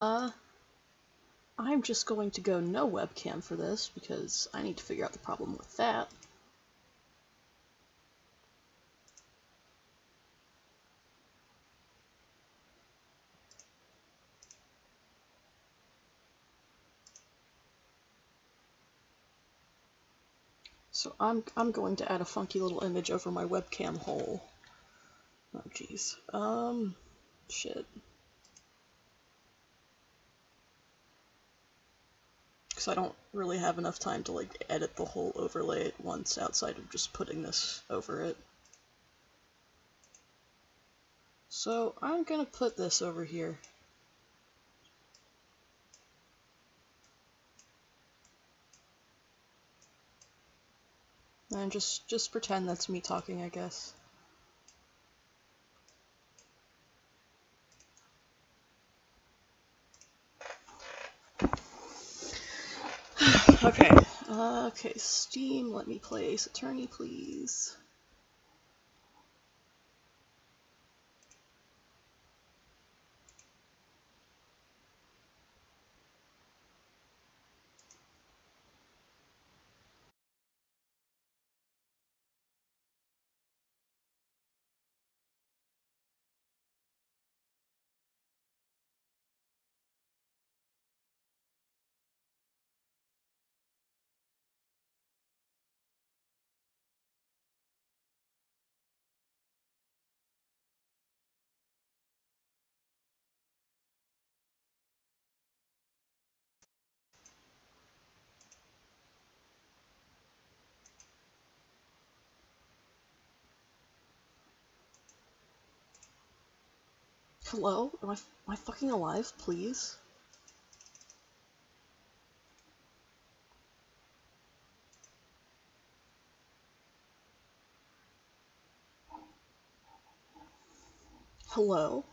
I'm just going to go no webcam for this because I need to figure out the problem with that. So I'm going to add a funky little image over my webcam hole. Oh jeez. Shit. Because I don't really have enough time to like edit the whole overlay at once outside of just putting this over it. So I'm gonna put this over here. And just pretend that's me talking, I guess. Okay. Okay, Steam, let me play Ace Attorney, please. Hello? Am I fucking alive, please? Hello?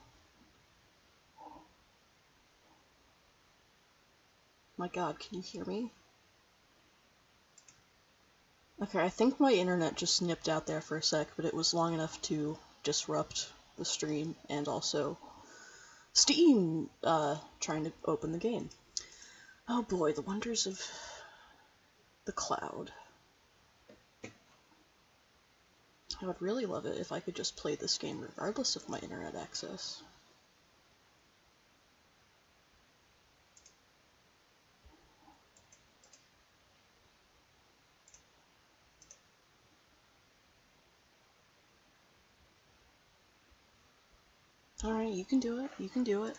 My god, can you hear me? Okay, I think my internet just nipped out there for a sec, but it was long enough to disrupt the stream and also Steam trying to open the game. Oh boy, the wonders of the cloud. I would really love it if I could just play this game regardless of my internet access. Alright, you can do it. You can do it.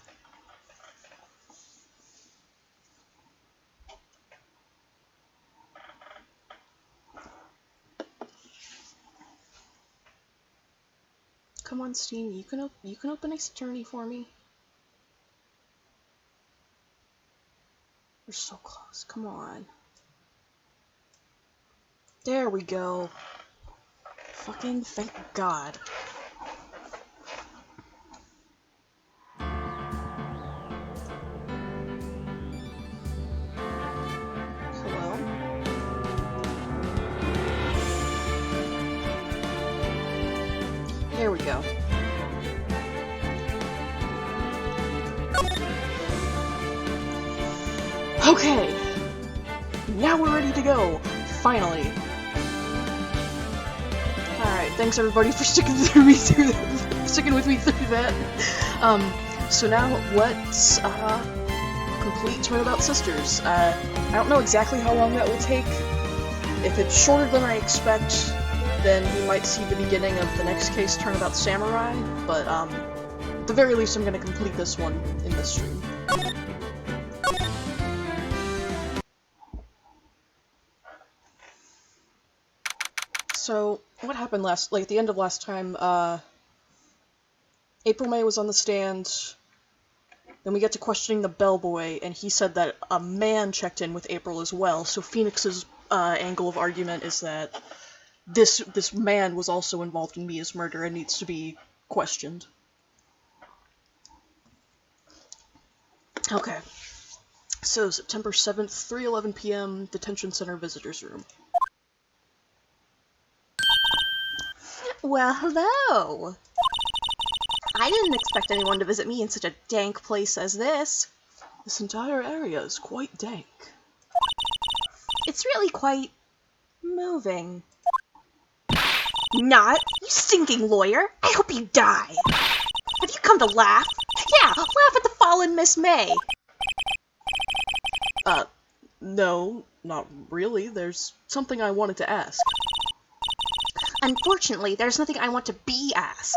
Come on, Steam, you can open Ace Attorney for me. We're so close. Come on. There we go. Fucking thank God. Hello? There we go. Okay! Now we're ready to go! Finally! Alright, thanks everybody for sticking with me through that. So now let's, complete Turnabout Sisters. I don't know exactly how long that will take. If it's shorter than I expect, then we might see the beginning of the next case, Turnabout Samurai, but, at the very least I'm gonna complete this one in this stream. So, what happened at the end of last time, April May was on the stand, then we get to questioning the bellboy, and he said that a man checked in with April as well, so Phoenix's, angle of argument is that this man was also involved in Mia's murder and needs to be questioned. Okay. So, September 7th, 3:11 p.m., Detention Center Visitors Room. Well, hello! I didn't expect anyone to visit me in such a dank place as this. This entire area is quite dank. It's really quite moving. Not, you stinking lawyer! I hope you die! Have you come to laugh? Yeah, laugh at the fallen Miss May! No, not really. There's something I wanted to ask. Unfortunately, there's nothing I want to be asked.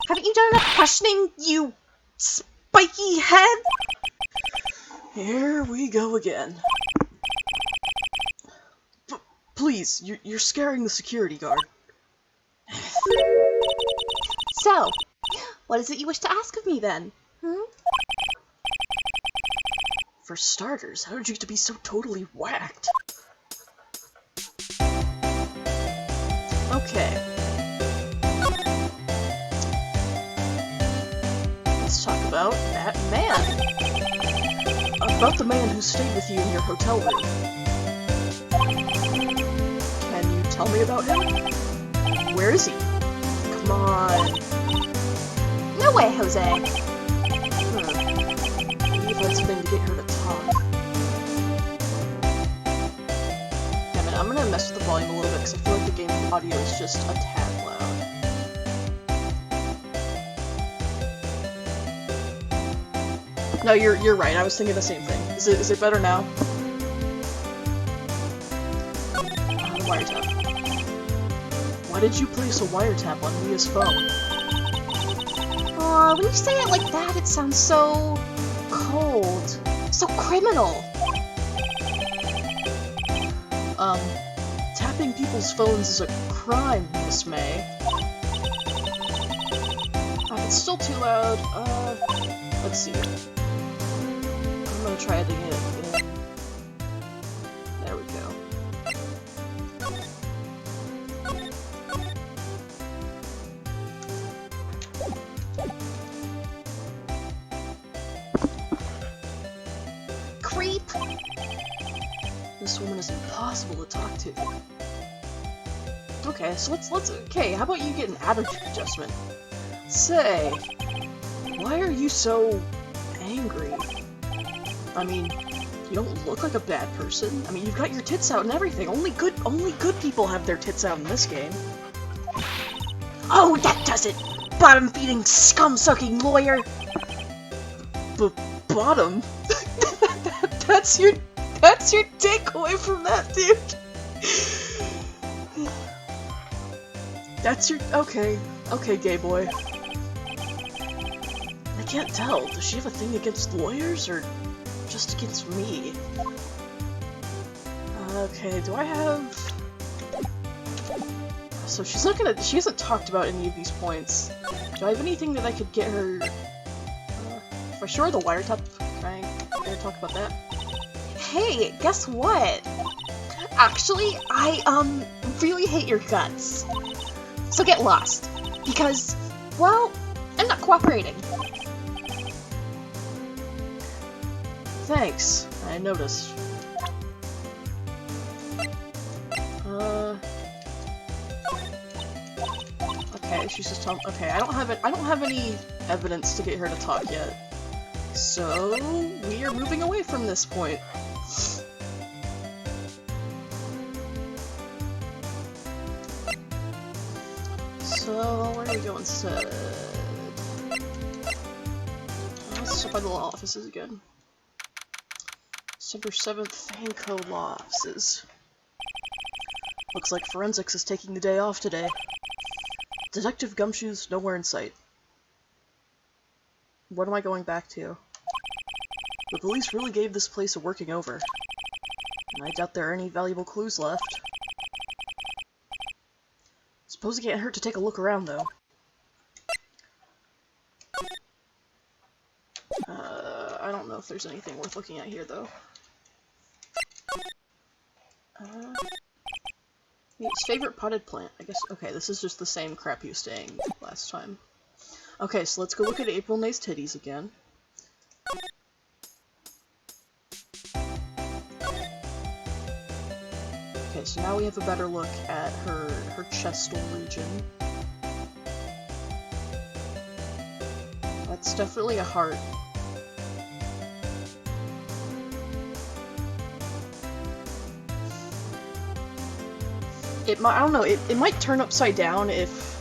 Haven't you done enough questioning, you spiky head? Here we go again. Please, you're scaring the security guard. So, what is it you wish to ask of me, then? For starters, how did you get to be so totally whacked? Okay. Let's talk about that man. About the man who stayed with you in your hotel room. Can you tell me about him? Where is he? Come on. No way, Jose. Maybe if that's something to get her to talk. Damn it, I'm gonna mess with the volume a little bit because I feel like the game audio is just a tad loud. No, you're right. I was thinking the same thing. Is it better now? Wiretap. Why did you place a wiretap on Mia's phone? When you say it like that, it sounds so cold, so criminal. Tapping people's phones is a crime, Miss May. It's still too loud. Let's see. I'm gonna try it again. There we go. Creep! This woman is impossible to talk to. Okay, so okay, how about you get an attitude adjustment? Say, why are you so angry? I mean, you don't look like a bad person. I mean, you've got your tits out and everything. Only good people have their tits out in this game. Oh, that does it! Bottom-feeding, scum-sucking lawyer! Bottom? That's your takeaway from that, dude! That's your- okay, gay boy. I can't tell, does she have a thing against lawyers, or just against me? Okay, do I have... So she hasn't talked about any of these points. Do I have anything that I could get her... for sure the wiretap, can I get her to talk about that? Hey, guess what? Actually, I, really hate your guts. So get lost. Because, well, I'm not cooperating. Thanks, I noticed. Okay, she's just telling- okay, I don't have any evidence to get her to talk yet. So, we are moving away from this point. So, where do we go instead? Let's stop by the law offices again. December 7th, Fanco Law Offices. Looks like forensics is taking the day off today. Detective Gumshoe's nowhere in sight. What am I going back to? The police really gave this place a working over. And I doubt there are any valuable clues left. Suppose it can't hurt to take a look around, though. I don't know if there's anything worth looking at here, though. His favorite potted plant. I guess, okay, this is just the same crap he was saying last time. Okay, so let's go look at April May's titties again. Okay, so now we have a better look at her chestal region. That's definitely a heart. It might, I don't know, it might turn upside down if,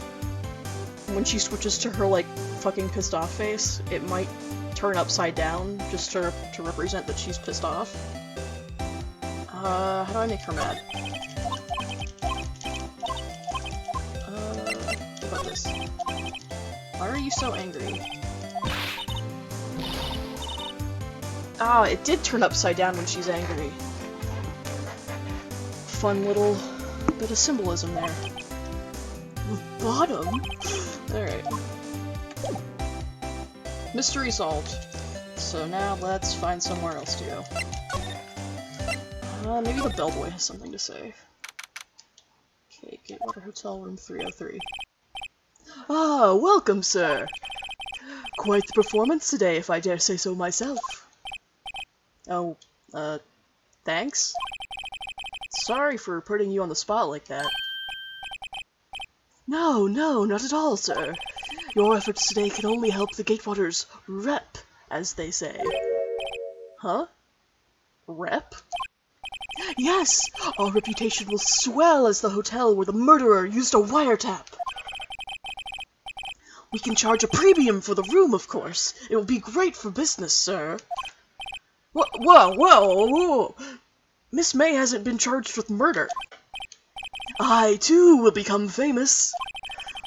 when she switches to her, like, fucking pissed off face, it might turn upside down just to represent that she's pissed off. How do I make her mad? What about this? Why are you so angry? Ah, it did turn upside down when she's angry. Fun little bit of symbolism there. Bottom? Alright. Mystery solved. So now let's find somewhere else to go. Maybe the bellboy has something to say. Okay, Gatewater Hotel, room 303. Ah, welcome, sir! Quite the performance today, if I dare say so myself. Oh, thanks? Sorry for putting you on the spot like that. No, not at all, sir. Your efforts today can only help the Gatewaters rep, as they say. Huh? Rep? Yes! Our reputation will swell as the hotel where the murderer used a wiretap. We can charge a premium for the room, of course. It will be great for business, sir. Whoa! Miss May hasn't been charged with murder. I, too, will become famous.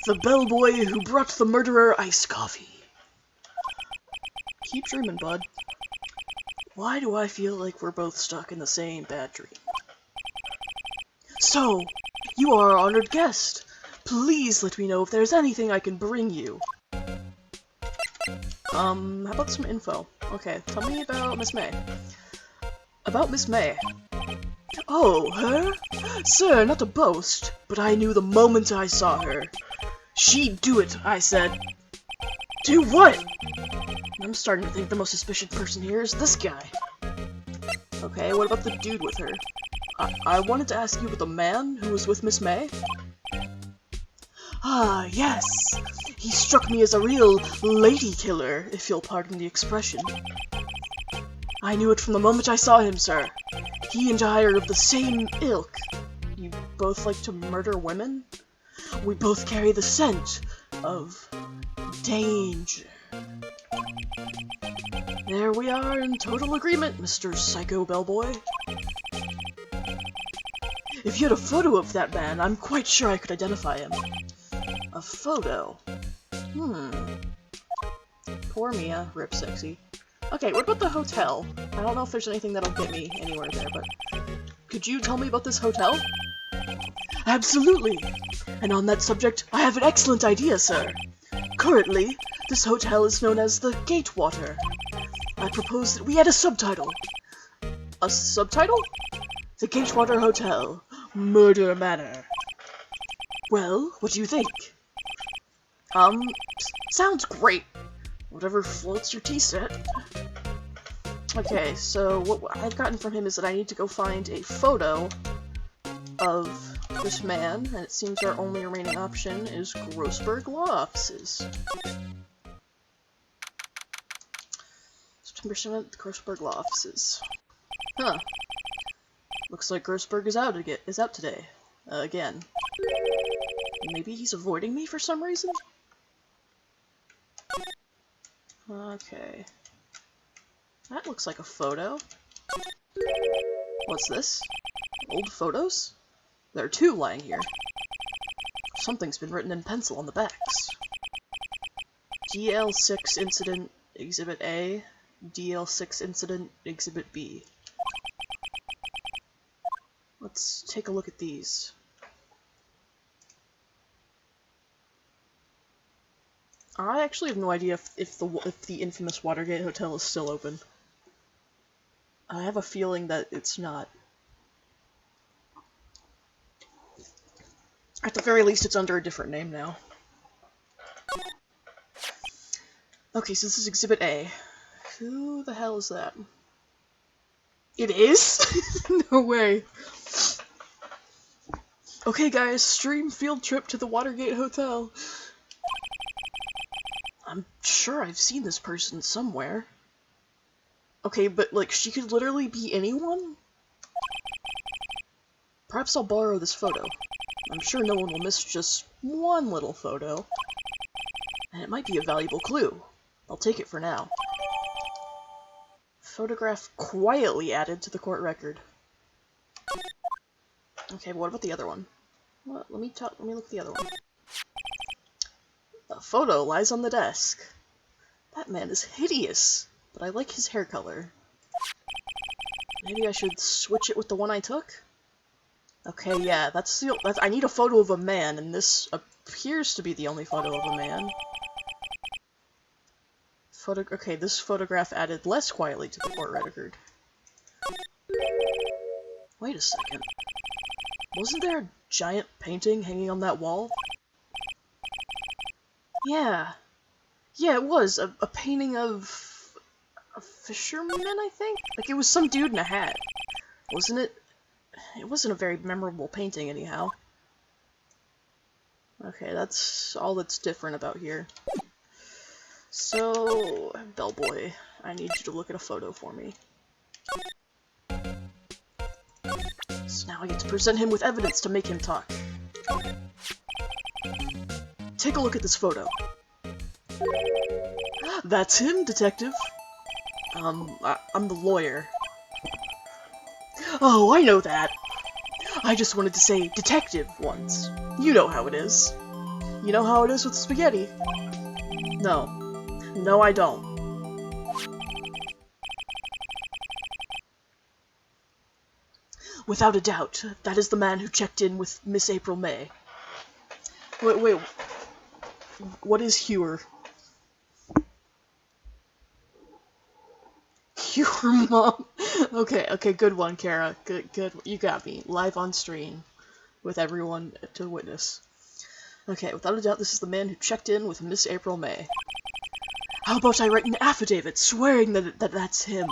The bellboy who brought the murderer iced coffee. Keep dreaming, bud. Why do I feel like we're both stuck in the same bad dream? So, you are our honored guest. Please let me know if there's anything I can bring you. How about some info? Okay, tell me about Miss May. About Miss May. Oh, her? Sir, not to boast, but I knew the moment I saw her. She'd do it, I said. Do what? I'm starting to think the most suspicious person here is this guy. Okay, what about the dude with her? I wanted to ask you about the man who was with Miss May. Ah, yes! He struck me as a real lady killer, if you'll pardon the expression. I knew it from the moment I saw him, sir. He and I are of the same ilk. You both like to murder women? We both carry the scent of danger. There we are in total agreement, Mr. Psycho Bellboy. If you had a photo of that man, I'm quite sure I could identify him. A photo? Poor Mia, rip sexy. Okay, what about the hotel? I don't know if there's anything that'll get me anywhere there, but could you tell me about this hotel? Absolutely! And on that subject, I have an excellent idea, sir. Currently, this hotel is known as the Gatewater. I propose that we add a subtitle. A subtitle? The Gatewater Hotel, Murder Manor. Well, what do you think? Sounds great. Whatever floats your tea set. Okay, so what I've gotten from him is that I need to go find a photo of this man, and it seems our only remaining option is Grossberg Law Offices. September 7th, Grossberg Law Offices. Huh. Looks like Grossberg is out today. Again. Maybe he's avoiding me for some reason? Okay. That looks like a photo. What's this? Old photos? There are two lying here. Something's been written in pencil on the backs. DL6 Incident Exhibit A, DL6 Incident Exhibit B. Let's take a look at these. I actually have no idea if the infamous Watergate Hotel is still open. I have a feeling that it's not. At the very least, it's under a different name now. Okay, so this is Exhibit A. Who the hell is that? It is? No way. Okay guys, stream field trip to the Watergate Hotel. I'm sure I've seen this person somewhere. Okay, but like, she could literally be anyone? Perhaps I'll borrow this photo. I'm sure no one will miss just one little photo. And it might be a valuable clue. I'll take it for now. Photograph quietly added to the court record. Okay, what about the other one? Let me look at the other one. A photo lies on the desk. That man is hideous, but I like his hair color. Maybe I should switch it with the one I took? Okay, yeah, I need a photo of a man, and this appears to be the only photo of a man. Okay, this photograph added less quietly to the court record. Wait a second. Wasn't there a giant painting hanging on that wall? Yeah. Yeah, it was. A painting of a fisherman, I think? Like, it was some dude in a hat. Wasn't it? It wasn't a very memorable painting, anyhow. Okay, that's all that's different about here. So, Bellboy, I need you to look at a photo for me. So now I get to present him with evidence to make him talk. Take a look at this photo. That's him, detective. I'm the lawyer. Oh, I know that. I just wanted to say detective once. You know how it is. You know how it is with spaghetti. No. No, I don't. Without a doubt, that is the man who checked in with Miss April May. Wait. What is Hewer? Hewer, Mom. Okay, good one, Kara. Good. You got me. Live on stream. With everyone to witness. Okay, without a doubt, this is the man who checked in with Miss April May. How about I write an affidavit swearing that that's him?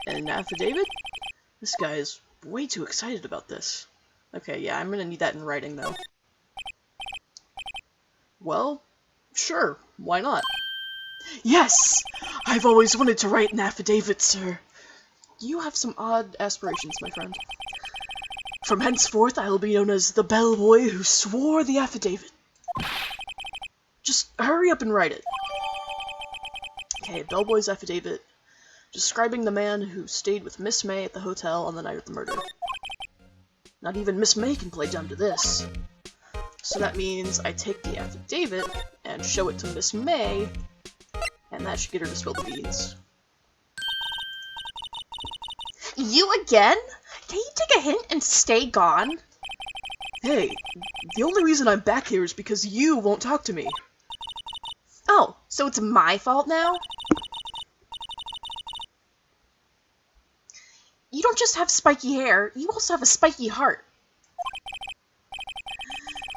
An affidavit? This guy is way too excited about this. Okay, yeah, I'm gonna need that in writing, though. Well, sure, why not? Yes! I've always wanted to write an affidavit, sir. You have some odd aspirations, my friend. From henceforth, I will be known as the bellboy who swore the affidavit. Just hurry up and write it. Okay, bellboy's affidavit, describing the man who stayed with Miss May at the hotel on the night of the murder. Not even Miss May can play dumb to this. So that means I take the affidavit and show it to Miss May, and that should get her to spill the beans. You again? Can you take a hint and stay gone? Hey, the only reason I'm back here is because you won't talk to me. Oh, so it's my fault now? You don't just have spiky hair, you also have a spiky heart.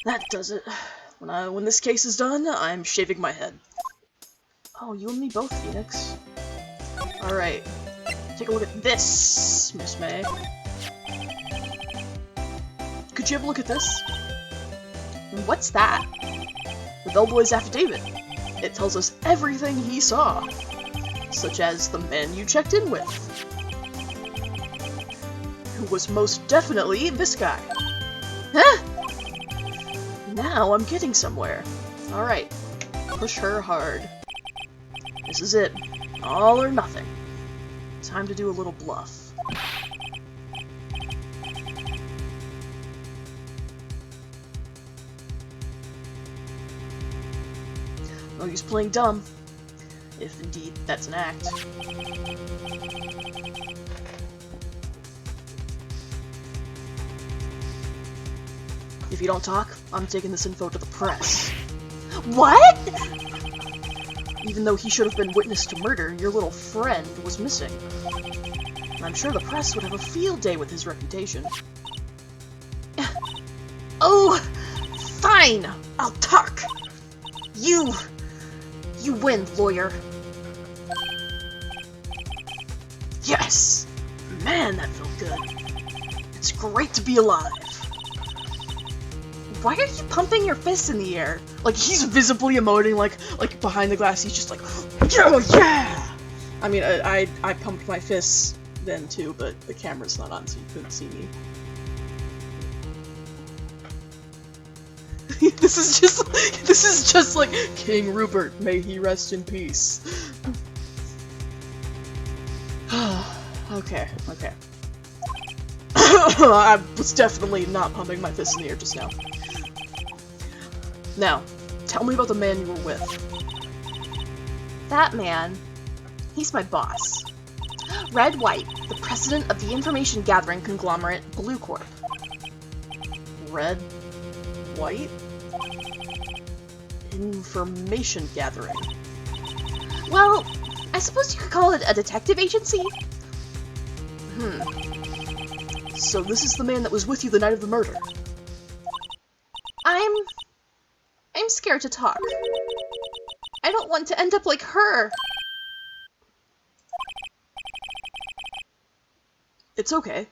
That does it. When this case is done, I'm shaving my head. Oh, you and me both, Phoenix. Alright. Take a look at this, Miss May. Could you have a look at this? What's that? The bellboy's affidavit. It tells us everything he saw, such as the man you checked in with, who was most definitely this guy. Huh? Now I'm getting somewhere. Alright, push her hard. This is it. All or nothing. Time to do a little bluff. No use playing dumb, if indeed that's an act. If you don't talk, I'm taking this info to the press. What? Even though he should have been witness to murder, your little friend was missing. And I'm sure the press would have a field day with his reputation. Oh, fine, I'll talk. You win, lawyer. Yes! Man, that felt good. It's great to be alive. Why are you pumping your fists in the air? Like, he's visibly emoting, like behind the glass, he's just like, yeah! I mean, I pumped my fists then too, but the camera's not on, so you couldn't see me. This is just like King Rupert, may he rest in peace. Okay. I was definitely not pumping my fist in the air just now. Now, tell me about the man you were with. That man, he's my boss. Red White, the president of the information gathering conglomerate Blue Corp. Red? White? Information gathering. Well, I suppose you could call it a detective agency. So this is the man that was with you the night of the murder? I'm scared to talk. I don't want to end up like her. It's okay.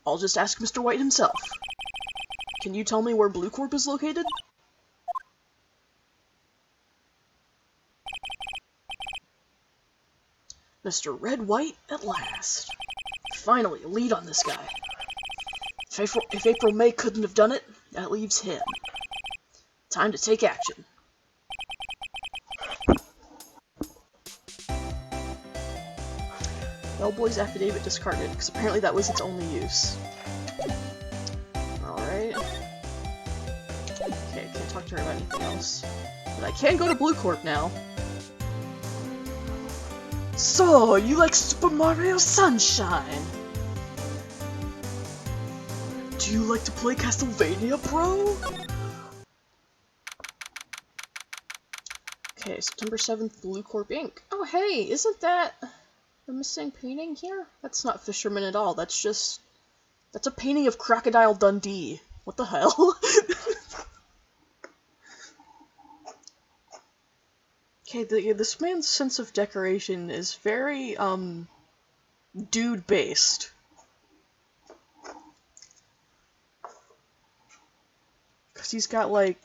I'll just ask Mr. White himself. Can you tell me where Blue Corp is located? Mr. Red White at last. Finally, a lead on this guy. If April May couldn't have done it, that leaves him. Time to take action. Bellboy's affidavit discarded, because apparently that was its only use. Alright. Okay, can't talk to her about anything else. But I can go to Blue Corp now. So, you like Super Mario Sunshine? Do you like to play Castlevania, bro? Okay, September 7th, Blue Corp Inc. Oh hey, isn't that the missing painting here? That's not Fisherman at all, that's a painting of Crocodile Dundee. What the hell? Okay, this man's sense of decoration is very, dude-based. Because he's got, like,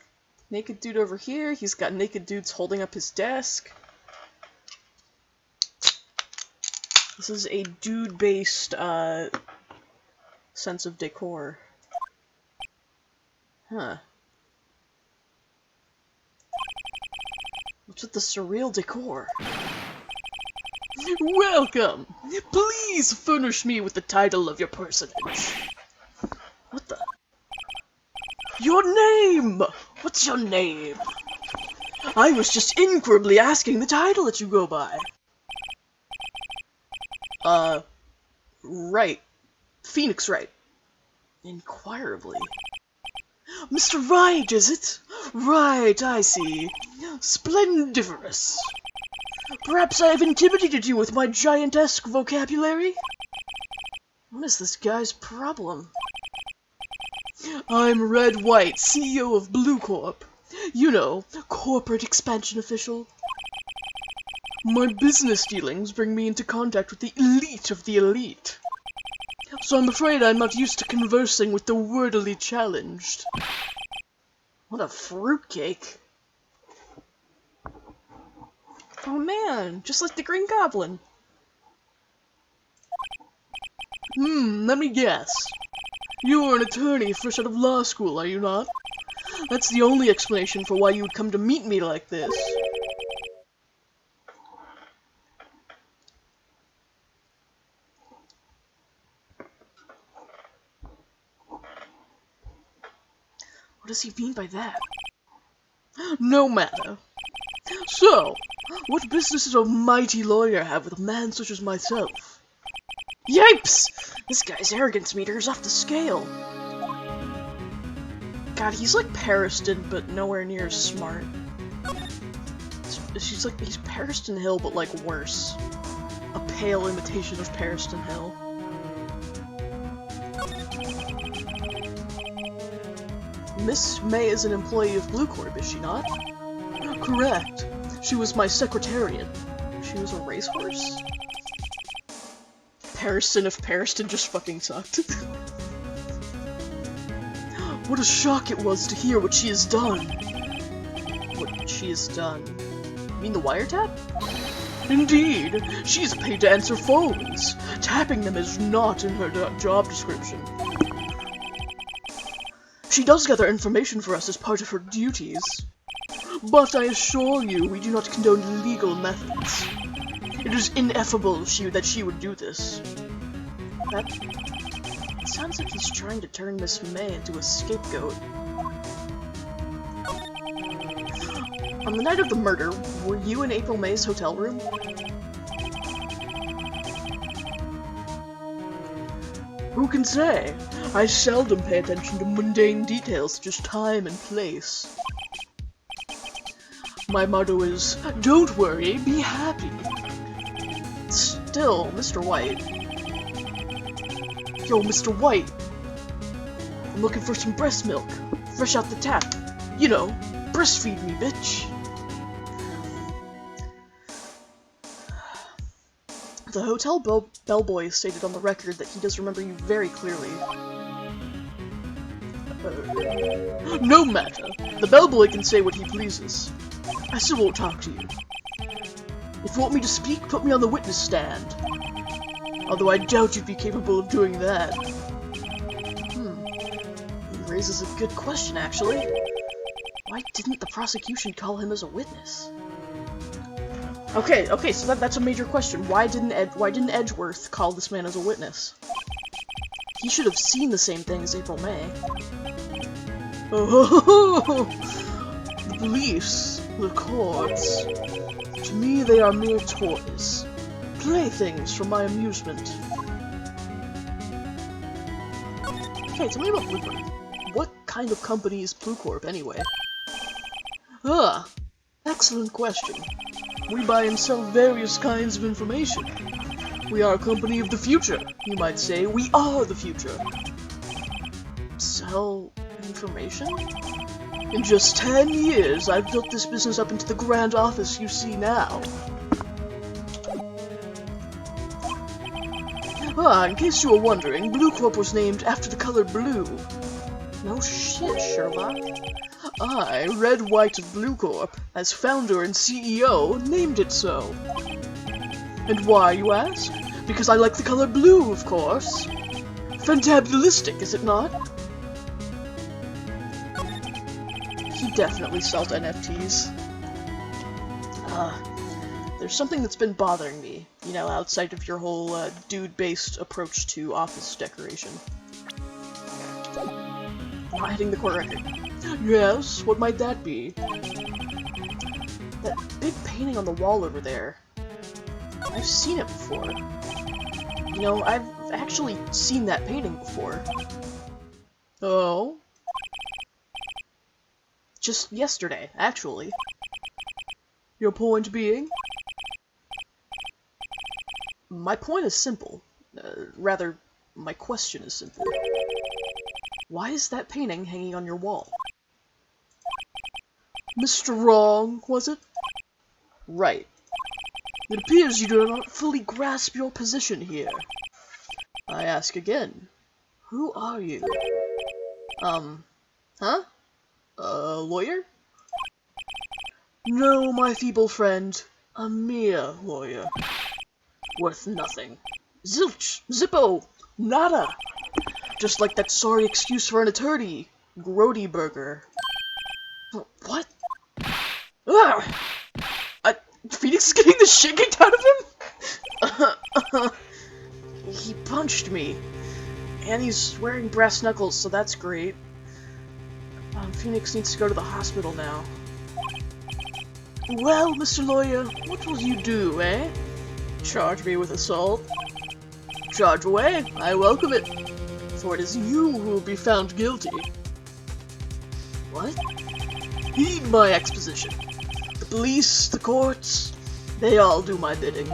naked dude over here, he's got naked dudes holding up his desk. This is a dude-based, sense of decor. Huh. What's with the surreal decor? Welcome! Please furnish me with the title of your personage. What the? Your name! What's your name? I was just inquirably asking the title that you go by. Right. Phoenix Wright. Inquirably. Mr. Wright, is it? Right, I see. Splendiferous. Perhaps I have intimidated you with my giantesque vocabulary? What is this guy's problem? I'm Red White, CEO of Blue Corp. You know, corporate expansion official. My business dealings bring me into contact with the elite of the elite. So I'm afraid I'm not used to conversing with the wordily challenged. What a fruitcake. Oh man, just like the Green Goblin. Let me guess. You are an attorney fresh out of law school, are you not? That's the only explanation for why you would come to meet me like this. What does he mean by that? No matter. So, what business does a mighty lawyer have with a man such as myself? Yipes! This guy's arrogance meter is off the scale. God, he's like Pariston, but nowhere near as smart. He's Pariston Hill, but like worse. A pale imitation of Pariston Hill. Miss May is an employee of Blue Corp, is she not? Correct. She was my secretariat. She was a racehorse? Pariston of Pariston just fucking sucked. What a shock it was to hear what she has done. What she has done? You mean the wiretap? Indeed. She is paid to answer phones. Tapping them is not in her job description. She does gather information for us as part of her duties. But I assure you, we do not condone illegal methods. It is ineffable that she would do this. That sounds like he's trying to turn Miss May into a scapegoat. On the night of the murder, were you in April May's hotel room? Who can say? I seldom pay attention to mundane details such as time and place. My motto is, don't worry, be happy. Still, Mr. White. Yo, Mr. White. I'm looking for some breast milk, fresh out the tap. You know, breastfeed me, bitch. The hotel bellboy stated on the record that he does remember you very clearly. No matter. The bellboy can say what he pleases. I still won't talk to you. If you want me to speak, put me on the witness stand. Although I doubt you'd be capable of doing that. He raises a good question, actually. Why didn't the prosecution call him as a witness? Okay, so that's a major question. Why didn't Edgeworth call this man as a witness? He should have seen the same thing as April May. Oh, the police, the courts. To me, they are mere toys. Playthings for my amusement. Okay, tell me about Blue Corp. What kind of company is Blue Corp, anyway? Excellent question. We buy and sell various kinds of information. We are a company of the future, you might say. We are the future. Sell information? In just 10 years, I've built this business up into the grand office you see now. In case you were wondering, Blue Corp was named after the color blue. No shit, Sherlock. I, Red, White of Blue Corp, as founder and CEO, named it so. And why, you ask? Because I like the color blue, of course. Fantabulistic, is it not? He definitely sells NFTs. There's something that's been bothering me, you know, outside of your whole, dude-based approach to office decoration. Not hitting the court record. Yes, what might that be? That big painting on the wall over there. I've seen it before. You know, I've actually seen that painting before. Oh? Just yesterday, actually. Your point being? My point is simple. Rather, my question is simple. Why is that painting hanging on your wall? Mr. Wrong, was it? Right. It appears you do not fully grasp your position here. I ask again. Who are you? Huh? A lawyer? No, my feeble friend. A mere lawyer. Worth nothing. Zilch! Zippo! Nada! Just like that sorry excuse for an attorney. Grody Burger. What? Phoenix is getting the shit kicked out of him? He punched me. And he's wearing brass knuckles, so that's great. Phoenix needs to go to the hospital now. Well, Mr. Lawyer, what will you do, eh? Charge me with assault? Charge away, I welcome it. For it is you who will be found guilty. What? Heed my exposition. The police, the courts, they all do my bidding.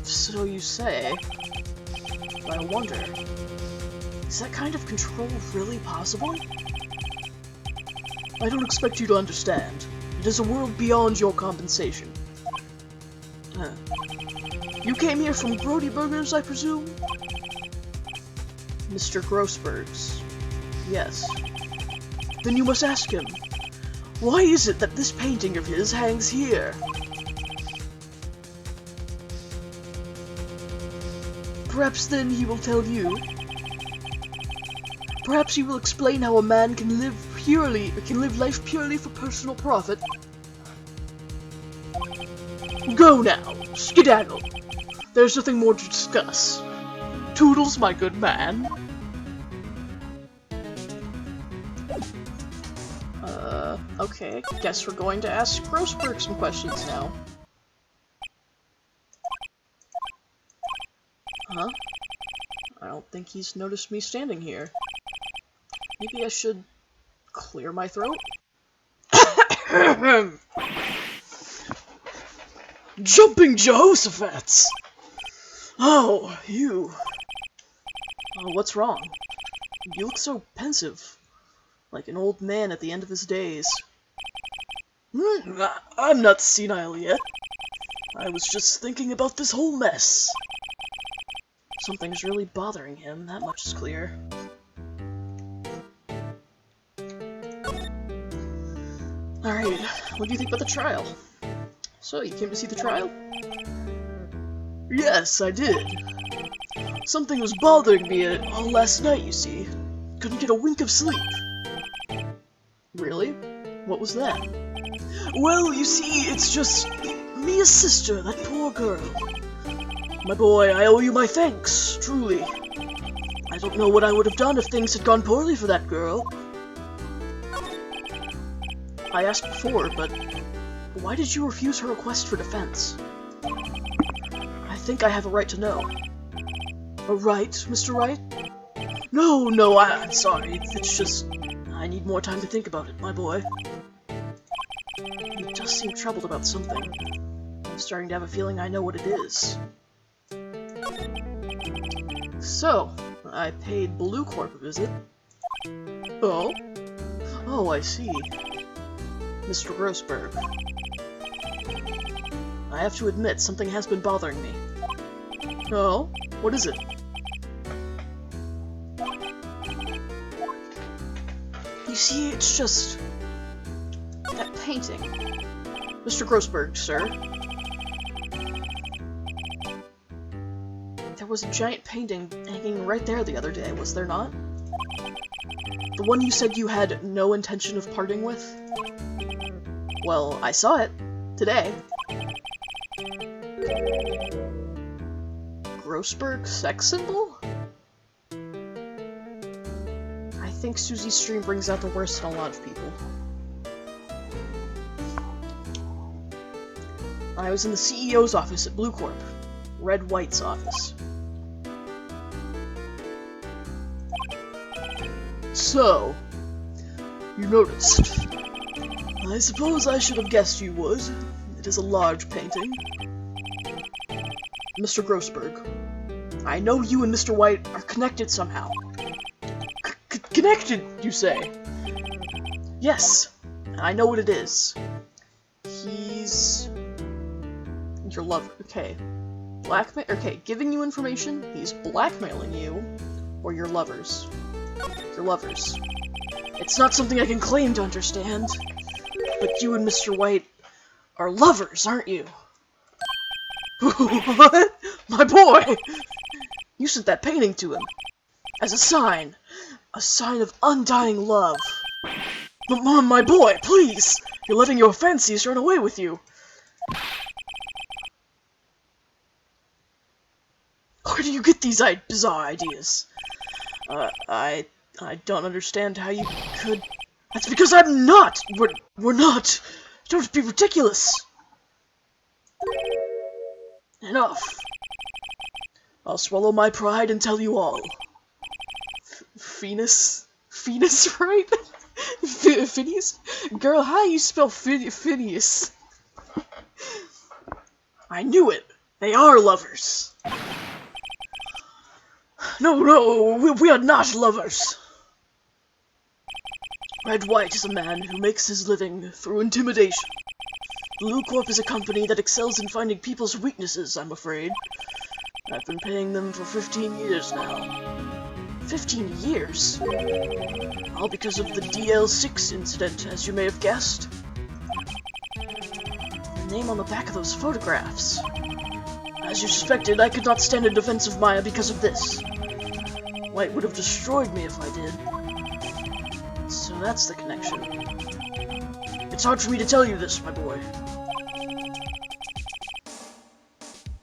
So you say. But I wonder, is that kind of control really possible? I don't expect you to understand. It is a world beyond your compensation. You came here from Grody Burgers, I presume? Mr. Grossberg's. Yes. Then you must ask him, why is it that this painting of his hangs here? Perhaps then he will tell you. Perhaps you will explain how a man can live life purely for personal profit. Go now, skedaddle. There's nothing more to discuss. Toodles, my good man. Okay, guess we're going to ask Grossberg some questions now. Huh? I don't think he's noticed me standing here. Maybe I should clear my throat? Jumping Jehoshaphat! Oh, you. Oh, what's wrong? You look so pensive. Like an old man at the end of his days. I'm not senile yet. I was just thinking about this whole mess. Something's really bothering him, that much is clear. Alright, what do you think about the trial? So, you came to see the trial? Yes, I did. Something was bothering me all last night, you see. Couldn't get a wink of sleep. Really? What was that? Well, you see, it's just Mia's sister, that poor girl. My boy, I owe you my thanks, truly. I don't know what I would have done if things had gone poorly for that girl. I asked before, but why did you refuse her request for defense? I think I have a right to know. A right, Mr. Wright? No, I'm sorry. It's just... I need more time to think about it, my boy. You just seem troubled about something. I'm starting to have a feeling I know what it is. So, I paid Blue Corp a visit. Oh? Oh, I see. Mr. Grossberg. I have to admit, something has been bothering me. Oh? What is it? You see, it's just... that painting. Mr. Grossberg, sir. There was a giant painting hanging right there the other day, was there not? The one you said you had no intention of parting with? Well, I saw it. Today. Grossberg sex symbol? I think Susie's stream brings out the worst in a lot of people. I was in the CEO's office at Blue Corp. Red White's office. So, you noticed. I suppose I should have guessed you would. It is a large painting. Mr. Grossberg, I know you and Mr. White are connected somehow. Connected, you say? Yes, I know what it is. He's... your lover. Okay. Blackmail. Okay, giving you information, he's blackmailing you, or your lovers. Your lovers. It's not something I can claim to understand, but you and Mr. White are lovers, aren't you? What? My boy! You sent that painting to him. As a sign. A sign of undying love. My boy, please! You're letting your fancies run away with you. Where do you get these bizarre ideas? I don't understand how you could... That's because I'm not! We're not! Don't be ridiculous! Enough. I'll swallow my pride and tell you all. Phineas? Phineas, right? Phineas? Girl, how you spell Phineas? I knew it! They are lovers! No, we are not lovers! Red White is a man who makes his living through intimidation. Blue Corp is a company that excels in finding people's weaknesses, I'm afraid. I've been paying them for 15 years now. 15 years? All because of the DL6 incident, as you may have guessed. The name on the back of those photographs. As you suspected, I could not stand in defense of Maya because of this. White would have destroyed me if I did. So that's the connection. It's hard for me to tell you this, my boy.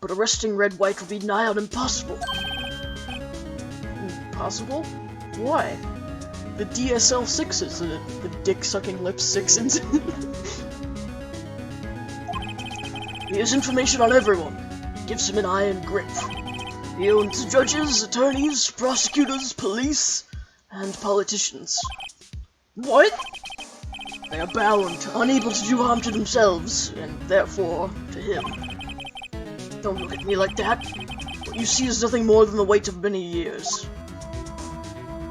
But arresting Red White would be nigh on impossible. Impossible? Why? The DSL-6 incident. The dick-sucking lips 6 incident. He has information on everyone. Gives him an iron grip. He owns judges, attorneys, prosecutors, police, and politicians. What? They are bound, unable to do harm to themselves, and therefore, to him. Don't look at me like that. What you see is nothing more than the weight of many years.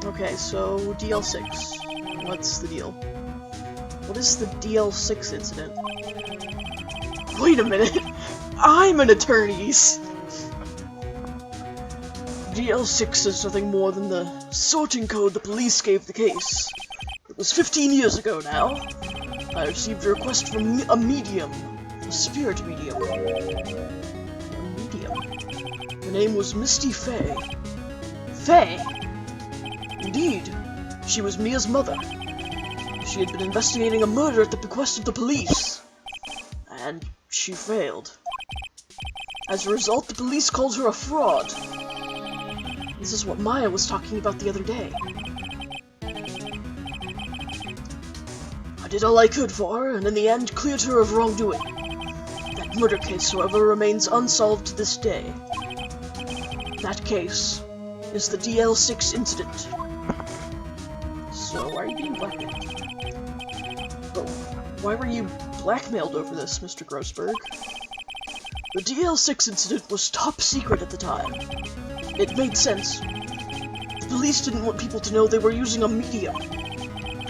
Okay, so DL6. What's the deal? What is the DL6 incident? Wait a minute! I'm an attorney! DL6 is nothing more than the sorting code the police gave the case. It was 15 years ago now. I received a request from a medium. A spirit medium. A medium. Her name was Misty Fey. Fey? Indeed. She was Mia's mother. She had been investigating a murder at the bequest of the police. And she failed. As a result, the police called her a fraud. This is what Maya was talking about the other day. I did all I could for her, and in the end cleared her of wrongdoing. That murder case, however, remains unsolved to this day. That case is the DL6 incident. So, why are you being blackmailed? But why were you blackmailed over this, Mr. Grossberg? The DL6 incident was top secret at the time. It made sense. The police didn't want people to know they were using a medium.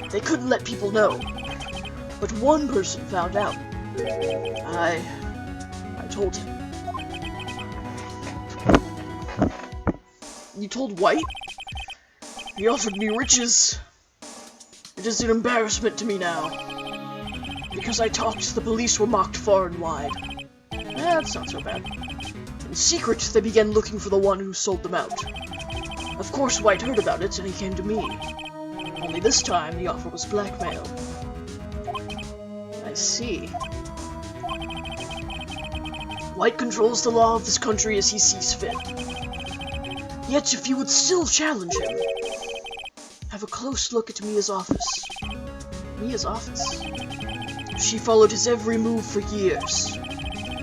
They couldn't let people know. But one person found out. I told him. You told White? He offered me riches. It is an embarrassment to me now. Because I talked, the police were mocked far and wide. That's not so bad. In secret, they began looking for the one who sold them out. Of course, White heard about it, and he came to me. Only this time, the offer was blackmail. I see. White controls the law of this country as he sees fit. Yet, if you would still challenge him, have a close look at Mia's office. Mia's office? She followed his every move for years.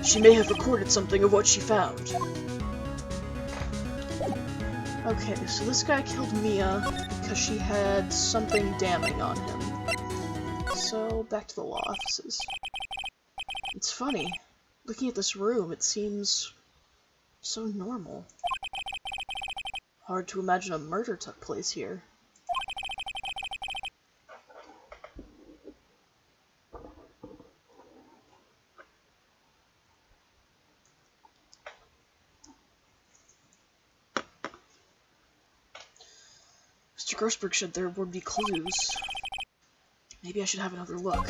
She may have recorded something of what she found. Okay, so this guy killed Mia because she had something damning on him. So, back to the law offices. It's funny. Looking at this room, it seems so normal. Hard to imagine a murder took place here. Mr. Grossberg said there would be clues. Maybe I should have another look.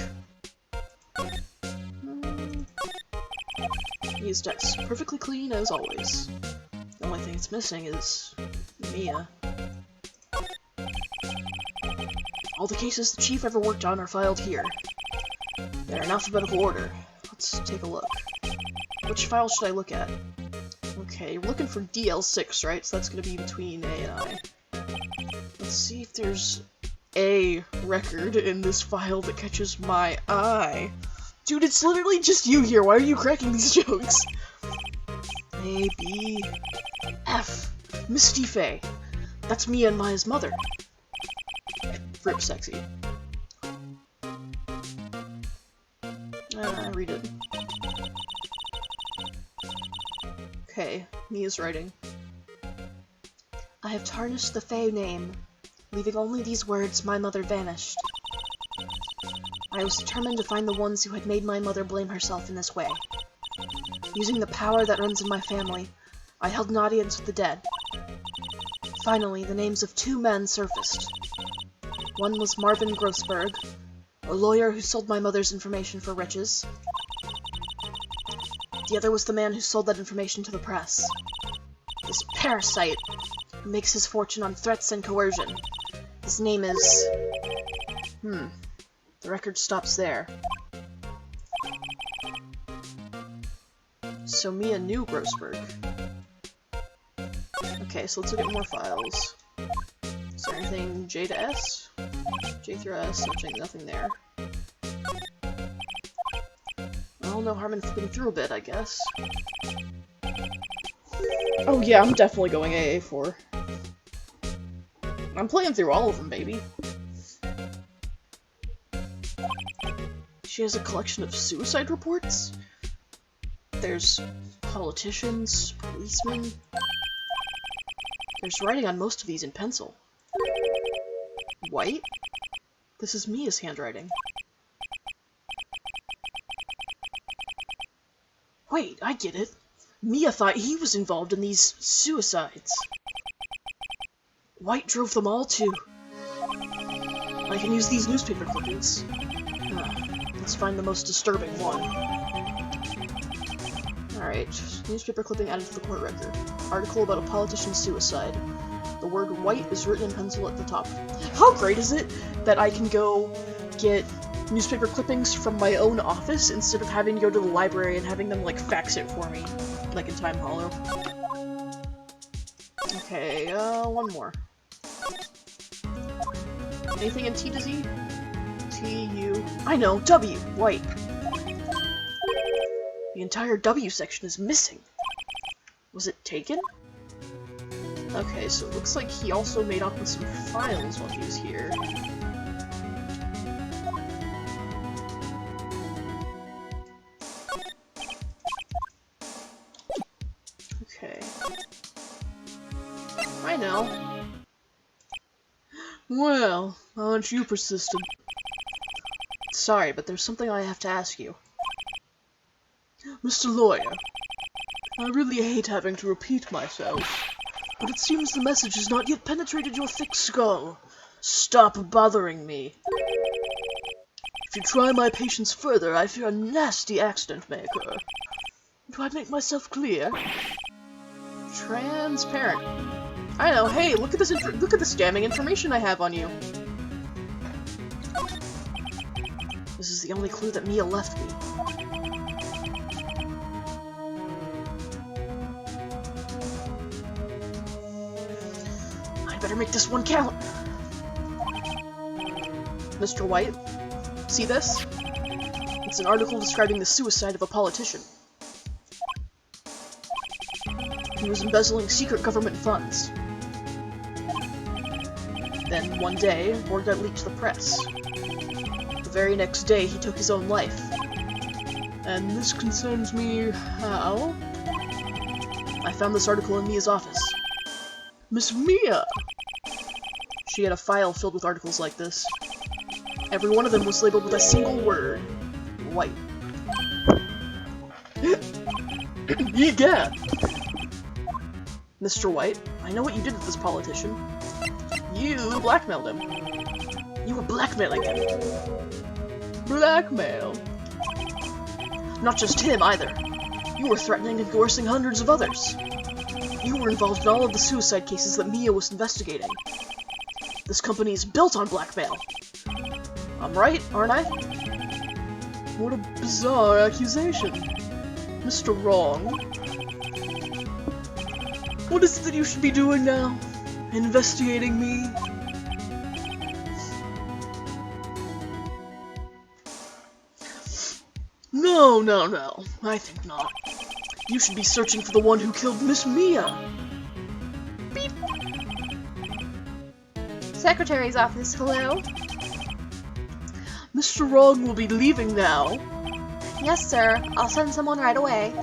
Mia's desk. Perfectly clean as always. The only thing it's missing is Mia. All the cases the chief ever worked on are filed here. They're in alphabetical order. Let's take a look. Which file should I look at? Okay, you're looking for DL6, right? So that's gonna be between A and I. Let's see if there's a record in this file that catches my eye. Dude, it's literally just you here. Why are you cracking these jokes? A, B, F. Misty Fey. That's Mia and Maya's mother. Rip sexy. Read it. Okay, Mia's writing. I have tarnished the Fey name, leaving only these words, my mother vanished. I was determined to find the ones who had made my mother blame herself in this way. Using the power that runs in my family, I held an audience with the dead. Finally, the names of two men surfaced. One was Marvin Grossberg, a lawyer who sold my mother's information for riches. The other was the man who sold that information to the press. This parasite. He makes his fortune on threats and coercion. His name is... The record stops there. So Mia knew Grossberg. Okay, so let's look at more files. Is there anything J to S? J through S, nothing there. Well, no harm in flipping through a bit, I guess. Oh yeah, I'm definitely going AA4. I'm playing through all of them, baby. She has a collection of suicide reports? There's politicians, policemen... There's writing on most of these in pencil. White? This is Mia's handwriting. Wait, I get it. Mia thought he was involved in these suicides. White drove them all too. I can use these newspaper clippings. Let's find the most disturbing one. Alright, newspaper clipping added to the court record. Article about a politician's suicide. The word white is written in pencil at the top. How great is it that I can go get newspaper clippings from my own office instead of having to go to the library and having them, like, fax it for me, like in Time Hollow. Okay, one more. Anything in T to Z? T, U... I know! W! White! The entire W section is missing! Was it taken? Okay, so it looks like he also made off with some files while he was here. Okay. I know. Well, aren't you persistent? Sorry, but there's something I have to ask you. Mr. Lawyer, I really hate having to repeat myself, but it seems the message has not yet penetrated your thick skull. Stop bothering me. If you try my patience further, I fear a nasty accident may occur. Do I make myself clear? Transparent. I know. Hey, look at this damning information I have on you. This is the only clue that Mia left me. I better make this one count. Mr. White, see this? It's an article describing the suicide of a politician. He was embezzling secret government funds. Then, one day, word got leaked to the press. The very next day, he took his own life. And this concerns me how? I found this article in Mia's office. Miss Mia! She had a file filled with articles like this. Every one of them was labeled with a single word. White. Egad! Mr. White, I know what you did with this politician. You blackmailed him. You were blackmailing him. Blackmail? Not just him, either. You were threatening and coercing hundreds of others. You were involved in all of the suicide cases that Mia was investigating. This company is built on blackmail. I'm right, aren't I? What a bizarre accusation. Mr. Wrong. What is it that you should be doing now? Investigating me? No, no, no. I think not. You should be searching for the one who killed Miss Mia. Beep. Secretary's office, hello? Mr. Wrong will be leaving now. Yes, sir. I'll send someone right away.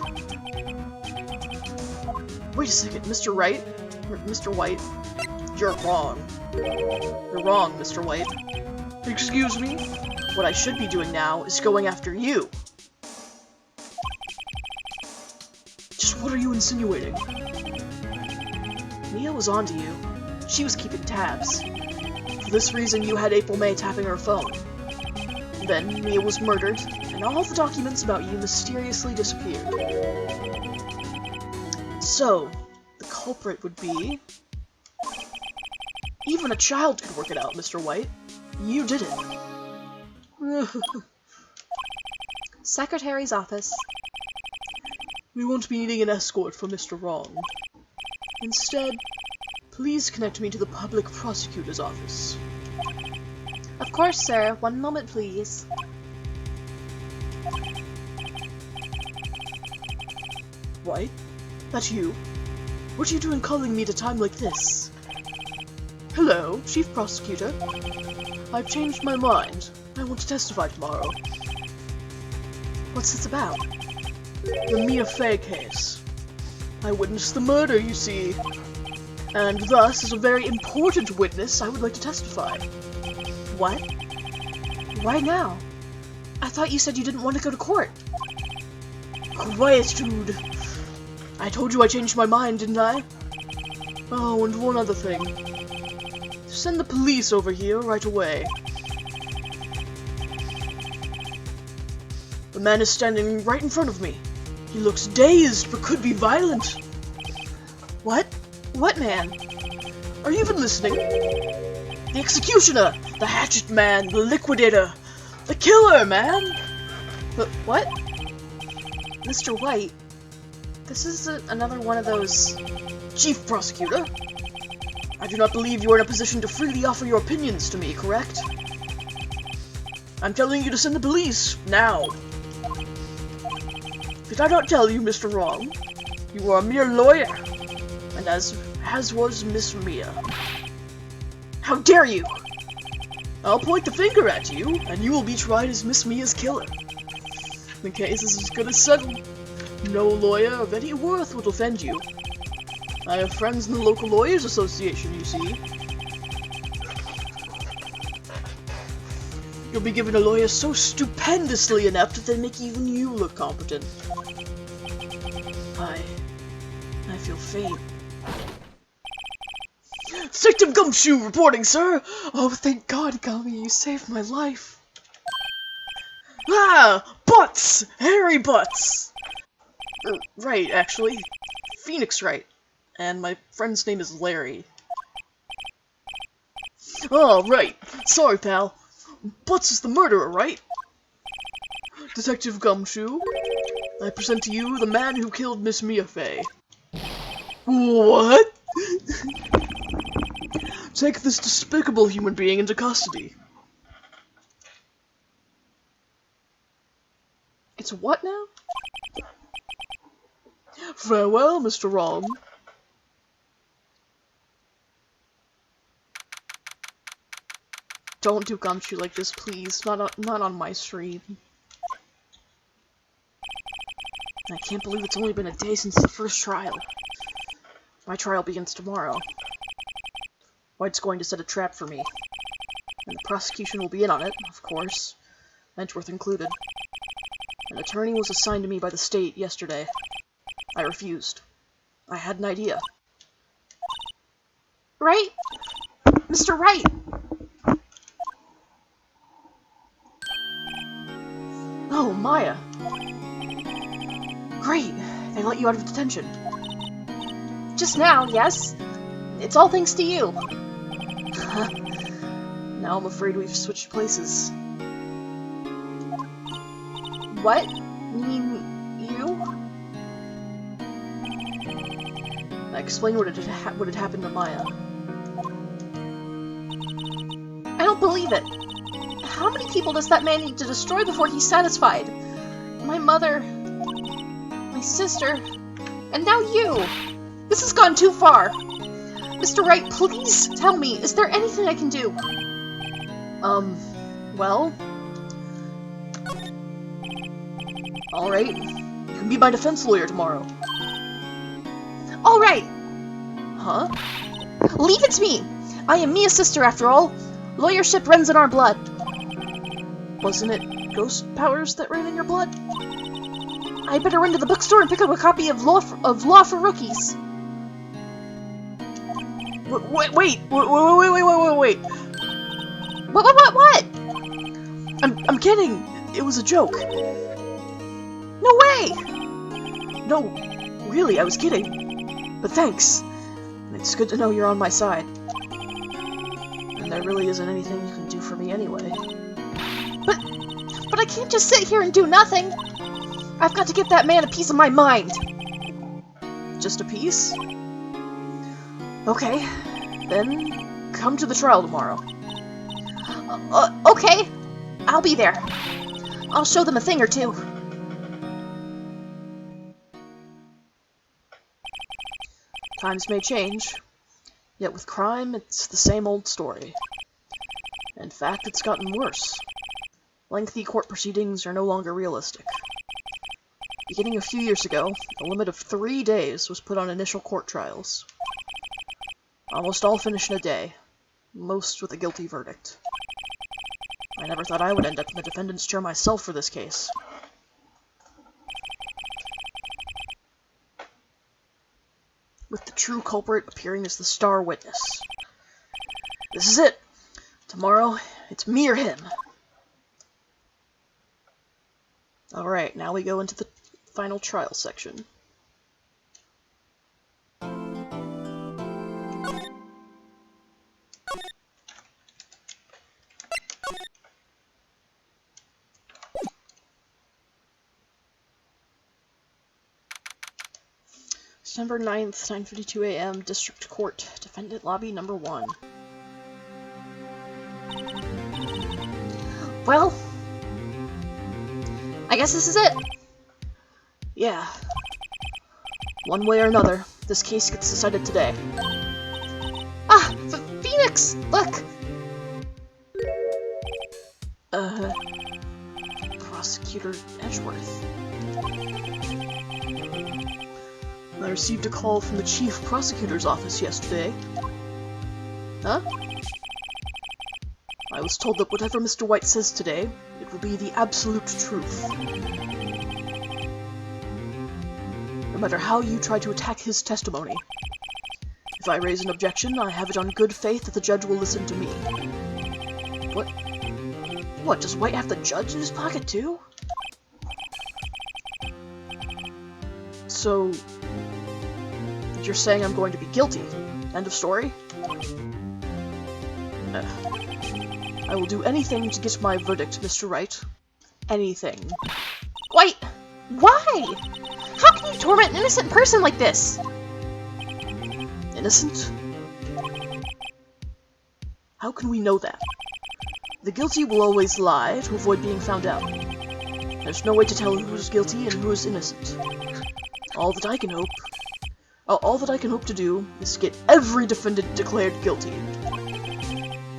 Wait a second, Mr. Wright? Mr. White? You're wrong. You're wrong, Mr. White. Excuse me? What I should be doing now is going after you. Just what are you insinuating? Mia was onto you. She was keeping tabs. For this reason, you had April May tapping her phone. Then, Mia was murdered, and all the documents about you mysteriously disappeared. So, the culprit would be... Even a child could work it out, Mr. White. You did it. Secretary's office. We won't be needing an escort for Mr. Wrong. Instead, please connect me to the public prosecutor's office. Of course, sir. One moment, please. White? That you? What are you doing calling me at a time like this? Hello, Chief Prosecutor. I've changed my mind. I want to testify tomorrow. What's this about? The Mia Fey case. I witnessed the murder, you see. And thus, as a very important witness, I would like to testify. What? Why now? I thought you said you didn't want to go to court. Quietude. I told you I changed my mind, didn't I? Oh, and one other thing. Send the police over here right away. The man is standing right in front of me. He looks dazed, but could be violent. What? What man? Are you even listening? The executioner! The hatchet man! The liquidator! The killer, man! But what? Mr. White, this is another one of those... Chief Prosecutor? I do not believe you are in a position to freely offer your opinions to me, correct? I'm telling you to send the police, now! Did I not tell you, Mr. Wrong? You are a mere lawyer, and as was Miss Mia. How dare you! I'll point the finger at you, and you will be tried as Miss Mia's killer. The case is as good as settled. No lawyer of any worth will defend you. I have friends in the local lawyers association, you see. You'll be given a lawyer so stupendously inept that they make even you look competent. I feel faint. Detective Gumshoe reporting, sir! Oh, thank God, Gummy, you saved my life. Ah! Butts! Hairy Butts! Right, actually. Phoenix Wright. And my friend's name is Larry. Oh, right. Sorry, pal. Butts is the murderer, right? Detective Gumshoe, I present to you the man who killed Miss Mia Fey. What? Take this despicable human being into custody. It's what now? Farewell, Mr. Wrong. Don't do Gumshoe like this, please. Not on my stream. I can't believe it's only been a day since the first trial. My trial begins tomorrow. White's going to set a trap for me. And the prosecution will be in on it, of course. Edgeworth included. An attorney was assigned to me by the state yesterday. I refused. I had an idea. Right? Mr. Wright! Oh, Maya. Great! They let you out of detention. Just now, yes? It's all thanks to you. Now I'm afraid we've switched places. What? You mean you? I explained what had happened to Maya. I don't believe it. How many people does that man need to destroy before he's satisfied? My mother, my sister, and now you! This has gone too far! Mr. Wright, please tell me, is there anything I can do? Well... Alright, you can be my defense lawyer tomorrow. Alright! Huh? Leave it to me! I am Mia's sister, after all. Lawyership runs in our blood. Wasn't it ghost powers that ran in your blood? I better run to the bookstore and pick up a copy of Law for Rookies. Wait! What? I'm kidding! It was a joke. No way! No, really, I was kidding. But thanks. It's good to know you're on my side. there really isn't anything you can do for me anyway. But I can't just sit here and do nothing! I've got to give that man a piece of my mind! Just a piece? Okay, then come to the trial tomorrow. Okay. I'll be there. I'll show them a thing or two. Times may change, yet with crime, it's the same old story. In fact, it's gotten worse. Lengthy court proceedings are no longer realistic. Beginning a few years ago, a limit of 3 days was put on initial court trials. Almost all finish in a day, most with a guilty verdict. I never thought I would end up in the defendant's chair myself for this case. With the true culprit appearing as the star witness. This is it! Tomorrow, it's me or him. Alright, now we go into the final trial section. December 9th, 9:52 a.m., District Court, Defendant Lobby Number 1. Well, I guess this is it. Yeah. One way or another, this case gets decided today. Ah, Phoenix! Look! Prosecutor Edgeworth. I received a call from the Chief Prosecutor's office yesterday. Huh? I was told that whatever Mr. White says today, it will be the absolute truth. No matter how you try to attack his testimony. If I raise an objection, I have it on good faith that the judge will listen to me. What? What, does White have the judge in his pocket too? So, you're saying I'm going to be guilty? End of story? I will do anything to get my verdict, Mr. Wright. Anything. Wait! Why? How can you torment an innocent person like this? Innocent? How can we know that? The guilty will always lie to avoid being found out. There's no way to tell who's guilty and who is innocent. All that I can hope to do is get every defendant declared guilty.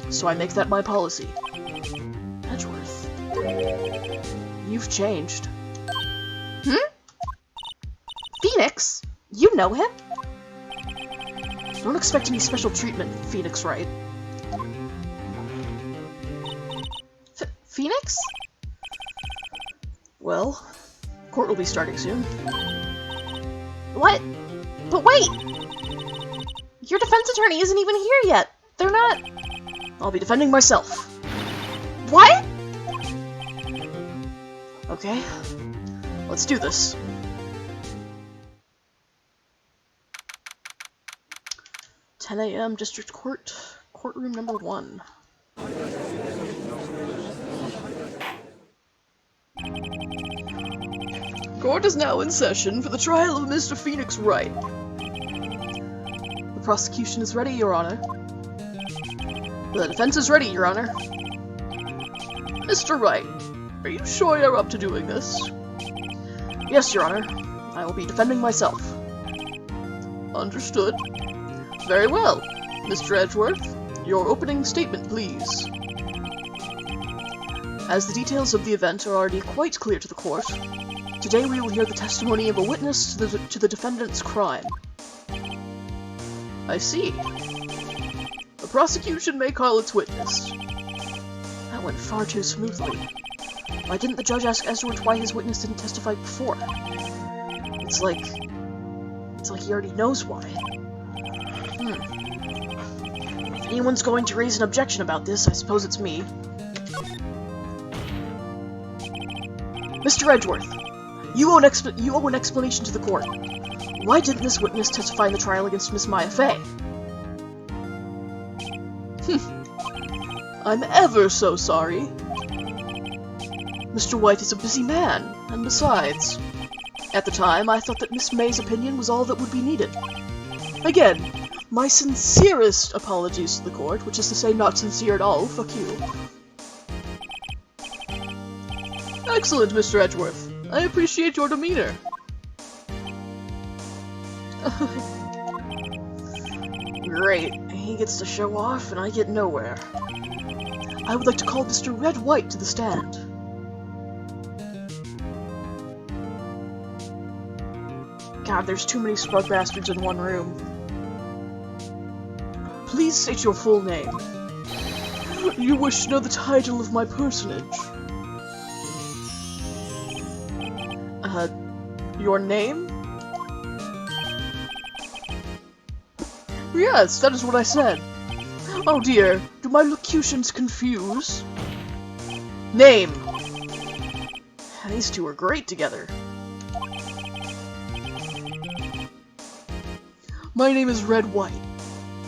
So I make that my policy. Edgeworth. You've changed. Phoenix? You know him? Don't expect any special treatment, Phoenix Wright. Phoenix? Well, court will be starting soon. What? But wait! Your defense attorney isn't even here yet. They're not... I'll be defending myself. What? Okay, let's do this. "10 a.m. District Court, Courtroom Number 1. Court is now in session for the trial of Mr. Phoenix Wright. The prosecution is ready, Your Honor. The defense is ready, Your Honor. Mr. Wright, are you sure you're up to doing this? Yes, Your Honor. I will be defending myself. Understood. Very well. Mr. Edgeworth, your opening statement, please. As the details of the event are already quite clear to the court, today we will hear the testimony of a witness to the defendant's crime. I see. The prosecution may call its witness. That went far too smoothly. Why didn't the judge ask Edgeworth why his witness didn't testify before? It's like he already knows why. If anyone's going to raise an objection about this, I suppose it's me. Mr. Edgeworth, you owe an explanation to the court. Why didn't this witness testify in the trial against Miss Maya Fey? I'm ever so sorry. Mr. White is a busy man, and besides, at the time I thought that Miss May's opinion was all that would be needed. Again, my sincerest apologies to the court, which is to say not sincere at all, fuck you. Excellent, Mr. Edgeworth. I appreciate your demeanor. Great. He gets to show off, and I get nowhere. I would like to call Mr. Red White to the stand. God, there's too many smug bastards in one room. Please state your full name. You wish to know the title of my personage? Your name? Yes, that is what I said. Oh dear, do my locutions confuse? Name! These two are great together. My name is Red White,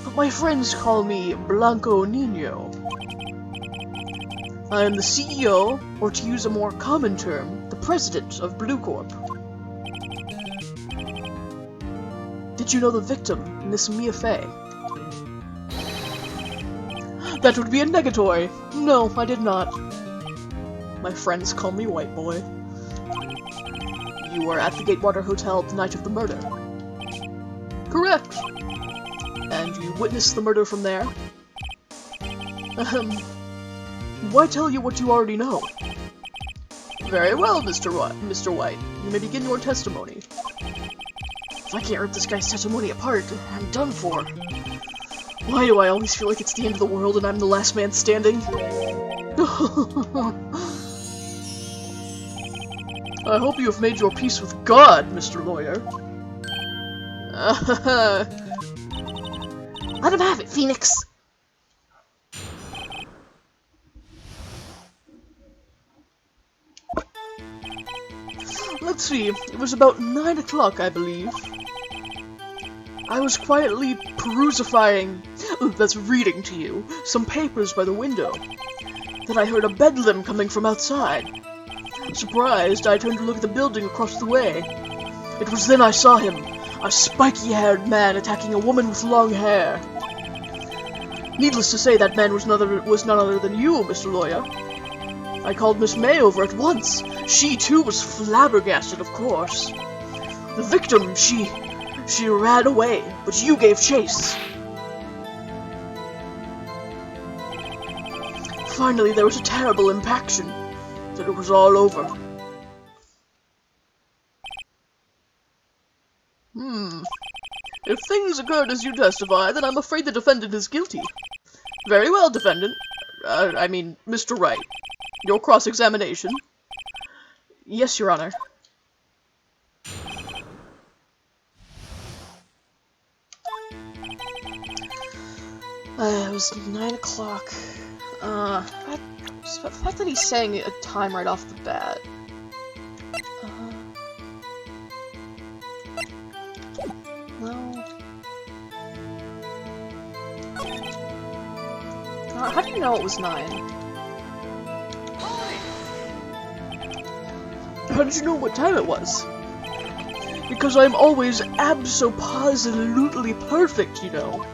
but my friends call me Blanco Nino. I am the CEO, or to use a more common term, the president of Blue Corp. Did you know the victim, Miss Mia Fey? That would be a negatory. No, I did not. My friends call me White Boy. You were at the Gatewater Hotel the night of the murder. Correct. And you witnessed the murder from there? Why tell you what you already know? Very well, Mr. White. You may begin your testimony. If I can't rip this guy's testimony apart, I'm done for. Why do I always feel like it's the end of the world and I'm the last man standing? I hope you have made your peace with God, Mr. Lawyer. Let him have it, Phoenix! Let's see, it was about 9 o'clock, I believe. I was quietly reading to you, some papers by the window. Then I heard a bedlam coming from outside. Surprised, I turned to look at the building across the way. It was then I saw him, a spiky-haired man attacking a woman with long hair. Needless to say, that man was none other than you, Mr. Lawyer. I called Miss May over at once. She, too, was flabbergasted, of course. The victim, she ran away, but you gave chase. Finally, there was a terrible impaction. Then it was all over. If things occurred as you testify, then I'm afraid the defendant is guilty. Very well, defendant. Mr. Wright. Your cross-examination. Yes, Your Honor. It was 9 o'clock. The fact that he's saying a time right off the bat. No. How do you know it was 9? How did you know what time it was? Because I'm always abso-positively perfect, you know.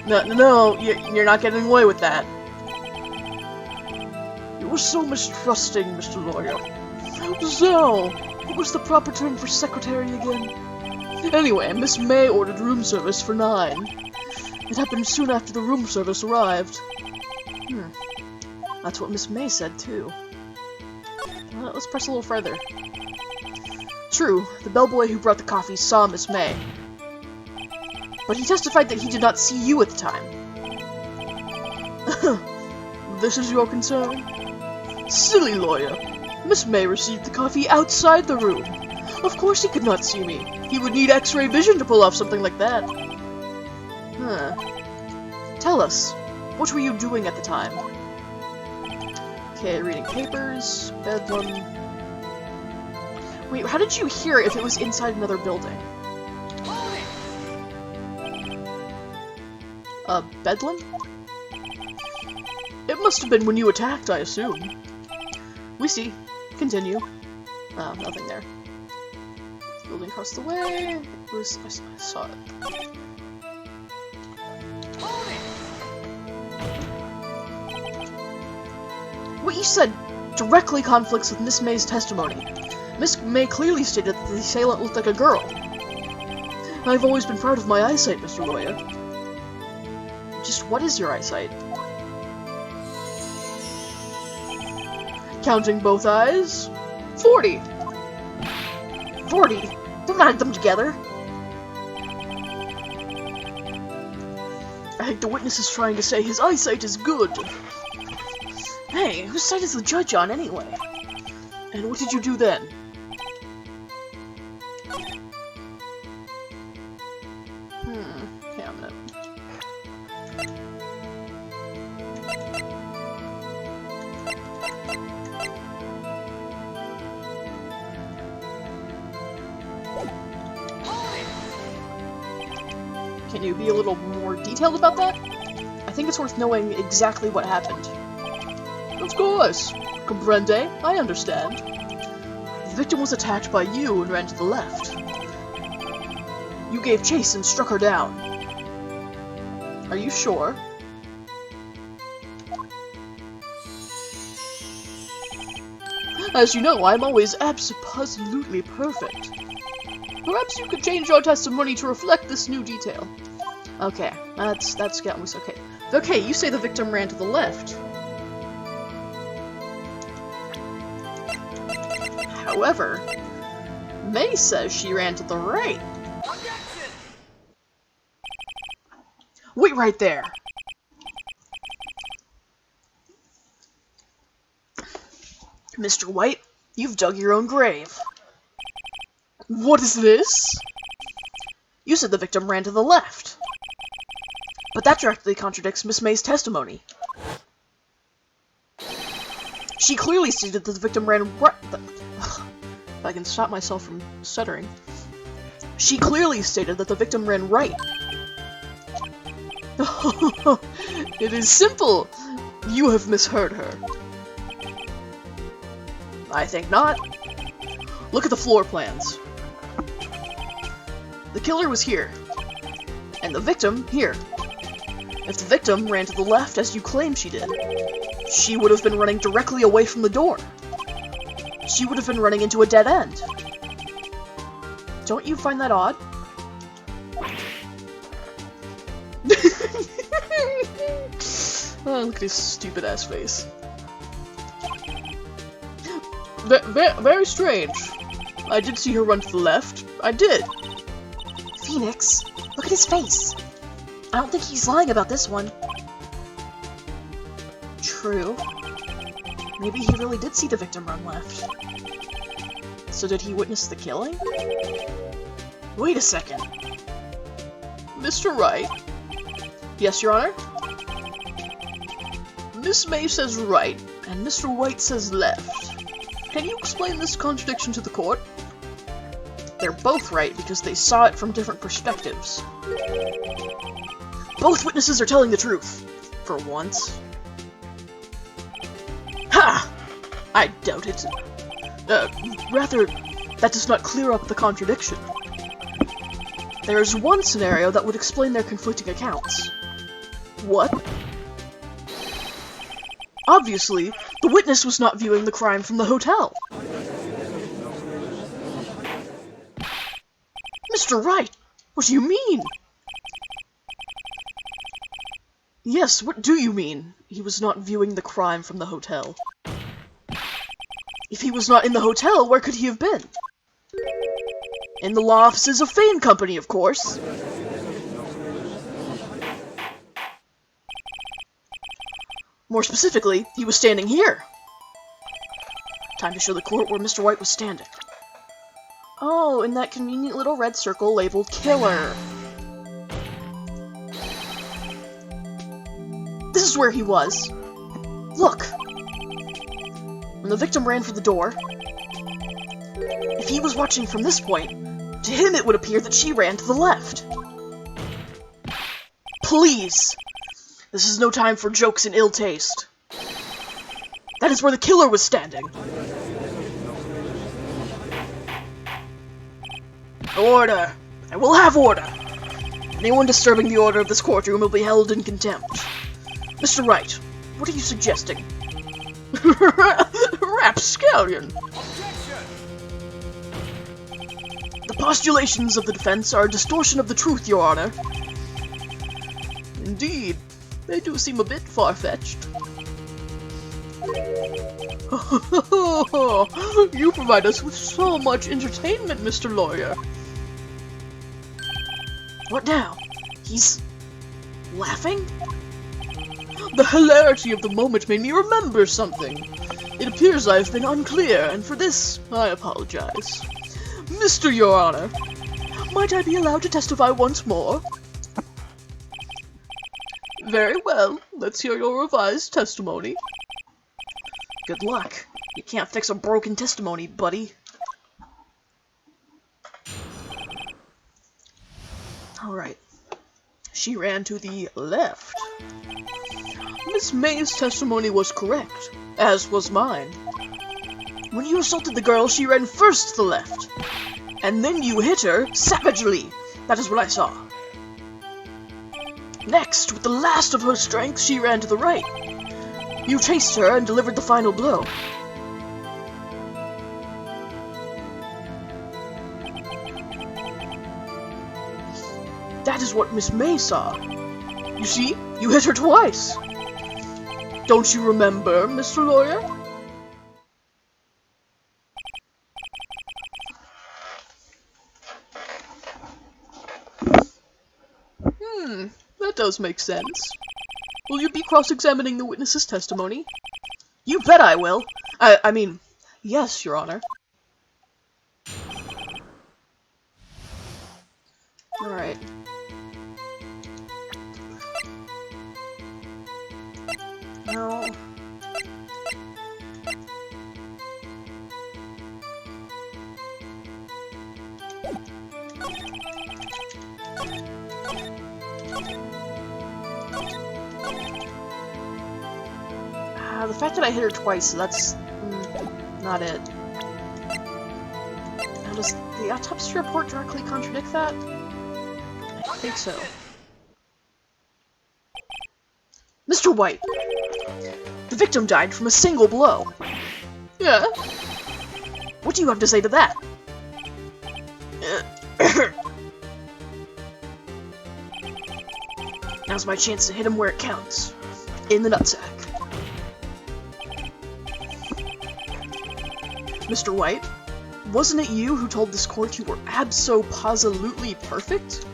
No, you're not getting away with that. You were so mistrusting, Mr. Lawyer. So, what was the proper term for secretary again? Anyway, Miss May ordered room service for 9. It happened soon after the room service arrived. That's what Miss May said, too. Let's press a little further. True, the bellboy who brought the coffee saw Miss May. But he testified that he did not see you at the time. This is your concern? Silly lawyer. Miss May received the coffee outside the room. Of course he could not see me. He would need X-ray vision to pull off something like that. Tell us, what were you doing at the time? Okay, reading papers, bedlam. Wait, how did you hear it if it was inside another building? Bedlam? It must have been when you attacked, I assume. We see. Continue. Oh, nothing there. Building across the way. I saw it. What you said directly conflicts with Miss May's testimony. Miss May clearly stated that the assailant looked like a girl. I've always been proud of my eyesight, Mr. Lawyer. Just what is your eyesight? Counting both eyes? 40! 40? Don't add them together! I think the witness is trying to say his eyesight is good. Hey, whose side is the judge on anyway? And what did you do then? Okay, I'm gonna... Can you be a little more detailed about that? I think it's worth knowing exactly what happened. Of course! Comprende? I understand. The victim was attacked by you and ran to the left. You gave chase and struck her down. Are you sure? As you know, I'm always absolutely perfect. Perhaps you could change your testimony to reflect this new detail. Okay, that's getting us okay. Okay, you say the victim ran to the left. However, May says she ran to the right. Wait right there! Mr. White, you've dug your own grave. What is this? You said the victim ran to the left. But that directly contradicts Miss May's testimony. She clearly stated that the victim ran right. If I can stop myself from stuttering. She clearly stated that the victim ran right. It is simple. You have misheard her. I think not. Look at the floor plans. The killer was here, and the victim here. If the victim ran to the left as you claim she did, she would have been running directly away from the door. She would have been running into a dead end. Don't you find that odd? Oh, look at his stupid-ass face. Very strange. I did see her run to the left. I did. Phoenix, look at his face. I don't think he's lying about this one. True. Maybe he really did see the victim run left. So did he witness the killing? Wait a second. Mr. Wright? Yes, Your Honor? Miss May says right, and Mr. White says left. Can you explain this contradiction to the court? They're both right because they saw it from different perspectives. Both witnesses are telling the truth. For once. Ha! I doubt it. Rather, that does not clear up the contradiction. There's one scenario that would explain their conflicting accounts. What? Obviously, the witness was not viewing the crime from the hotel. Mr. Wright, what do you mean? Yes, what do you mean? He was not viewing the crime from the hotel. If he was not in the hotel, where could he have been? In the law offices of Fane Company, of course. More specifically, he was standing here. Time to show the court where Mr. White was standing. Oh, in that convenient little red circle labeled Killer. This is where he was. Look. When the victim ran for the door, if he was watching from this point, to him it would appear that she ran to the left. Please! This is no time for jokes and ill taste. That is where the killer was standing. Order! I will have order! Anyone disturbing the order of this courtroom will be held in contempt. Mr. Wright, what are you suggesting? Rapscallion! The postulations of the defense are a distortion of the truth, Your Honor. Indeed, they do seem a bit far-fetched. You provide us with so much entertainment, Mr. Lawyer. What now? He's laughing? The hilarity of the moment made me remember something. It appears I have been unclear, and for this, I apologize. Mr. Your Honor, might I be allowed to testify once more? Very well, let's hear your revised testimony. Good luck. You can't fix a broken testimony, buddy. Alright. She ran to the left. Miss May's testimony was correct, as was mine. When you assaulted the girl, she ran first to the left. And then you hit her savagely. That is what I saw. Next, with the last of her strength, she ran to the right. You chased her and delivered the final blow. That is what Miss May saw. You see, you hit her twice. Don't you remember, Mr. Lawyer? That does make sense. Will you be cross-examining the witness's testimony? You bet I will. I mean, yes, Your Honor. Alright. Now... the fact that I hit her twice, that's not it. Now, does the autopsy report directly contradict that? I think so. Mr. White! The victim died from a single blow. Yeah? What do you have to say to that? Now's my chance to hit him where it counts. In the nutsack. Mr. White, wasn't it you who told this court you were abso-posolutely perfect?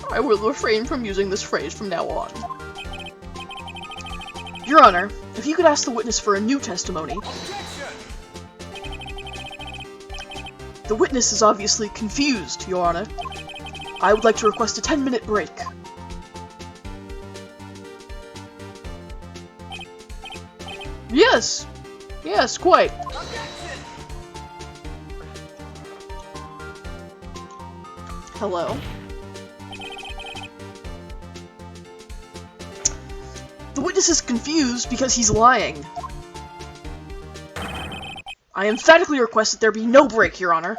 I will refrain from using this phrase from now on. Your Honor, if you could ask the witness for a new testimony. The witness is obviously confused, Your Honor. I would like to request a 10-minute break. Yes! Yes, quite. Hello? The witness is confused because he's lying. I emphatically request that there be no break, Your Honor.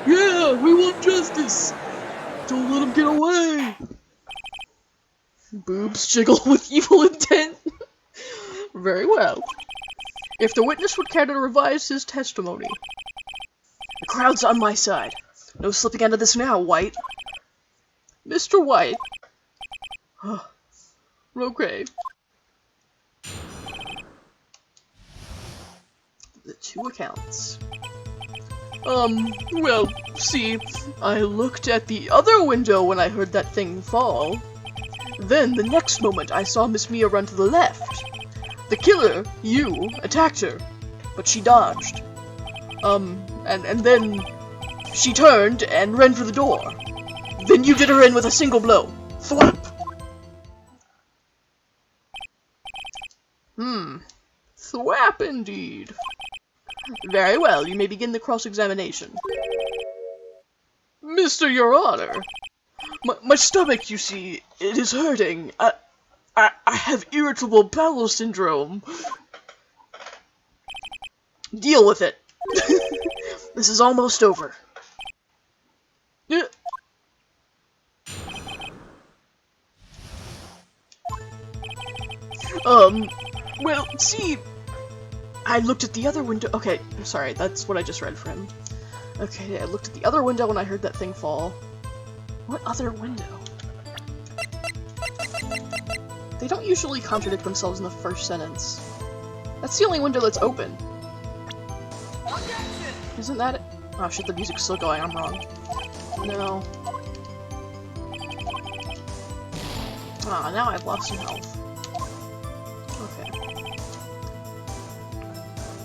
Yeah, we want justice! Don't let him get away! Boobs jiggle with evil intent. Very well. If the witness would care to revise his testimony. The crowd's on my side. No slipping out of this now, White. Mr. White. Okay. The two accounts. Well, see, I looked at the other window when I heard that thing fall. Then, the next moment, I saw Miss Mia run to the left. The killer, you, attacked her, but she dodged. And then she turned and ran for the door. Then you did her in with a single blow. Thwap! Thwap indeed. Very well, you may begin the cross-examination. Mr. Your Honor, My stomach, you see, it is hurting. I have irritable bowel syndrome. Deal with it. This is almost over. Well, see, I looked at the other window. Okay, I'm sorry, that's what I just read for him. Okay, I looked at the other window when I heard that thing fall. What other window? They don't usually contradict themselves in the first sentence. That's the only window that's open. Isn't that it? Oh shit, the music's still going, I'm wrong. No. Ah, now I've lost some health. Okay.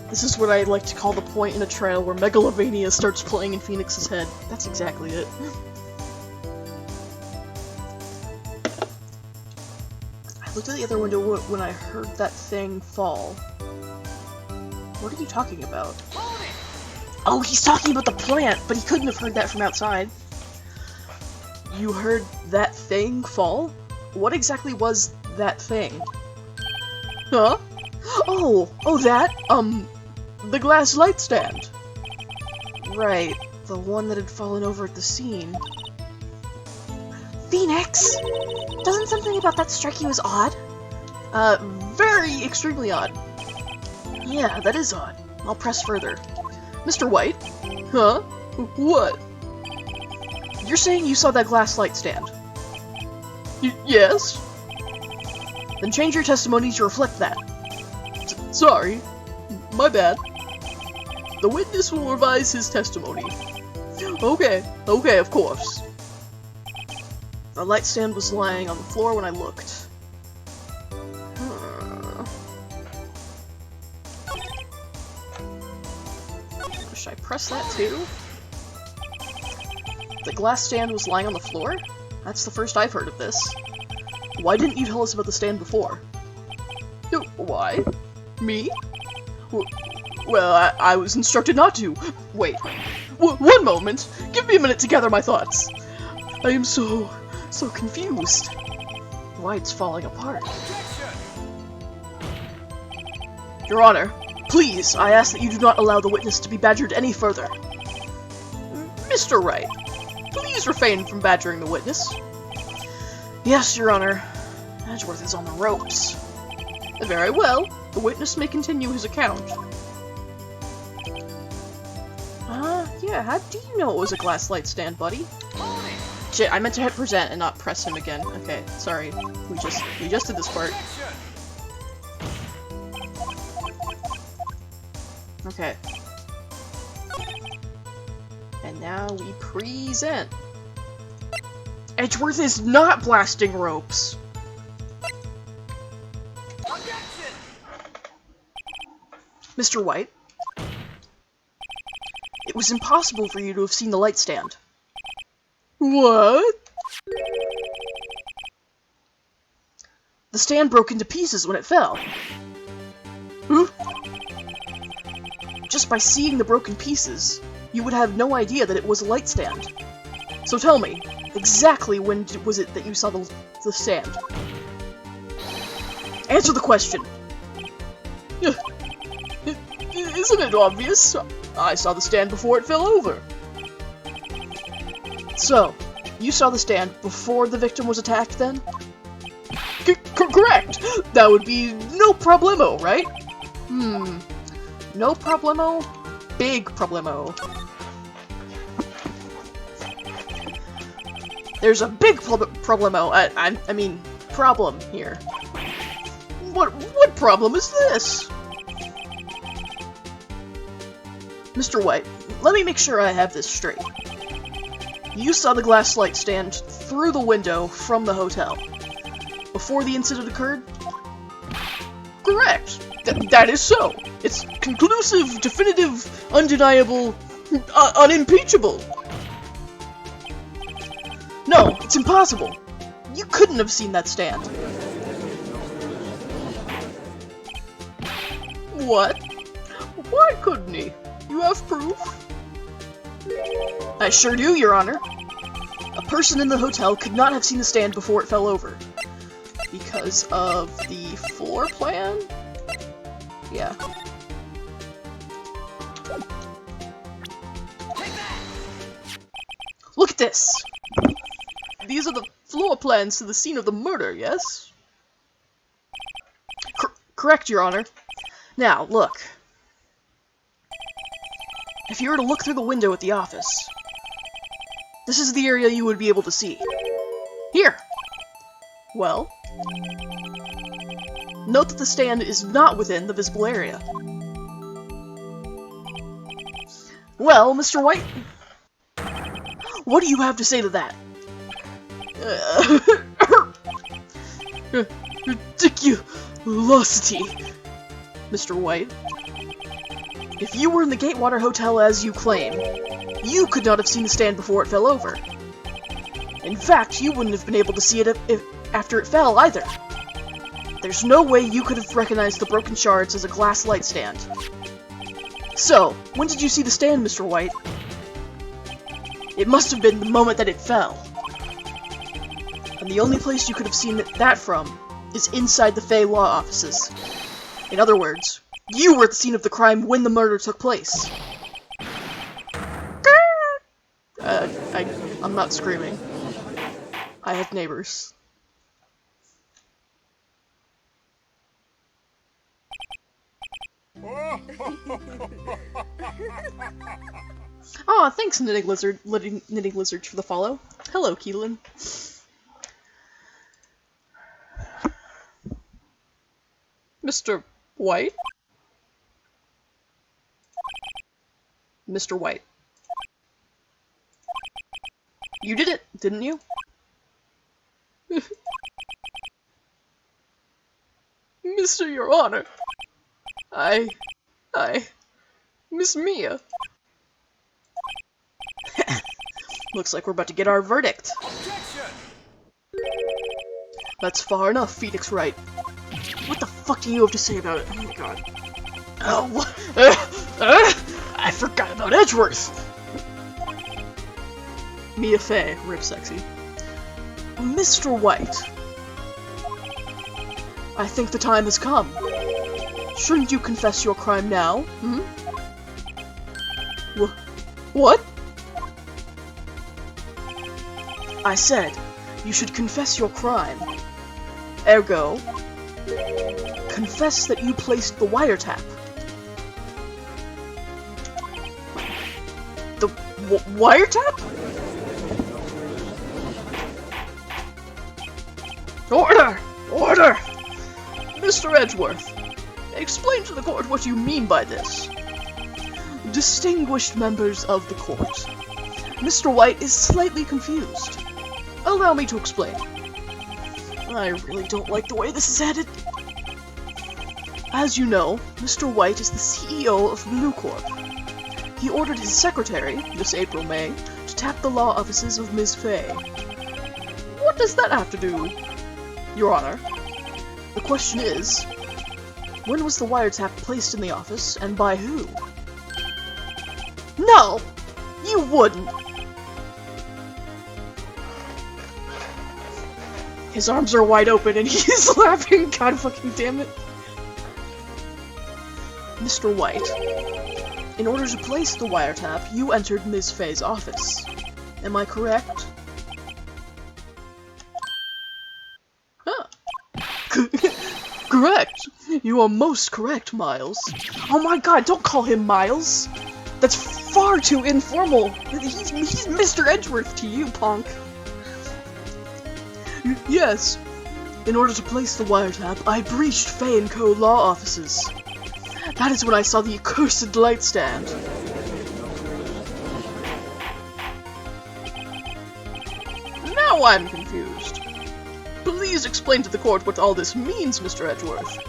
This is what I like to call the point in a trail where Megalovania starts playing in Phoenix's head. That's exactly it. I looked at the other window when I heard that thing fall. What are you talking about? Oh, he's talking about the plant, but he couldn't have heard that from outside. You heard that thing fall? What exactly was that thing? Huh? Oh, that? The glass light stand. Right, the one that had fallen over at the scene. Phoenix! Doesn't something about that strike you as odd? Very extremely odd. Yeah, that is odd. I'll press further. Mr. White? Huh? What? You're saying you saw that glass light stand? Yes? Then change your testimony to reflect that. Sorry. My bad. The witness will revise his testimony. Okay, of course. The light stand was lying on the floor when I looked. Should I press that too? The glass stand was lying on the floor? That's the first I've heard of this. Why didn't you tell us about the stand before? Why? Me? Well, I was instructed not to. Wait. One moment! Give me a minute to gather my thoughts. I am so confused. Why it's falling apart. Your Honor, please, I ask that you do not allow the witness to be badgered any further. Mr. Wright, please refrain from badgering the witness. Yes, Your Honor. Edgeworth is on the ropes. Very well. The witness may continue his account. Yeah, how do you know it was a glass light stand, buddy? Shit, I meant to hit present and not press him again. Okay, sorry. We just did this part. Okay. And now we present. Edgeworth is not blasting ropes! Mr. White? It was impossible for you to have seen the light stand. What? The stand broke into pieces when it fell. Huh? Just by seeing the broken pieces, you would have no idea that it was a light stand. So tell me, exactly when was it that you saw the stand? Answer the question! Isn't it obvious? I saw the stand before it fell over. So, you saw the stand before the victim was attacked then? Correct! That would be no problemo, right? No problemo? Big problemo. There's a big problemo, I mean, problem here. What problem is this? Mr. White, let me make sure I have this straight. You saw the glass light stand through the window from the hotel before the incident occurred? Correct! That is so! It's conclusive, definitive, undeniable, unimpeachable! No, it's impossible! You couldn't have seen that stand. What? Why couldn't he? You have proof? I sure do, Your Honor. A person in the hotel could not have seen the stand before it fell over. Because of the floor plan? Yeah. Look at this! These are the floor plans to the scene of the murder, yes? Correct, Your Honor. Now, look. If you were to look through the window at the office, this is the area you would be able to see. Here! Well, note that the stand is not within the visible area. Well, Mr. White, what do you have to say to that? Ridiculosity, Mr. White. If you were in the Gatewater Hotel as you claim, you could not have seen the stand before it fell over. In fact, you wouldn't have been able to see it after it fell, either. There's no way you could have recognized the broken shards as a glass light stand. So, when did you see the stand, Mr. White? It must have been the moment that it fell. And the only place you could have seen that from is inside the Fey Law offices. In other words, you were at the scene of the crime when the murder took place. I'm not screaming. I have neighbors. Aw, thanks, Knitting Lizard, for the follow. Hello, Keelan. Mr. White? Mr. White. You did it, didn't you? Mr. Your Honor. Miss Mia. Looks like we're about to get our verdict. That's far enough, Phoenix Wright. What the fuck do you have to say about it? Oh my god. Oh, what? I forgot about Edgeworth! Mia Fey, rip sexy. Mr. White. I think the time has come. Shouldn't you confess your crime now? Hmm? What? I said, you should confess your crime. Ergo, confess that you placed the wiretap. The wiretap? Order! Order! Mr. Edgeworth, explain to the court what you mean by this. Distinguished members of the court, Mr. White is slightly confused. Allow me to explain. I really don't like the way this is headed. As you know, Mr. White is the CEO of Blue Corp. He ordered his secretary, Miss April May, to tap the law offices of Ms. Fey. What does that have to do, Your Honor? The question is, when was the wiretap placed in the office, and by who? No! You wouldn't! His arms are wide open and he's laughing, god fucking damn it. Mr. White, in order to place the wiretap, you entered Ms. Fey's office. Am I correct? Huh. Correct! You are most correct, Miles. Oh my god, don't call him Miles! That's far too informal! He's Mr. Edgeworth to you, punk! Yes. In order to place the wiretap, I breached Fey & Co. law offices. That is when I saw the accursed light stand. Now I'm confused. Please explain to the court what all this means, Mr. Edgeworth.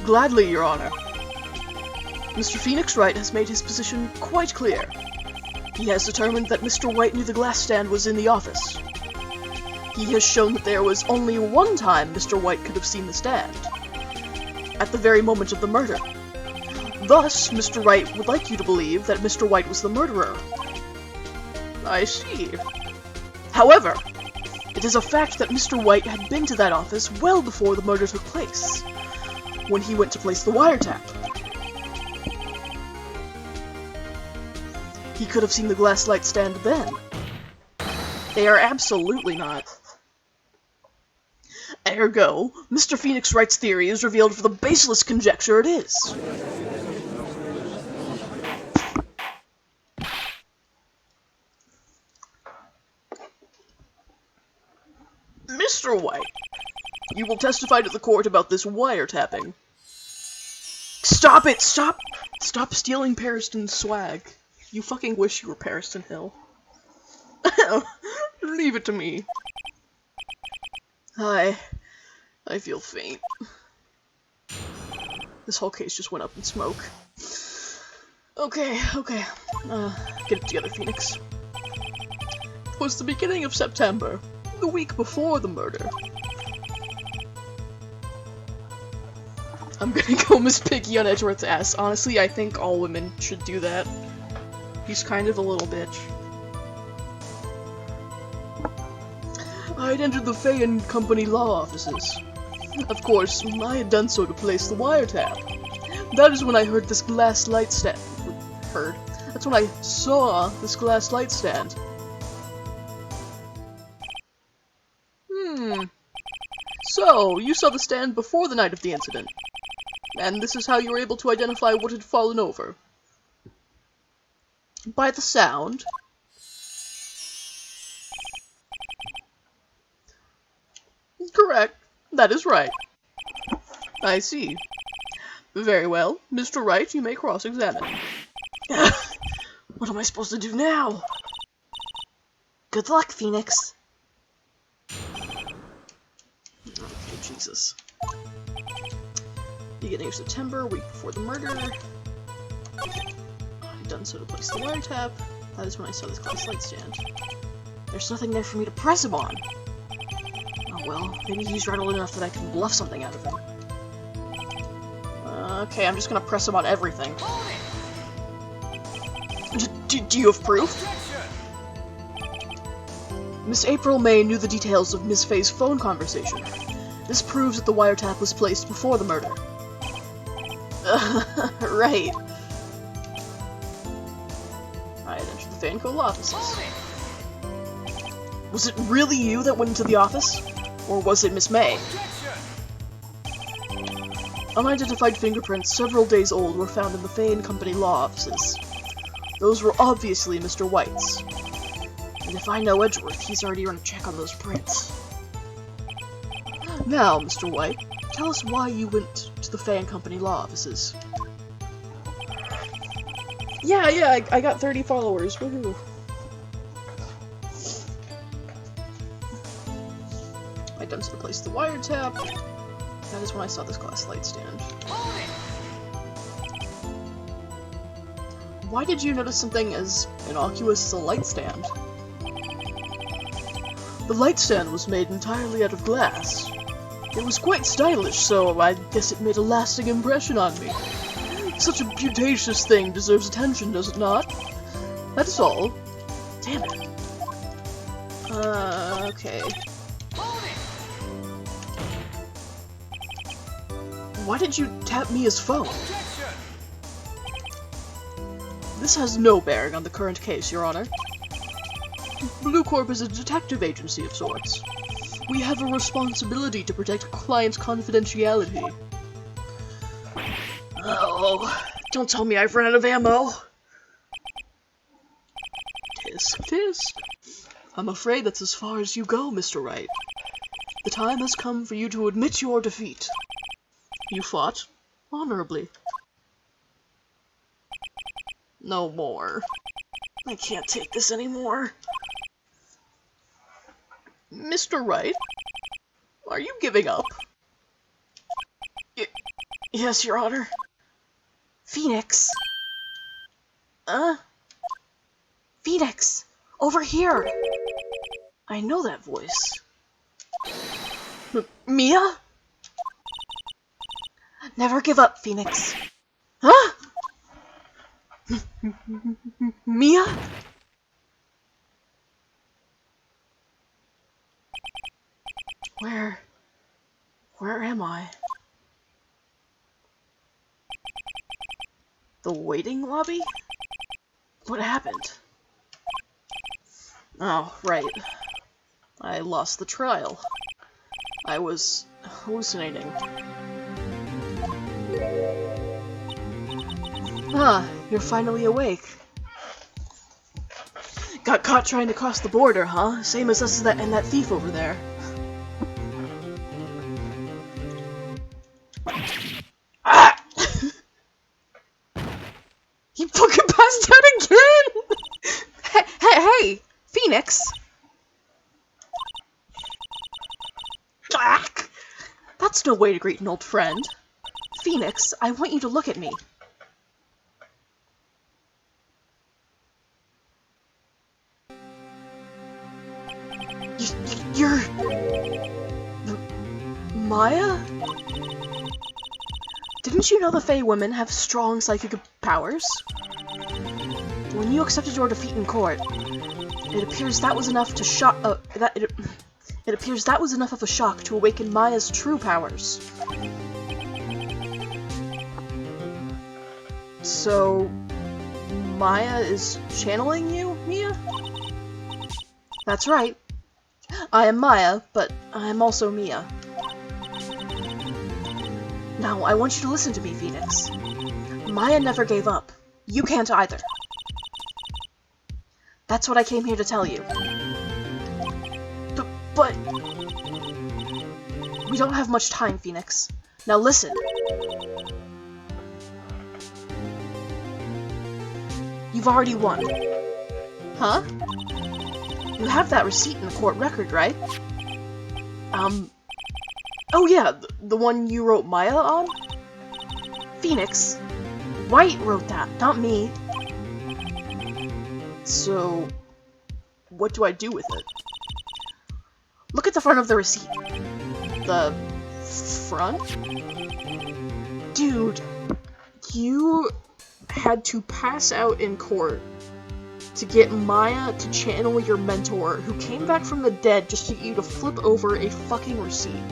Gladly, Your Honor. Mr. Phoenix Wright has made his position quite clear. He has determined that Mr. White knew the glass stand was in the office. He has shown that there was only one time Mr. White could have seen the stand. At the very moment of the murder. Thus, Mr. Wright would like you to believe that Mr. White was the murderer. I see. However, it is a fact that Mr. White had been to that office well before the murder took place, when he went to place the wiretap. He could have seen the glass light stand then. They are absolutely not. Ergo, Mr. Phoenix Wright's theory is revealed for the baseless conjecture it is. Mr. White, you will testify to the court about this wiretapping. Stop it! Stop! Stop stealing Pariston's swag. You fucking wish you were Pariston Hill. Leave it to me. I feel faint. This whole case just went up in smoke. Okay. Get it together, Phoenix. It was the beginning of September, the week before the murder. I'm gonna go Miss Piggy on Edgeworth's ass. Honestly, I think all women should do that. He's kind of a little bitch. I had entered the Fay and Company law offices. Of course, I had done so to place the wiretap. That is when I heard this glass light stand. That's when I saw this glass light stand. So, you saw the stand before the night of the incident. And this is how you were able to identify what had fallen over. By the sound. Correct. That is right. I see. Very well. Mr. Wright, you may cross-examine. What am I supposed to do now? Good luck, Phoenix. Okay, Jesus. Beginning of September, week before the murder. I've done so to place the wiretap. That is when I saw this glass light stand. There's nothing there for me to press him on. Oh well, maybe he's rattled enough that I can bluff something out of him. Okay, I'm just gonna press him on everything. Do you have proof? Miss April May knew the details of Miss Fay's phone conversation. This proves that the wiretap was placed before the murder. Right. I had entered the Fay & Co. law offices. Was it really you that went into the office? Or was it Miss May? Unidentified fingerprints several days old were found in the Fay & Company law offices. Those were obviously Mr. White's. And if I know Edgeworth, he's already run a check on those prints. Now, Mr. White, tell us why you went to the Fay & Company law offices. Yeah, I got 30 followers, woohoo. I done so to place the wiretap. That is when I saw this glass light stand. Why did you notice something as innocuous as a light stand? The light stand was made entirely out of glass. It was quite stylish, so I guess it made a lasting impression on me. Such a beautacious thing deserves attention, does it not? That's all. Damn it. Okay. Why did you tap Mia's phone? This has no bearing on the current case, Your Honor. Blue Corp is a detective agency of sorts. We have a responsibility to protect clients' confidentiality. Oh, don't tell me I've run out of ammo. Tisk, tisk. I'm afraid that's as far as you go, Mr. Wright. The time has come for you to admit your defeat. You fought honorably. No more. I can't take this anymore. Mr. Wright? Are you giving up? Yes, Your Honor. Phoenix. Phoenix! Over here! I know that voice. Mia? Never give up, Phoenix. Huh? Mia? am I? The waiting lobby? What happened? Oh, right. I lost the trial. I was hallucinating. Ah, you're finally awake. Got caught trying to cross the border, huh? Same as us and that thief over there. Ah! He fucking passed out again! Hey, Phoenix! Ah! That's no way to greet an old friend. Phoenix, I want you to look at me. You're... Maya? Didn't you know the Fey women have strong psychic powers? When you accepted your defeat in court, it appears that was enough to shock. It appears that was enough of a shock to awaken Maya's true powers. So, Maya is channeling you, Mia? That's right. I am Maya, but I am also Mia. Now, I want you to listen to me, Phoenix. Maya never gave up. You can't either. That's what I came here to tell you. But... We don't have much time, Phoenix. Now listen. You've already won. Huh? You have that receipt in the court record, right? Oh yeah, the one you wrote Maya on? Phoenix, Wright wrote that, not me. So, what do I do with it? Look at the front of the receipt. The front? Dude, you had to pass out in court to get Maya to channel your mentor, who came back from the dead just to get you to flip over a fucking receipt.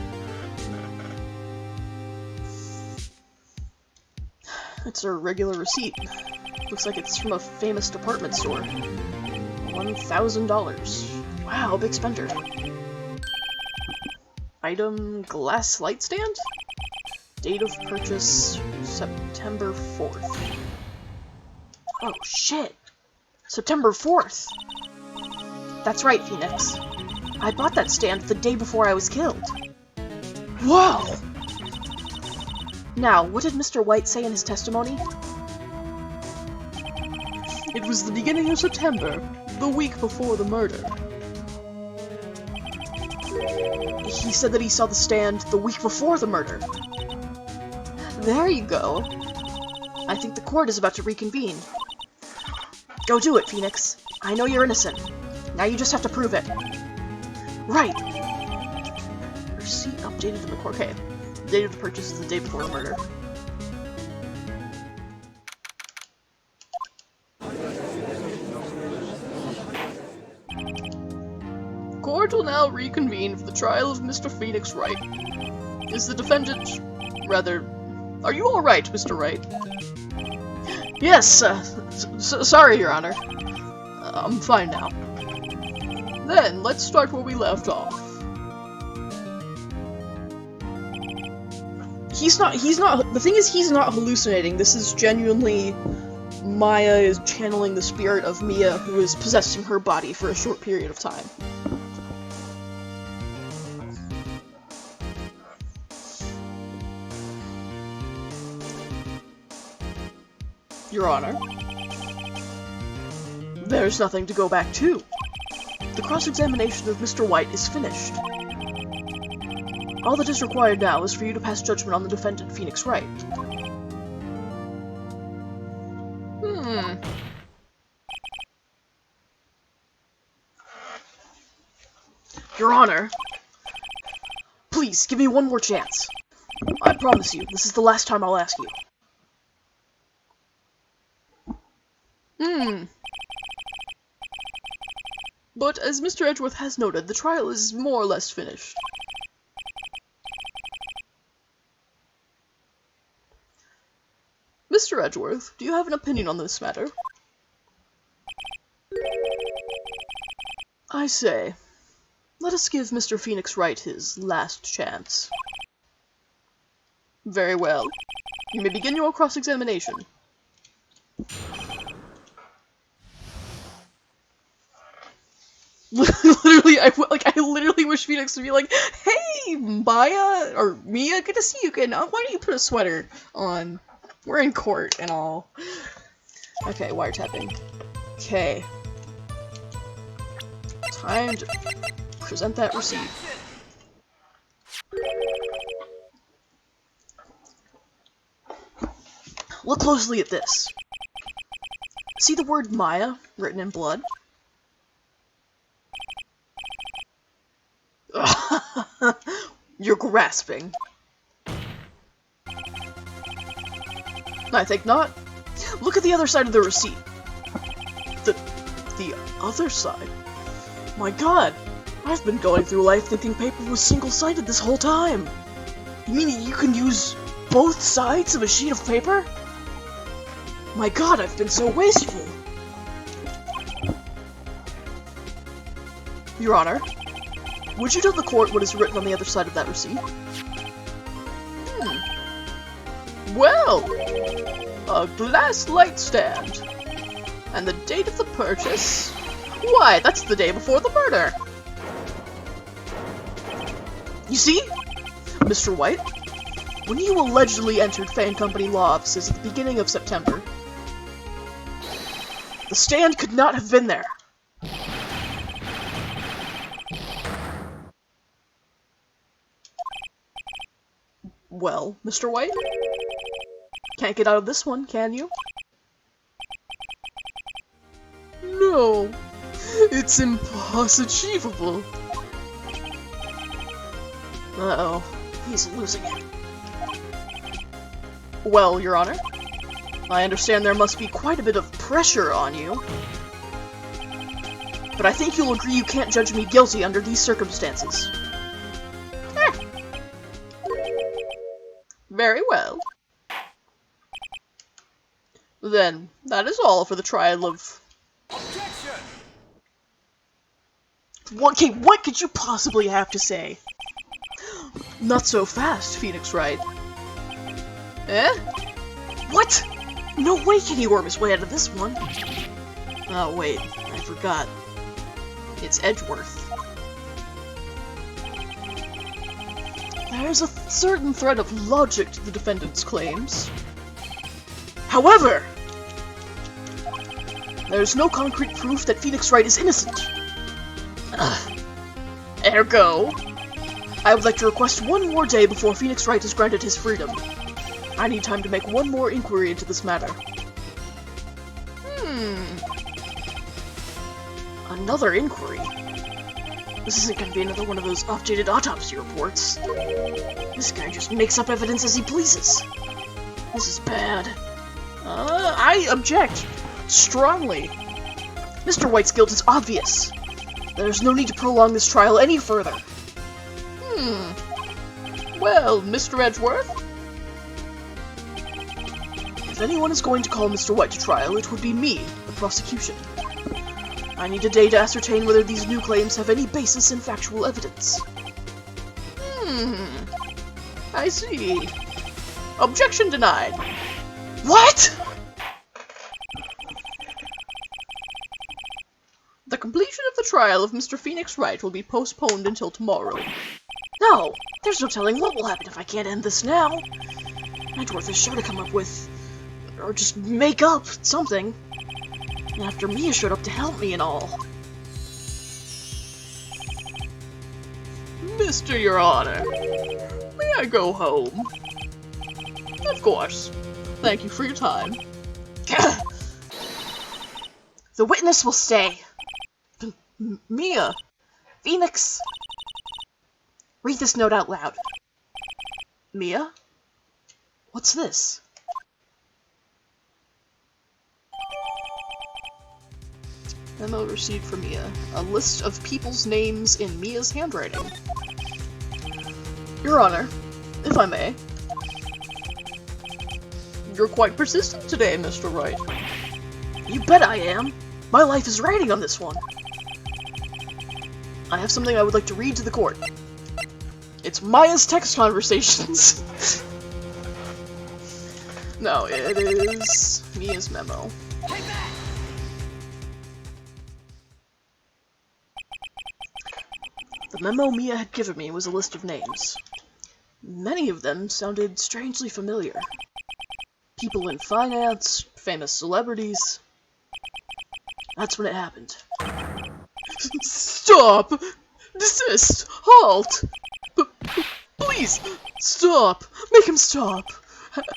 It's a regular receipt. Looks like it's from a famous department store. $1,000. Wow, big spender. Item, glass light stand? Date of purchase, September 4th. Oh shit! September 4th! That's right, Phoenix. I bought that stand the day before I was killed. Wow! Now, what did Mr. White say in his testimony? It was the beginning of September, the week before the murder. He said that he saw the stand the week before the murder. There you go. I think the court is about to reconvene. Go do it, Phoenix. I know you're innocent. Now you just have to prove it. Right. Receipt updated in the court. Okay. The date of the purchase is the day before the murder. Court will now reconvene for the trial of Mr. Phoenix Wright. Is the defendant... rather... Are you alright, Mr. Wright? Yes, sorry, Your Honor. I'm fine now. Then, let's start where we left off. The thing is, he's not hallucinating. This is genuinely Maya is channeling the spirit of Mia, who is possessing her body for a short period of time. Your Honor. There's nothing to go back to. The cross-examination of Mr. White is finished. All that is required now is for you to pass judgment on the defendant, Phoenix Wright. Your Honor, please, give me one more chance. I promise you, this is the last time I'll ask you. But as Mr. Edgeworth has noted, the trial is more or less finished. Mr. Edgeworth, do you have an opinion on this matter? I say, let us give Mr. Phoenix Wright his last chance. Very well. You may begin your cross-examination. I literally wish Phoenix would be like, hey, Maya, or Mia, good to see you again. Why don't you put a sweater on? We're in court and all. Okay, wiretapping. Okay. Time to present that receipt. Look closely at this. See the word Maya written in blood? You're grasping. I think not. Look at the other side of the receipt. The other side? My god! I've been going through life thinking paper was single-sided this whole time! You mean you can use both sides of a sheet of paper? My god, I've been so wasteful! Your Honor, would you tell the court what is written on the other side of that receipt? Well, a glass light stand. And the date of the purchase? Why, that's the day before the murder! You see? Mr. White, when you allegedly entered Fan Company law offices at the beginning of September, the stand could not have been there. Well, Mr. White? Can't get out of this one, can you? No, it's impossible. Uh-oh, he's losing it. Well, Your Honor, I understand there must be quite a bit of pressure on you. But I think you'll agree you can't judge me guilty under these circumstances. Very well. Then, that is all for the trial of... Objection! What could you possibly have to say? Not so fast, Phoenix Wright. Eh? What? No way can he worm his way out of this one. Oh wait, I forgot. It's Edgeworth. There's a certain thread of logic to the defendant's claims. However, there's no concrete proof that Phoenix Wright is innocent. Ergo, I would like to request one more day before Phoenix Wright is granted his freedom. I need time to make one more inquiry into this matter. Another inquiry? This isn't gonna be another one of those updated autopsy reports. This guy just makes up evidence as he pleases. This is bad. I object. Strongly. Mr. White's guilt is obvious. There's no need to prolong this trial any further. Well, Mr. Edgeworth? If anyone is going to call Mr. White to trial, it would be me, the prosecution. I need a day to ascertain whether these new claims have any basis in factual evidence. I see. Objection denied. What?! The completion of the trial of Mr. Phoenix Wright will be postponed until tomorrow. No! There's no telling what will happen if I can't end this now. Edgeworth is sure to come up with... or just make up something. After Mia showed up to help me and all. Mr. Your Honor, may I go home? Of course. Thank you for your time. The witness will stay. Mia! Phoenix! Read this note out loud. Mia? What's this? Memo received from Mia. A list of people's names in Mia's handwriting. Your Honor, if I may. You're quite persistent today, Mr. Wright. You bet I am. My life is riding on this one. I have something I would like to read to the court. It's Maya's text conversations. No, it is Mia's memo. The memo Mia had given me was a list of names. Many of them sounded strangely familiar. People in finance, famous celebrities. That's when it happened. Stop! Desist! Halt! Please! Stop! Make him stop!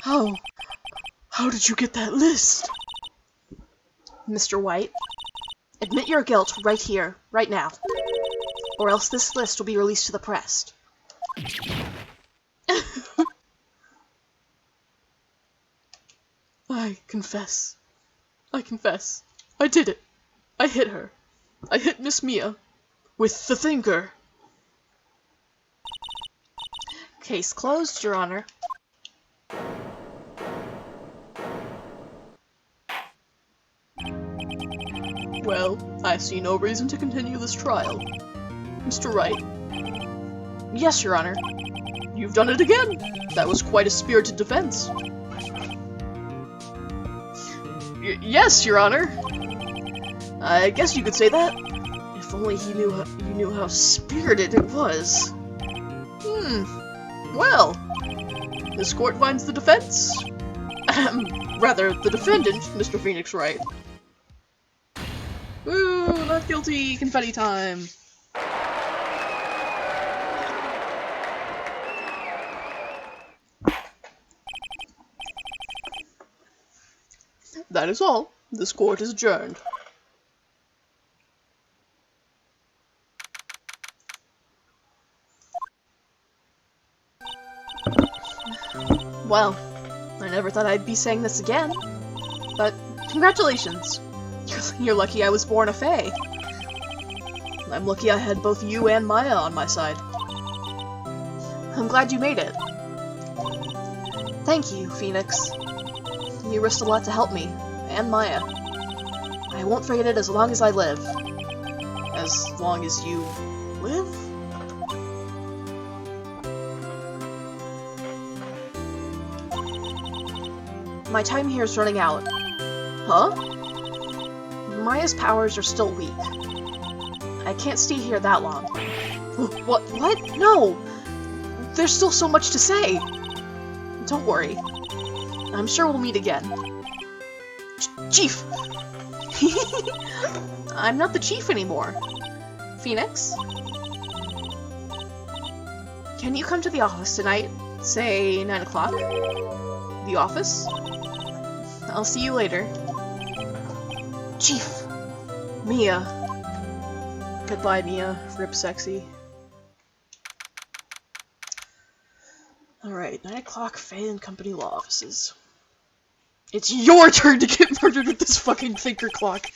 How did you get that list? Mr. White, admit your guilt right here, right now. Or else this list will be released to the press. I confess. I confess. I did it. I hit her. I hit Miss Mia. With the thinker. Case closed, Your Honor. Well, I see no reason to continue this trial. Mr. Wright. Yes, Your Honor. You've done it again. That was quite a spirited defense. Yes, Your Honor. I guess you could say that. If only you knew how spirited it was. Well, this court finds the defense. Rather, the defendant, Mr. Phoenix Wright. Woo, not guilty, confetti time. That is all. This court is adjourned. Well, I never thought I'd be saying this again. But congratulations. You're lucky I was born a fae. I'm lucky I had both you and Maya on my side. I'm glad you made it. Thank you, Phoenix. You risked a lot to help me, and Maya. I won't forget it as long as I live. As long as you live? My time here is running out. Huh? Maya's powers are still weak. I can't stay here that long. What? No! There's still so much to say! Don't worry. I'm sure we'll meet again. Chief! I'm not the chief anymore. Phoenix? Can you come to the office tonight? Say 9 o'clock? The office? I'll see you later. Chief! Mia. Goodbye, Mia. Rip sexy. Alright, 9 o'clock, Faye and Company Law Offices. It's your turn to get murdered with this fucking thinker clock!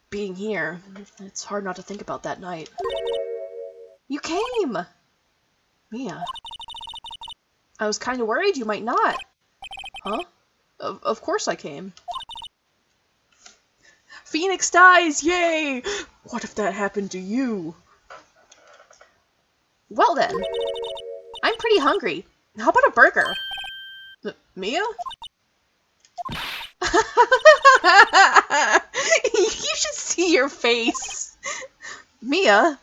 Being here, it's hard not to think about that night. You came! Mia. I was kinda worried you might not. Huh? Of course I came. Phoenix dies! Yay! What if that happened to you? Well then. I'm pretty hungry. How about a burger? Mia? You should see your face. Mia?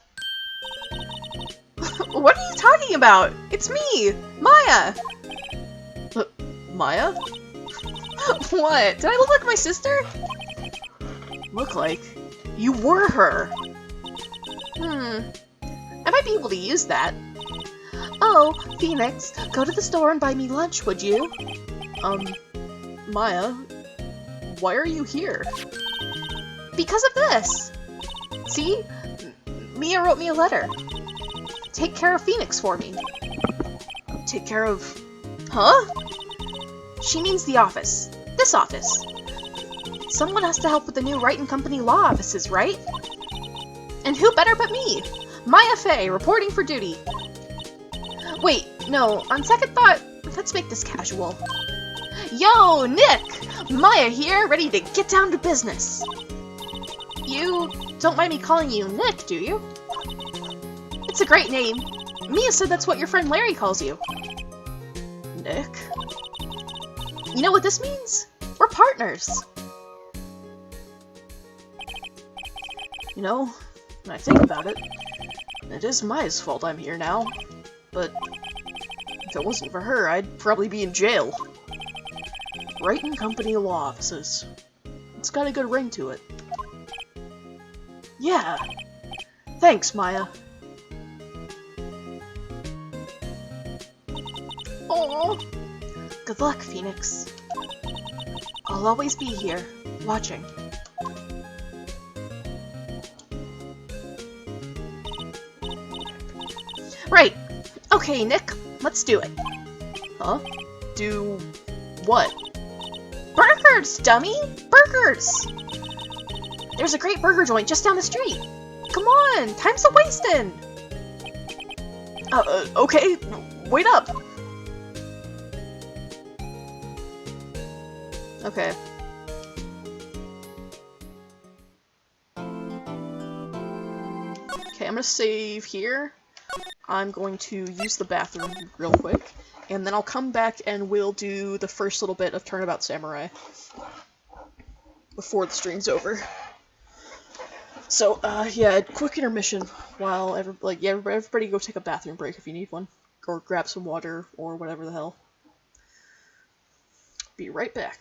What are you talking about? It's me, Maya. Maya? What? Did I look like my sister? Look like you were her. I might be able to use that. Oh, Phoenix, go to the store and buy me lunch, would you? Maya, why are you here? Because of this! See? Mia wrote me a letter. Take care of Phoenix for me. Take care of... Huh? She means the office. This office. Someone has to help with the new Wright & Company law offices, right? And who better but me? Maya Fey, reporting for duty. Wait, no, on second thought, let's make this casual. Yo, Nick! Maya here, ready to get down to business. You don't mind me calling you Nick, do you? It's a great name. Mia said that's what your friend Larry calls you. Nick? You know what this means? We're partners. You know, when I think about it, it is Maya's fault I'm here now. But if it wasn't for her, I'd probably be in jail. Wright and Company Law Offices. It's got a good ring to it. Yeah. Thanks, Maya. Aww. Good luck, Phoenix. I'll always be here, watching. Right. Okay, Nick, let's do it. Huh? Do what? Burgers, dummy! Burgers! There's a great burger joint just down the street. Come on, time's a-wasting! Okay, wait up! Okay. Okay, I'm gonna save here. I'm going to use the bathroom real quick, and then I'll come back and we'll do the first little bit of Turnabout Samurai before the stream's over. So, yeah, quick intermission while everybody go take a bathroom break if you need one, or grab some water or whatever the hell. Be right back.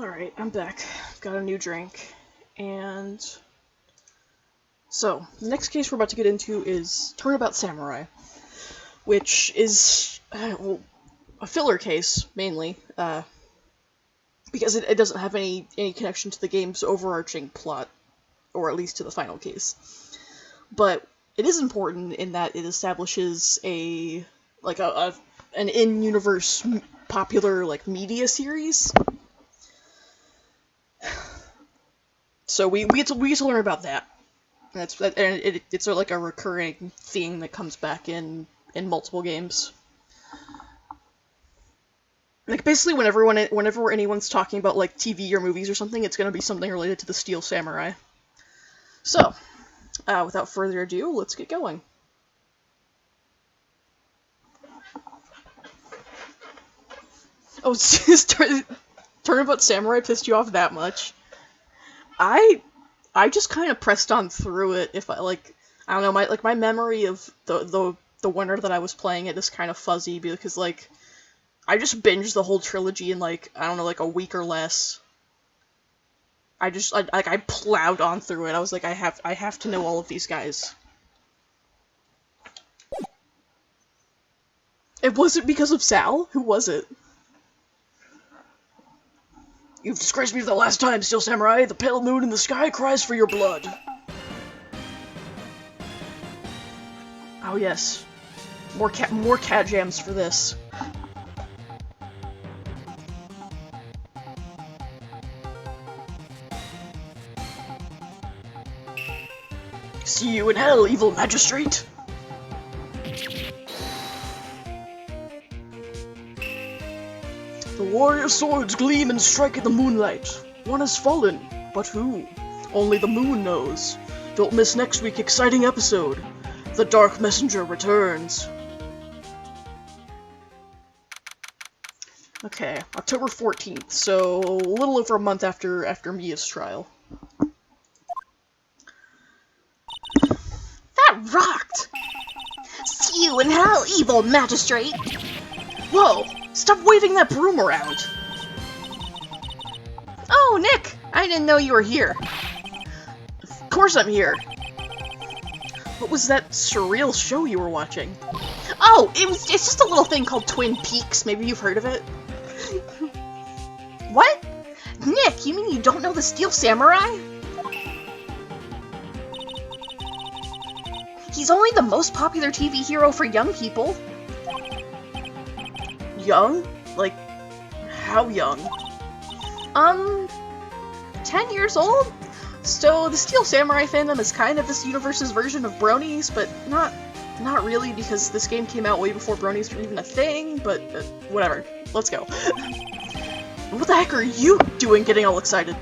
Alright, I'm back. Got a new drink. And so, the next case we're about to get into is Turnabout Samurai, which is well, a filler case, mainly, because it doesn't have any connection to the game's overarching plot, or at least to the final case. But it is important in that it establishes an in-universe popular media series. So we get to learn about that. It's like a recurring theme that comes back in multiple games. Like basically whenever anyone's talking about like TV or movies or something, it's gonna be something related to the Steel Samurai. So, without further ado, let's get going. Oh, Turnabout Samurai pissed you off that much? I just kind of pressed on through it. If I don't know, my memory of the winter that I was playing it is kind of fuzzy because I just binged the whole trilogy in I don't know, a week or less. I plowed on through it. I was like, I have to know all of these guys. It wasn't because of Sal? Who was it? You've disgraced me for the last time, Steel Samurai. The pale moon in the sky cries for your blood. Oh yes. More cat jams for this. See you in hell, evil magistrate! The warrior swords gleam and strike in the moonlight. One has fallen, but who? Only the moon knows. Don't miss next week's exciting episode. The Dark Messenger returns. Okay, October 14th, so a little over a month after Mia's trial. That rocked! See you in hell, evil magistrate! Whoa! Stop waving that broom around! Oh, Nick! I didn't know you were here. Of course I'm here! What was that surreal show you were watching? Oh, it's just a little thing called Twin Peaks. Maybe you've heard of it? What? Nick, you mean you don't know the Steel Samurai? He's only the most popular TV hero for young people. Young? Like, how young? 10 years old? So the Steel Samurai fandom is kind of this universe's version of bronies, but not really, because this game came out way before bronies were even a thing, but whatever. Let's go. What the heck are you doing getting all excited?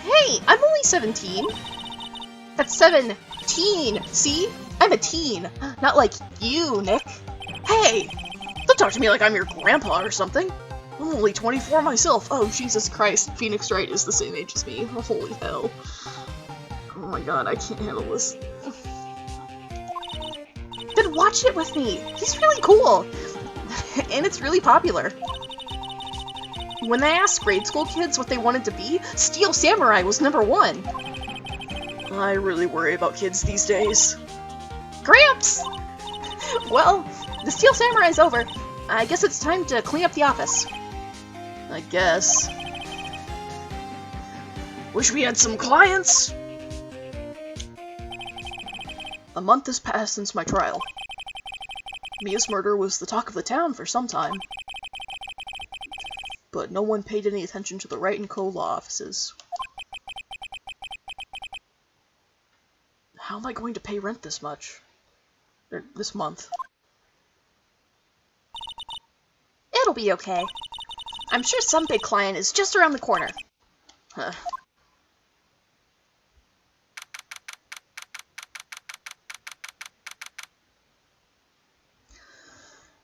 Hey, I'm only 17. That's 17, see? I'm a teen, not like you, Nick. Hey! Don't talk to me like I'm your grandpa or something. I'm only 24 myself. Oh, Jesus Christ. Phoenix Wright is the same age as me. Holy hell. Oh my god, I can't handle this. Then watch it with me. He's really cool. And it's really popular. When they asked grade school kids what they wanted to be, Steel Samurai was #1. I really worry about kids these days. Gramps! Well, the Steel Samurai's over. I guess it's time to clean up the office. I guess. Wish we had some clients! A month has passed since my trial. Mia's murder was the talk of the town for some time. But no one paid any attention to the Wright & Co. law offices. How am I going to pay rent this much? Or this month? It'll be okay. I'm sure some big client is just around the corner. Huh.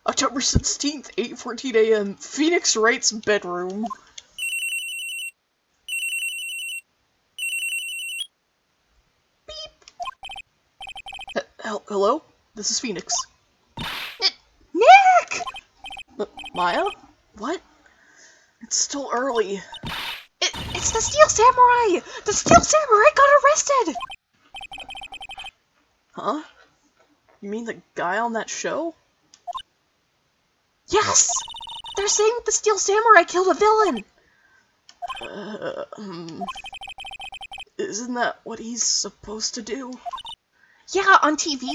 October 16th, 8:14 a.m. Phoenix Wright's bedroom. Beep! Hello? This is Phoenix. Nick! Maya? What? It's still early. It's the Steel Samurai! The Steel Samurai got arrested! Huh? You mean the guy on that show? Yes! They're saying that the Steel Samurai killed a villain! Isn't that what he's supposed to do? Yeah, on TV.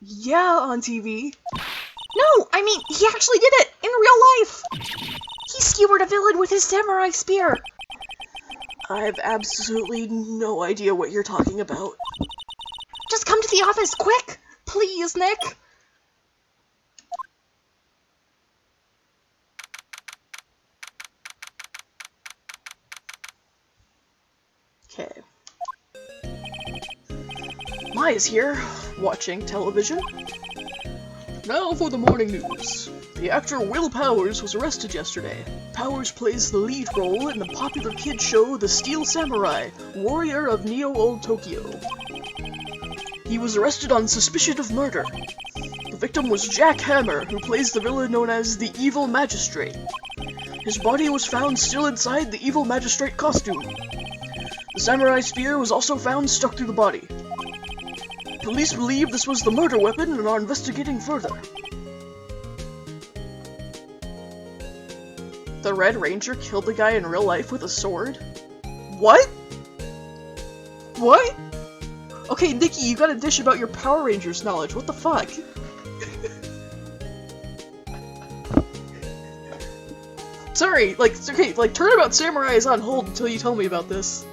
Yeah, on TV. No, I mean, he actually did it in real life! He skewered a villain with his samurai spear! I have absolutely no idea what you're talking about. Just come to the office, quick! Please, Nick! Okay. Mai's here, watching television. Now for the morning news. The actor Will Powers was arrested yesterday. Powers plays the lead role in the popular kids show The Steel Samurai, Warrior of Neo-Old Tokyo. He was arrested on suspicion of murder. The victim was Jack Hammer, who plays the villain known as the Evil Magistrate. His body was found still inside the Evil Magistrate costume. The samurai spear was also found stuck through the body. Police believe this was the murder weapon and are investigating further. The Red Ranger killed the guy in real life with a sword? What? What? Okay, Nikki, you got a dish about your Power Rangers knowledge. What the fuck? Sorry, okay, Turnabout Samurai is on hold until you tell me about this.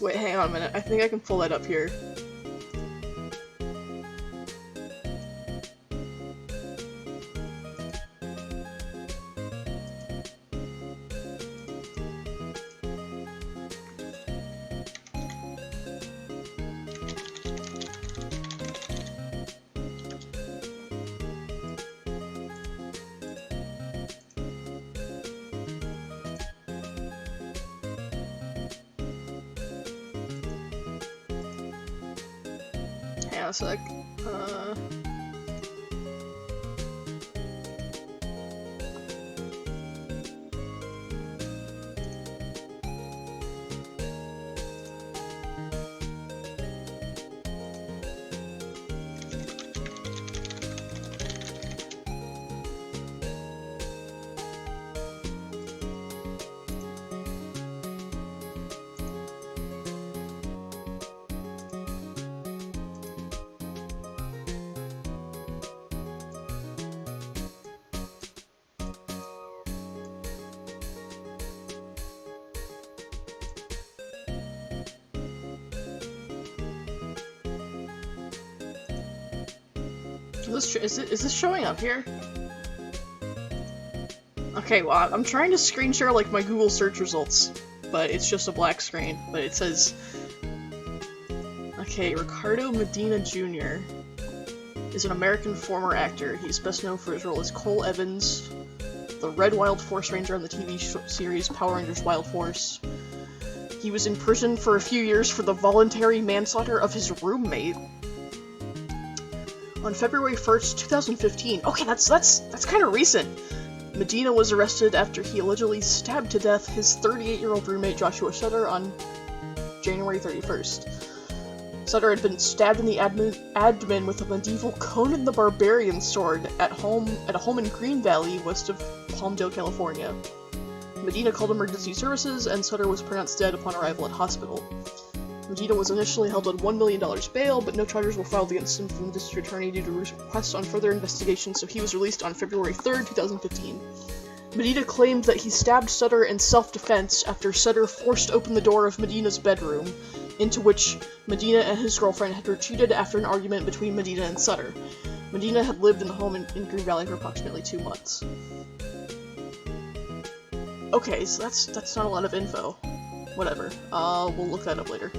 Wait, hang on a minute. I think I can pull that up here. Hang on a sec. Is this showing up here? Okay, well, I'm trying to screen share like my Google search results, but it's just a black screen. But it says, okay, Ricardo Medina Jr. is an American former actor. He's best known for his role as Cole Evans, the Red Wild Force Ranger on the TV series Power Rangers Wild Force. He was in prison for a few years for the voluntary manslaughter of his roommate. On February 1st, 2015, okay, that's kind of recent, Medina was arrested after he allegedly stabbed to death his 38-year-old roommate Joshua Sutter on January 31st. Sutter had been stabbed in the abdomen with a medieval Conan the Barbarian sword at a home in Green Valley, west of Palmdale, California. Medina called emergency services, and Sutter was pronounced dead upon arrival at hospital. Medina was initially held on $1 million bail, but no charges were filed against him from the district attorney due to requests on further investigation, so he was released on February 3rd, 2015. Medina claimed that he stabbed Sutter in self-defense after Sutter forced open the door of Medina's bedroom, into which Medina and his girlfriend had retreated after an argument between Medina and Sutter. Medina had lived in the home in Green Valley for approximately 2 months. Okay, so that's not a lot of info. Whatever. We'll look that up later.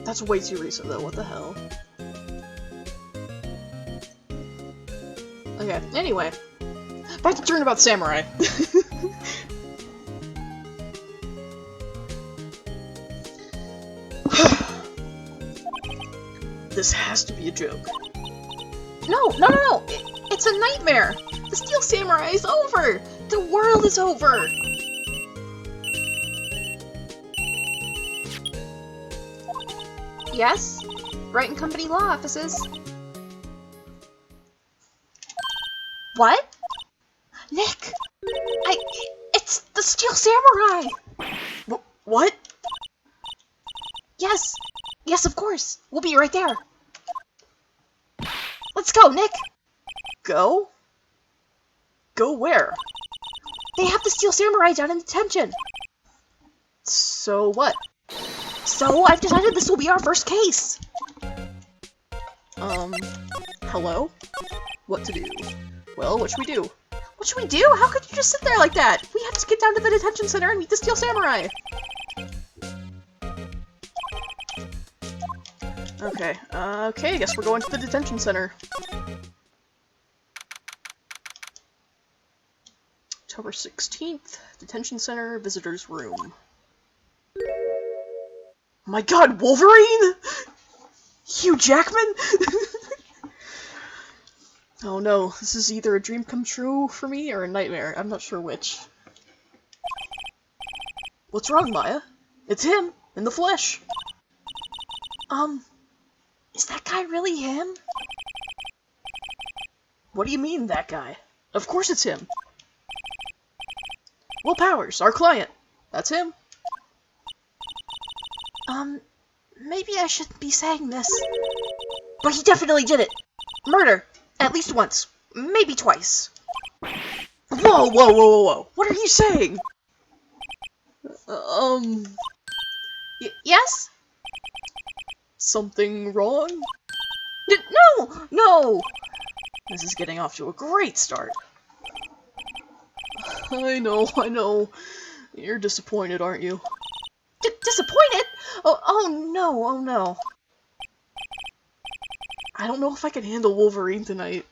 That's way too recent though, what the hell? Okay, anyway. Back to Turnabout Samurai. This has to be a joke. No! It's a nightmare! The Steel Samurai is over! The world is over! Yes? Wright and Company Law Offices. What? Nick! It's the Steel Samurai! What? Yes! Yes, of course! We'll be right there! Let's go, Nick! Go? Go where? They have the Steel Samurai down in detention! So what? So, I've decided this will be our first case! Hello? What to do? Well, what should we do? What should we do? How could you just sit there like that? We have to get down to the detention center and meet the Steel Samurai! Okay, I guess we're going to the detention center. October 16th, detention center, visitors room. My god, Wolverine?! Hugh Jackman?! Oh no, this is either a dream come true for me or a nightmare. I'm not sure which. What's wrong, Maya? It's him, in the flesh. Is that guy really him? What do you mean, that guy? Of course it's him. Will Powers, our client. That's him. Maybe I shouldn't be saying this. But he definitely did it. Murder. At least once. Maybe twice. Whoa. What are you saying? Yes? Something wrong? No! This is getting off to a great start. I know. You're disappointed, aren't you? Disappointed? Oh no. I don't know if I can handle Wolverine tonight.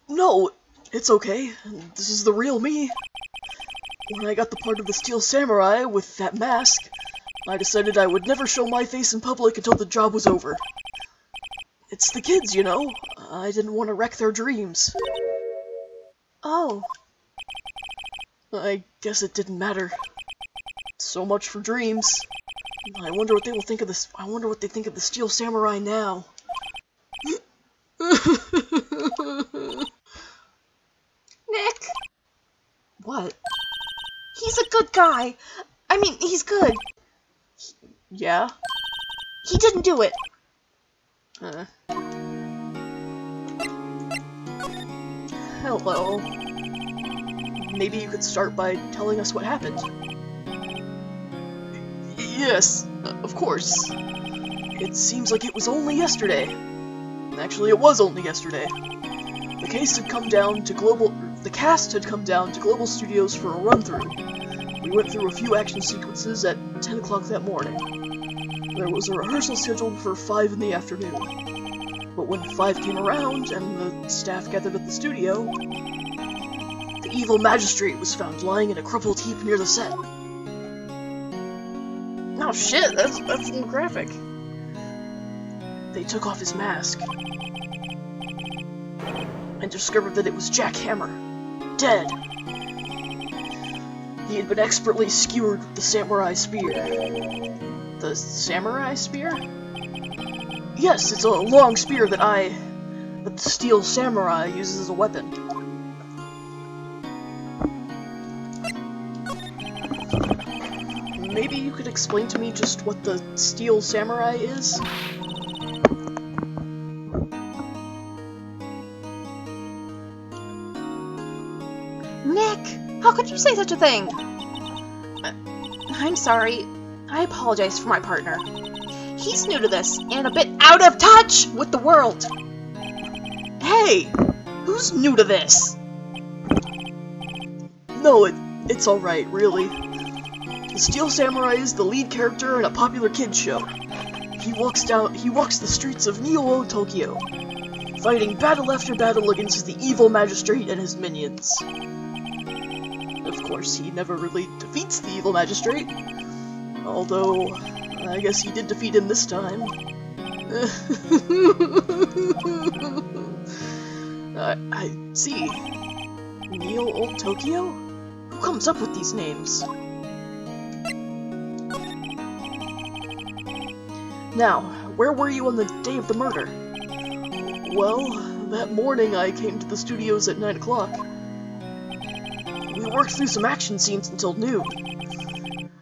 No, it's okay. This is the real me. When I got the part of the Steel Samurai with that mask, I decided I would never show my face in public until the job was over. It's the kids, you know. I didn't want to wreck their dreams. Oh. I guess it didn't matter. So much for dreams. I wonder what they will think of this. I wonder what they think of the Steel Samurai now. Nick! What? He's a good guy. I mean, he's good. Yeah? He didn't do it. Hello. Maybe you could start by telling us what happened. Yes, of course. It seems like it was only yesterday. Actually, it was only yesterday. The cast had come down to Global Studios for a run-through. We went through a few action sequences at 10 o'clock that morning. There was a rehearsal scheduled for 5 in the afternoon. But when 5 came around and the staff gathered at the studio, the evil magistrate was found lying in a crumpled heap near the set. Oh shit, that's a little graphic. They took off his mask and discovered that it was Jack Hammer, dead. He had been expertly skewered with the samurai spear. The samurai spear? Yes, it's a long spear that the Steel Samurai uses as a weapon. Maybe you could explain to me just what the Steel Samurai is? Nick! How could you say such a thing? I'm sorry. I apologize for my partner. He's new to this, and a bit out of touch with the world. Hey! Who's new to this? No, it's alright, really. The Steel Samurai is the lead character in a popular kids show. he walks the streets of Neo Tokyo, fighting battle after battle against the evil magistrate and his minions. Of course, he never really defeats the evil magistrate, although I guess he did defeat him this time. I see. Neo Old Tokyo? Who comes up with these names? Now, where were you on the day of the murder? Well, that morning I came to the studios at 9 o'clock. We worked through some action scenes until noon.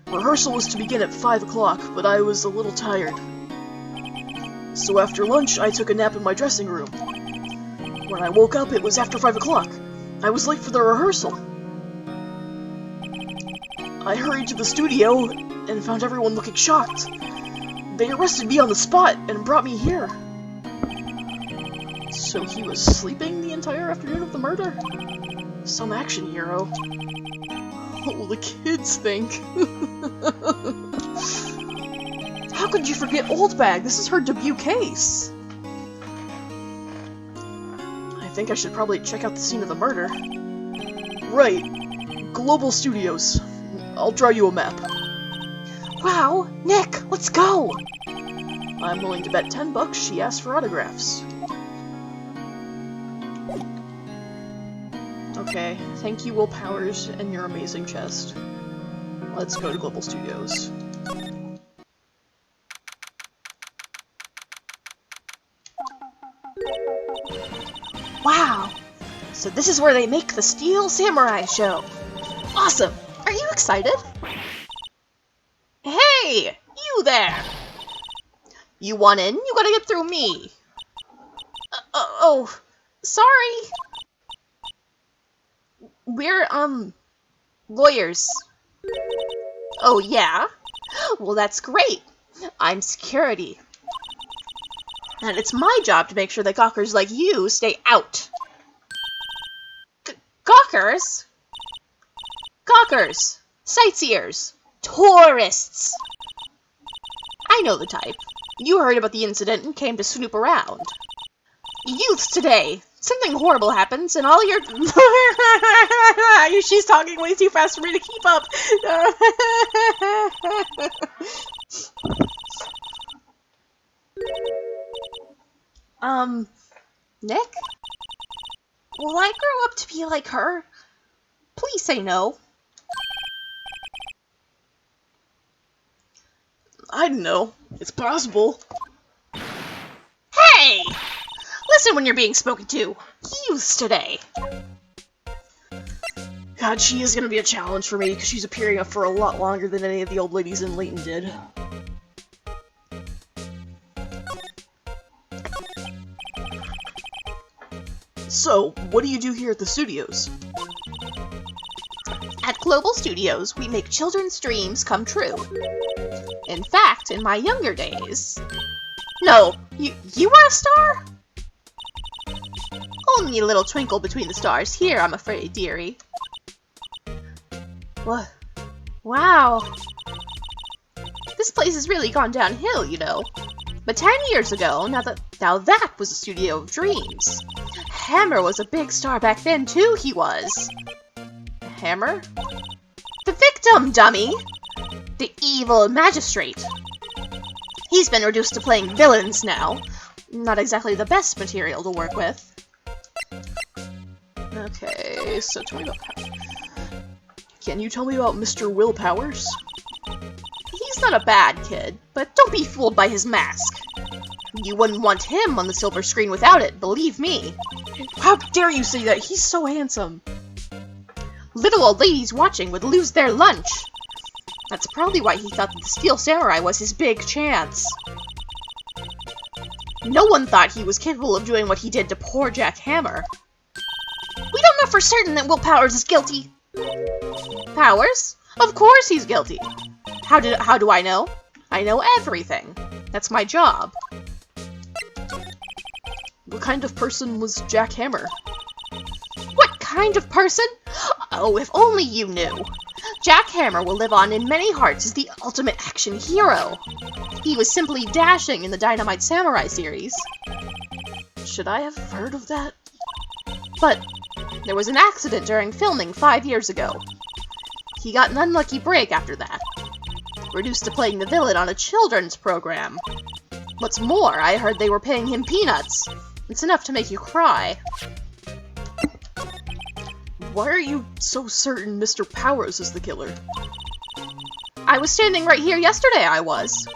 Rehearsal was to begin at 5 o'clock, but I was a little tired. So after lunch, I took a nap in my dressing room. When I woke up, it was after 5 o'clock. I was late for the rehearsal. I hurried to the studio and found everyone looking shocked. They arrested me on the spot and brought me here. So he was sleeping the entire afternoon of the murder? Some action hero. What will the kids think? How could you forget Oldbag? This is her debut case. I think I should probably check out the scene of the murder. Right. Global Studios. I'll draw you a map. Wow, Nick, let's go! I'm willing to bet $10 she asked for autographs. Okay, thank you, Will Powers, and your amazing chest. Let's go to Global Studios. Wow! So this is where they make the Steel Samurai show. Awesome! Are you excited? Hey! You there! You want in? You gotta get through me. Oh, sorry. We're, lawyers. Oh, yeah? Well, that's great. I'm security. And it's my job to make sure that gawkers like you stay out. Gawkers? Gawkers. Sightseers. Tourists. I know the type. You heard about the incident and came to snoop around. Youths today. Something horrible happens and all your... She's talking way too fast for me to keep up. Nick? Will I grow up to be like her? Please say no. I don't know. It's possible. Hey! Listen when you're being spoken to. Youths today. God, she is gonna be a challenge for me, because she's appearing up for a lot longer than any of the old ladies in Layton did. So, what do you do here at the studios? At Global Studios, we make children's dreams come true. In fact, in my younger days... No, you were a star? Only a little twinkle between the stars here, I'm afraid, dearie. What? Wow. This place has really gone downhill, you know. But 10 years ago, now that was a studio of dreams. Hammer was a big star back then, too, he was. Hammer? The victim, dummy! The evil magistrate. He's been reduced to playing villains now. Not exactly the best material to work with. Okay, so tell me about Powers. Can you tell me about Mr. Will Powers? He's not a bad kid, but don't be fooled by his mask. You wouldn't want him on the silver screen without it, believe me. How dare you say that? He's so handsome. Little old ladies watching would lose their lunch. That's probably why he thought that the Steel Samurai was his big chance. No one thought he was capable of doing what he did to poor Jack Hammer. We don't know for certain that Will Powers is guilty. Powers? Of course he's guilty. How do I know? I know everything. That's my job. What kind of person was Jack Hammer? What kind of person? Oh, if only you knew. Jack Hammer will live on in many hearts as the ultimate action hero. He was simply dashing in the Dynamite Samurai series. Should I have heard of that? But there was an accident during filming 5 years ago. He got an unlucky break after that, reduced to playing the villain on a children's program. What's more, I heard they were paying him peanuts. It's enough to make you cry. Why are you so certain Mr. Powers is the killer? I was standing right here yesterday, I was.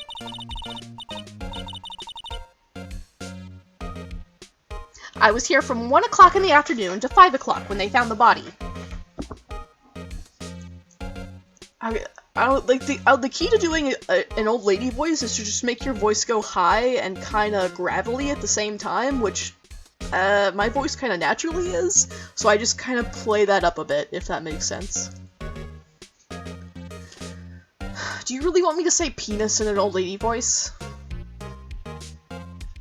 I was here from 1 o'clock in the afternoon to 5 o'clock when they found the body. The key to doing an old lady voice is to just make your voice go high and kind of gravelly at the same time, which my voice kind of naturally is, so I just kind of play that up a bit, if that makes sense. Do you really want me to say penis in an old lady voice?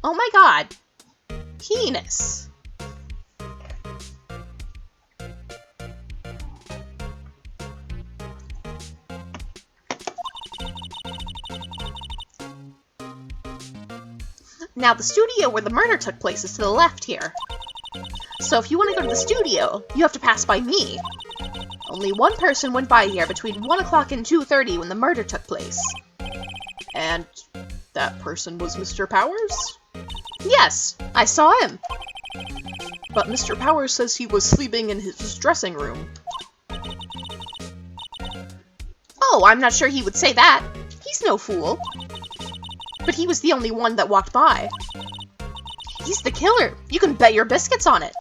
Oh my god. Penis. Now, the studio where the murder took place is to the left here. So if you want to go to the studio, you have to pass by me. Only one person went by here between 1 o'clock and 2:30 when the murder took place. And that person was Mr. Powers? Yes, I saw him. But Mr. Powers says he was sleeping in his dressing room. Oh, I'm not sure he would say that. He's no fool. But he was the only one that walked by. He's the killer. You can bet your biscuits on it.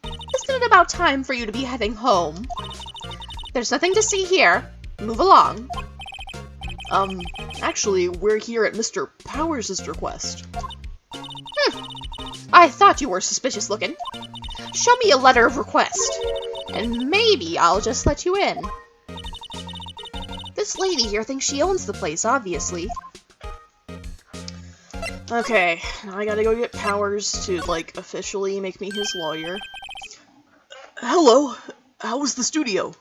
Isn't it about time for you to be heading home? There's nothing to see here. Move along. Actually, we're here at Mr. Powers' request. I thought you were suspicious looking. Show me a letter of request, and maybe I'll just let you in. This lady here thinks she owns the place, obviously. Okay, now I gotta go get Powers to, like, officially make me his lawyer. Hello! How was the studio?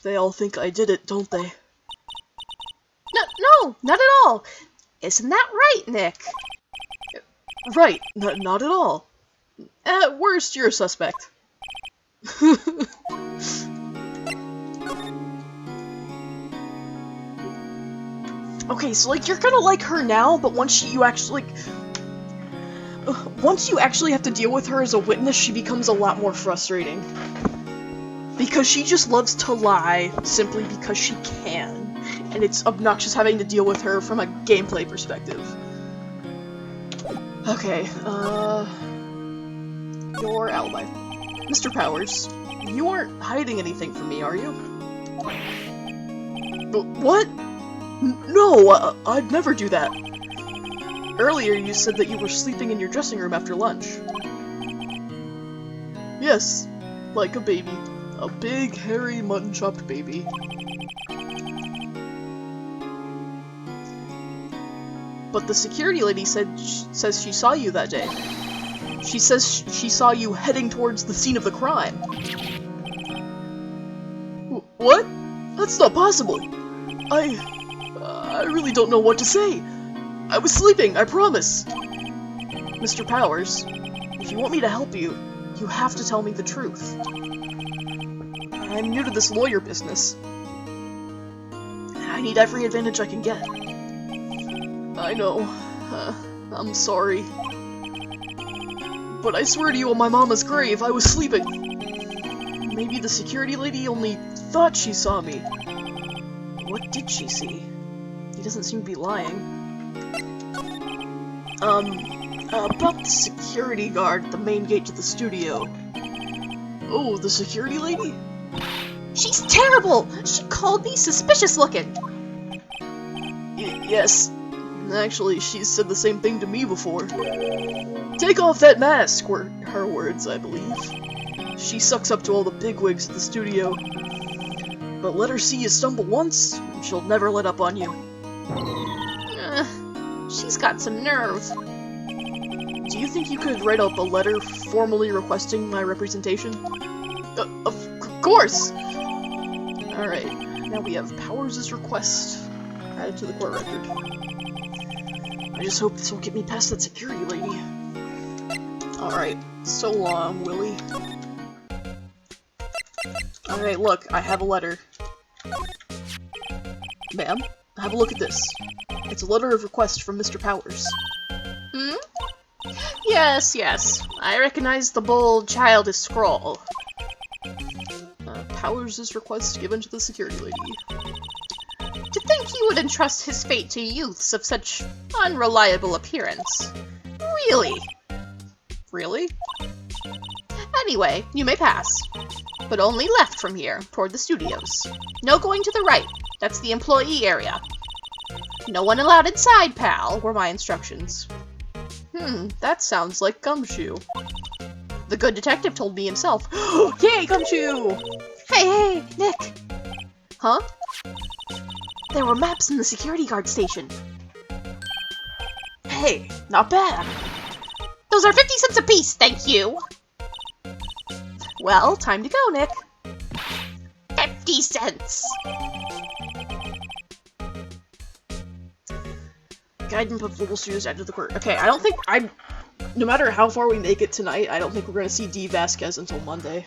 They all think I did it, don't they? No, not at all. Isn't that right, Nick? Right, not at all. At worst, you're a suspect. Okay, so, like, you're gonna like her now, but once you actually have to deal with her as a witness, she becomes a lot more frustrating. Because she just loves to lie simply because she can. And it's obnoxious having to deal with her from a gameplay perspective. Okay, your alibi. Mr. Powers, you aren't hiding anything from me, are you? What? No, I'd never do that. Earlier you said that you were sleeping in your dressing room after lunch. Yes, like a baby. A big, hairy, mutton-chopped baby. But the security lady says she saw you that day. She says she saw you heading towards the scene of the crime. What? That's not possible. I really don't know what to say. I was sleeping, I promise. Mr. Powers, if you want me to help you, you have to tell me the truth. I'm new to this lawyer business. I need every advantage I can get. I know. I'm sorry. But I swear to you on my mama's grave, I was sleeping. Maybe the security lady only thought she saw me. What did she see? He doesn't seem to be lying. About the security guard at the main gate to the studio. Oh, the security lady? She's terrible! She called me suspicious looking! Yes. Actually, she's said the same thing to me before. Take off that mask, were her words, I believe. She sucks up to all the bigwigs at the studio. But let her see you stumble once, and she'll never let up on you. She's got some nerve. Do you think you could write up a letter formally requesting my representation? course! Alright, now we have Powers' request added to the court record. I just hope this will get me past that security lady. Alright, so long, Willie. Alright, look, I have a letter. Ma'am, have a look at this. It's a letter of request from Mr. Powers. Hmm? Yes, yes. I recognize the bold, childish scrawl. Powers' request given to the security lady. To think he would entrust his fate to youths of such unreliable appearance. Really? Really? Anyway, you may pass. But only left from here, toward the studios. No going to the right. That's the employee area. No one allowed inside, pal, were my instructions. That sounds like Gumshoe. The good detective told me himself. Yay, Gumshoe! Hey, Nick! Huh? There were maps in the security guard station. Hey, not bad. Those are 50 cents apiece, thank you! Well, time to go, Nick. 50 cents! Guide and put Global Studios added to the court. Okay, I don't think no matter how far we make it tonight, I don't think we're gonna see D. Vasquez until Monday.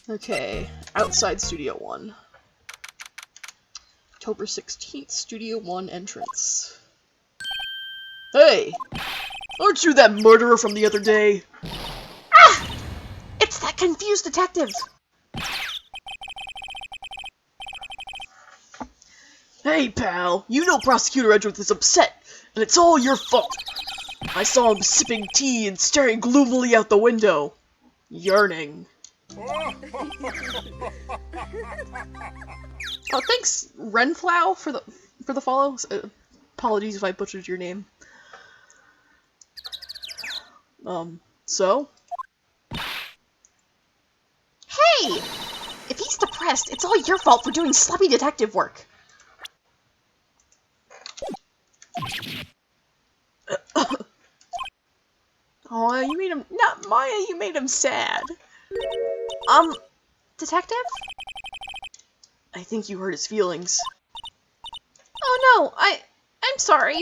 Okay, outside Studio 1. October 16th, Studio 1 entrance. Hey! Aren't you that murderer from the other day? Ah! It's that confused detective! Hey, pal, you know Prosecutor Edgeworth is upset, and it's all your fault. I saw him sipping tea and staring gloomily out the window. Yearning. Oh, thanks, Renflow, for the follow. Apologies if I butchered your name. So? Hey! If he's depressed, it's all your fault for doing sloppy detective work. Oh, you made him— not Maya, you made him sad. Detective? I think you hurt his feelings. Oh no, I'm sorry.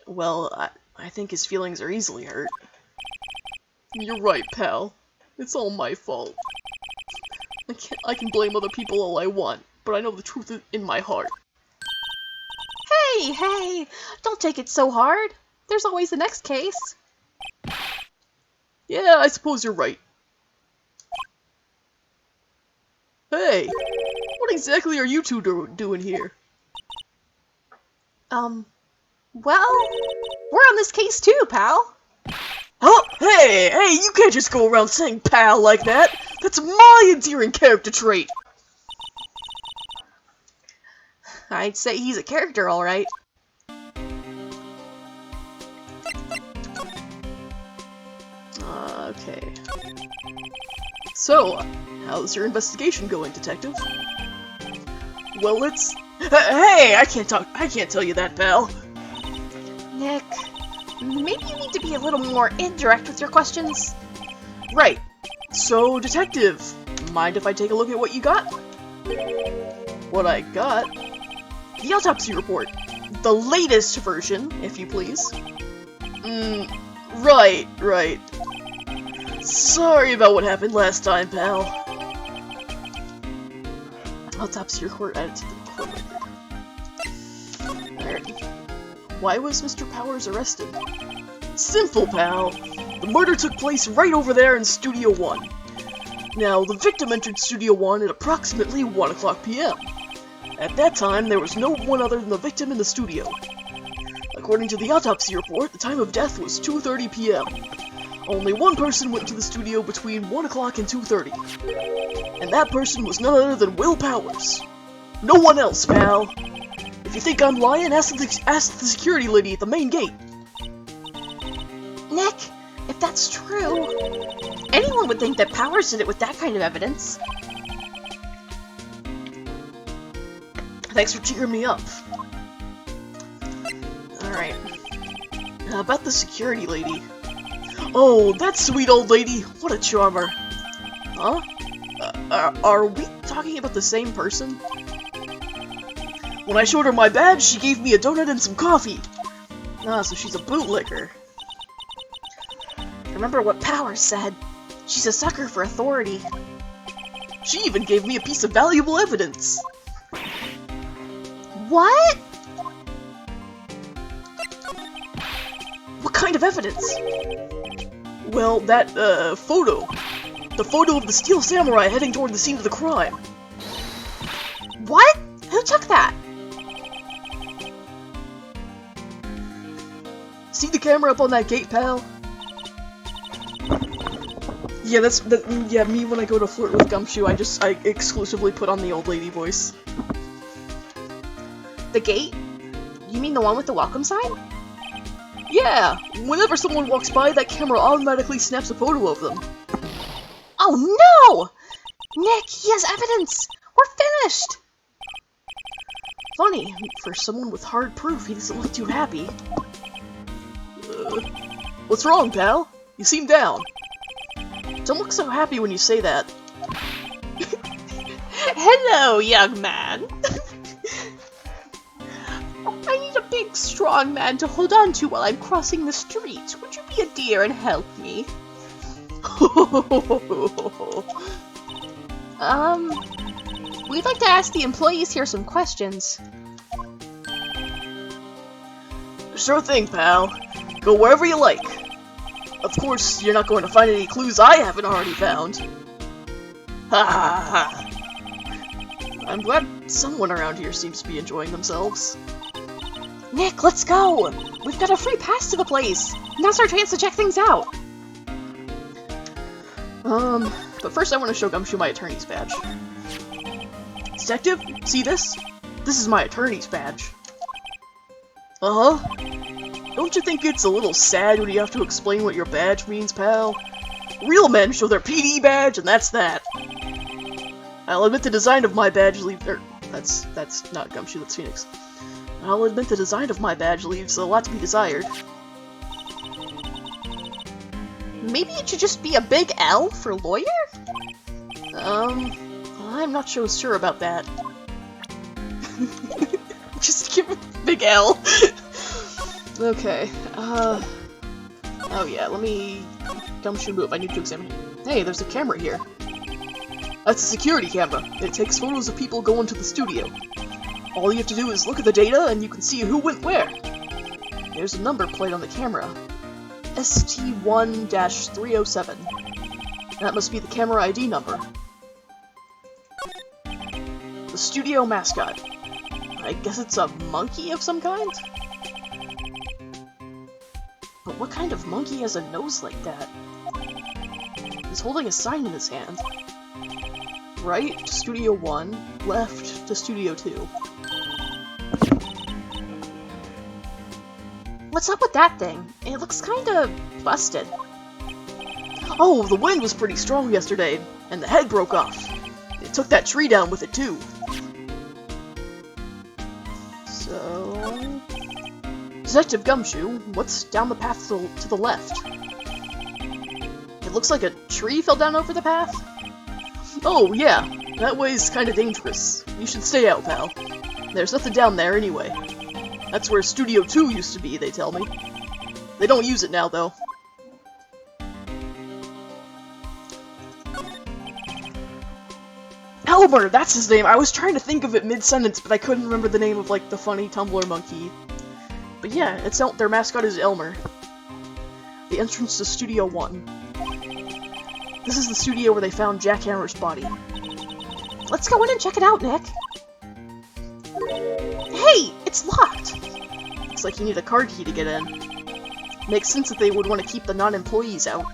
Well, I think his feelings are easily hurt. You're right, pal. It's all my fault. I can blame other people all I want, but I know the truth is in my heart. Hey, don't take it so hard. There's always the next case. Yeah, I suppose you're right. Hey, what exactly are you two doing here? Well, we're on this case too, pal. Oh, hey, you can't just go around saying pal like that. That's my endearing character trait. I'd say he's a character, all right. Okay. So, how's your investigation going, detective? Well, it's— Hey, I can't tell you that, pal. Nick, maybe you need to be a little more indirect with your questions. Right. So, detective, mind if I take a look at what you got? What I got? The autopsy report. The latest version, if you please. Right. Sorry about what happened last time, pal. Autopsy report added to the court record. Alright. Why was Mr. Powers arrested? Simple, pal. The murder took place right over there in Studio 1. Now, the victim entered Studio 1 at approximately 1 o'clock p.m. At that time, there was no one other than the victim in the studio. According to the autopsy report, the time of death was 2:30 p.m. Only one person went to the studio between 1 o'clock and 2:30. And that person was none other than Will Powers. No one else, pal. If you think I'm lying, ask the security lady at the main gate. Nick, if that's true, anyone would think that Powers did it with that kind of evidence. Thanks for cheering me up. Alright. About the security lady. Oh, that sweet old lady! What a charmer! Huh? Are we talking about the same person? When I showed her my badge, she gave me a donut and some coffee! Ah, so she's a bootlicker. Remember what Power said. She's a sucker for authority. She even gave me a piece of valuable evidence! What? What kind of evidence? Well, that, photo. The photo of the Steel Samurai heading toward the scene of the crime. What? Who took that? See the camera up on that gate, pal? Yeah, yeah, me when I go to flirt with Gumshoe, I exclusively put on the old lady voice. The gate? You mean the one with the welcome sign? Yeah! Whenever someone walks by, that camera automatically snaps a photo of them. Oh no! Nick, he has evidence! We're finished! Funny, for someone with hard proof, he doesn't look too happy. What's wrong, pal? You seem down. Don't look so happy when you say that. Hello, young man. I need a big, strong man to hold on to while I'm crossing the street. Would you be a dear and help me? We'd like to ask the employees here some questions. Sure thing, pal. Go wherever you like. Of course, you're not going to find any clues I haven't already found. Ha ha ha. I'm glad someone around here seems to be enjoying themselves. Nick, let's go! We've got a free pass to the place! Now's our chance to check things out! But first I want to show Gumshoe my attorney's badge. Detective, see this? This is my attorney's badge. Uh-huh. Don't you think it's a little sad when you have to explain what your badge means, pal? Real men show their PD badge, and that's that. I'll admit the design of my badge leaves— that's not Gumshoe, that's Phoenix. I'll admit the design of my badge leaves a lot to be desired. Maybe it should just be a big L for lawyer? I'm not so sure about that. Just give it a big L. Okay, oh yeah, let me— Gumshoe move, I need to examine it. Hey, there's a camera here. That's a security camera. It takes photos of people going to the studio. All you have to do is look at the data and you can see who went where. There's a number plate on the camera. ST1-307. That must be the camera ID number. The studio mascot. I guess it's a monkey of some kind? But what kind of monkey has a nose like that? He's holding a sign in his hand. Right to Studio 1, left to Studio 2. What's up with that thing? It looks kinda busted. Oh, the wind was pretty strong yesterday, and the head broke off. It took that tree down with it too. So— Detective Gumshoe, what's down the path to the left? It looks like a tree fell down over the path? Oh, yeah, that way's kinda dangerous. You should stay out, pal. There's nothing down there anyway. That's where Studio 2 used to be, they tell me. They don't use it now, though. Elmer, that's his name! I was trying to think of it mid-sentence, but I couldn't remember the name of, like, the funny Tumblr monkey. But yeah, their mascot is Elmer. The entrance to Studio 1. This is the studio where they found Jackhammer's body. Let's go in and check it out, Nick! Hey! It's locked! Looks like you need a card key to get in. Makes sense that they would want to keep the non-employees out.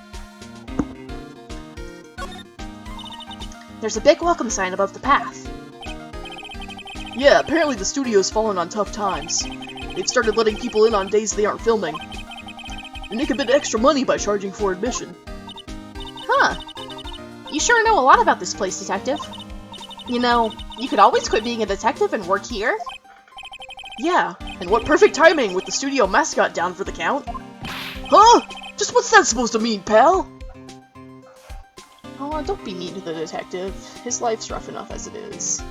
There's a big welcome sign above the path. Yeah, apparently the studio's fallen on tough times. They've started letting people in on days they aren't filming. They make a bit extra money by charging for admission. Huh. You sure know a lot about this place, Detective. You know, you could always quit being a detective and work here. Yeah, and what perfect timing with the studio mascot down for the count. Huh? Just what's that supposed to mean, pal? Oh, don't be mean to the detective. His life's rough enough as it is.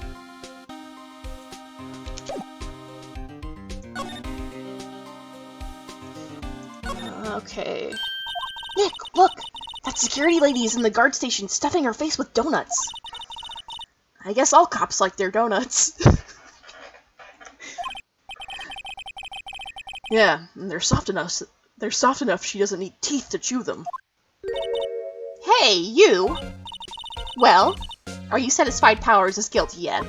Okay. Nick, look! That security lady is in the guard station stuffing her face with donuts. I guess all cops like their donuts. Yeah, and they're soft enough. They're soft enough she doesn't need teeth to chew them. Hey, you! Well, are you satisfied Powers is guilty yet?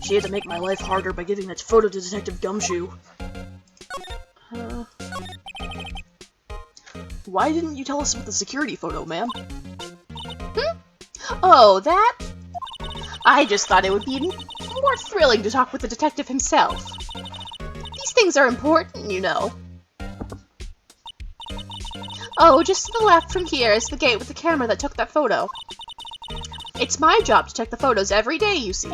She had to make my life harder by giving that photo to Detective Gumshoe. Why didn't you tell us about the security photo, ma'am? Oh, that? I just thought it would be more thrilling to talk with the detective himself. These things are important, you know. Oh, just to the left from here is the gate with the camera that took that photo. It's my job to check the photos every day, you see.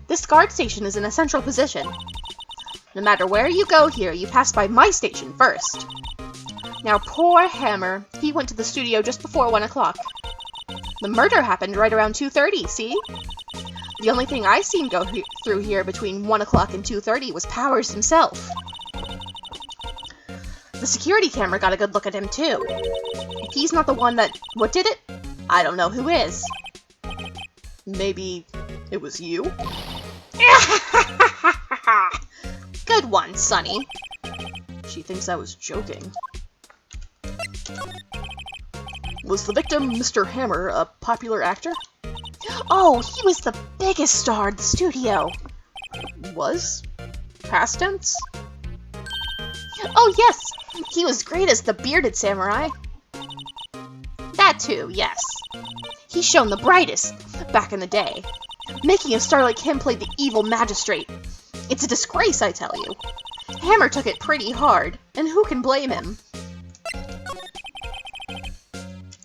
This guard station is in a central position. No matter where you go here, you pass by my station first. Now, poor Hammer, he went to the studio just before 1 o'clock. The murder happened right around 2:30, see? The only thing I seen go through here between 1 o'clock and 2:30 was Powers himself. The security camera got a good look at him, too. If he's not the one that... what did it? I don't know who is. Maybe it was you? Good one, Sonny. She thinks I was joking. Was the victim, Mr. Hammer, a popular actor? Oh, he was the biggest star in the studio. Was? Past tense? Oh, yes! He was great as the bearded samurai. That too, yes. He's shown the brightest back in the day. Making a star like him play the evil magistrate. It's a disgrace, I tell you. Hammer took it pretty hard, and who can blame him?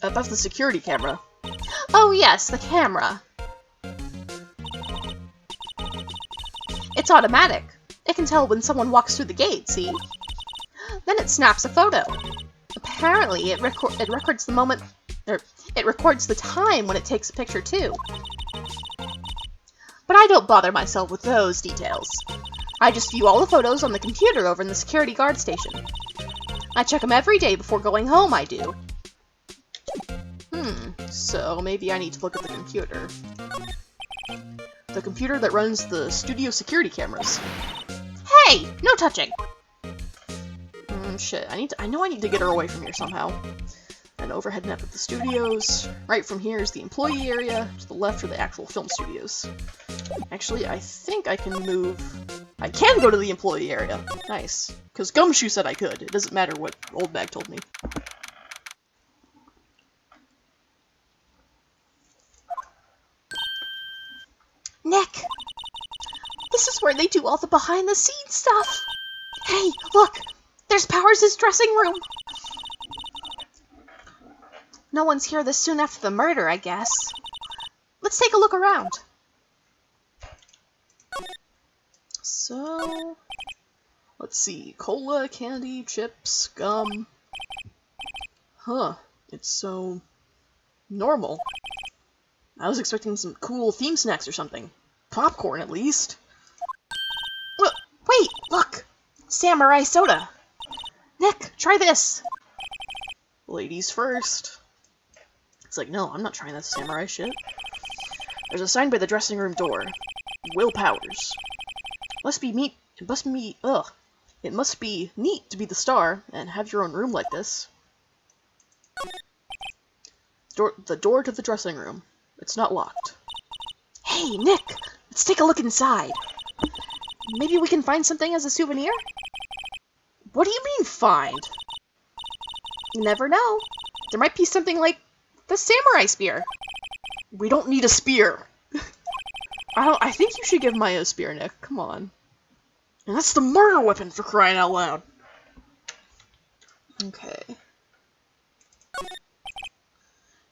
About the security camera. Oh yes, the camera. It's automatic. It can tell when someone walks through the gate, see? Then it snaps a photo. Apparently, it records the moment... it records the time when it takes a picture, too. But I don't bother myself with those details. I just view all the photos on the computer over in the security guard station. I check them every day before going home, I do. So maybe I need to look at the computer. The computer that runs the studio security cameras. Hey! No touching! Shit, I know I need to get her away from here somehow. An overhead net of the studios. Right from here is the employee area. To the left are the actual film studios. Actually, I think I can move... I can go to the employee area! Nice. Because Gumshoe said I could. It doesn't matter what Old Bag told me. Nick! This is where they do all the behind-the-scenes stuff! Hey, look! There's Powers' dressing room! No one's here this soon after the murder, I guess. Let's take a look around. So... let's see. Cola, candy, chips, gum... Huh. It's so... normal. I was expecting some cool theme snacks or something. Popcorn, at least. Wait, look! Samurai soda! Nick, try this! Ladies first. It's like, no, I'm not trying that samurai shit. There's a sign by the dressing room door. Will Powers. It must be neat to be the star and have your own room like this. The door to the dressing room. It's not locked. Hey, Nick! Let's take a look inside. Maybe we can find something as a souvenir? What do you mean, find? You never know. There might be something like the samurai spear. We don't need a spear. I think you should give Maya a spear, Nick. Come on. And that's the murder weapon, for crying out loud. Okay.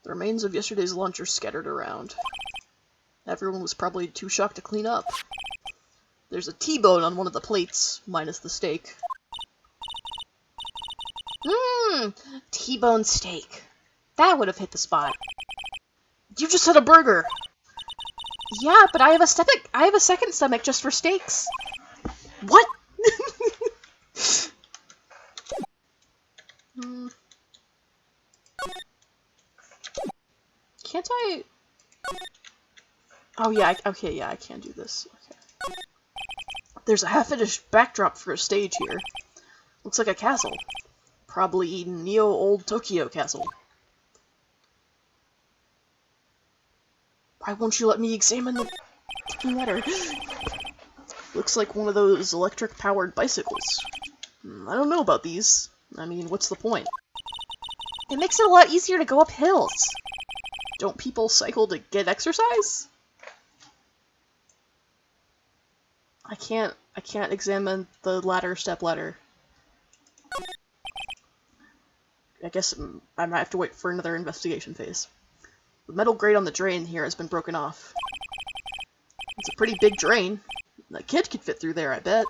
The remains of yesterday's lunch are scattered around. Everyone was probably too shocked to clean up. There's a T-bone on one of the plates, minus the steak. Mmm, T-bone steak. That would have hit the spot. You just had a burger! Yeah, but I have a second stomach just for steaks. What? Can't I? Oh yeah, okay, yeah, I can do this. Okay. There's a half-finished backdrop for a stage here. Looks like a castle. Probably Neo Old Tokyo Castle. Why won't you let me examine the fucking letter? Looks like one of those electric-powered bicycles. I don't know about these. I mean, what's the point? It makes it a lot easier to go up hills. Don't people cycle to get exercise? I can't examine the step ladder. I guess I might have to wait for another investigation phase. The metal grate on the drain here has been broken off. It's a pretty big drain. A kid could fit through there, I bet.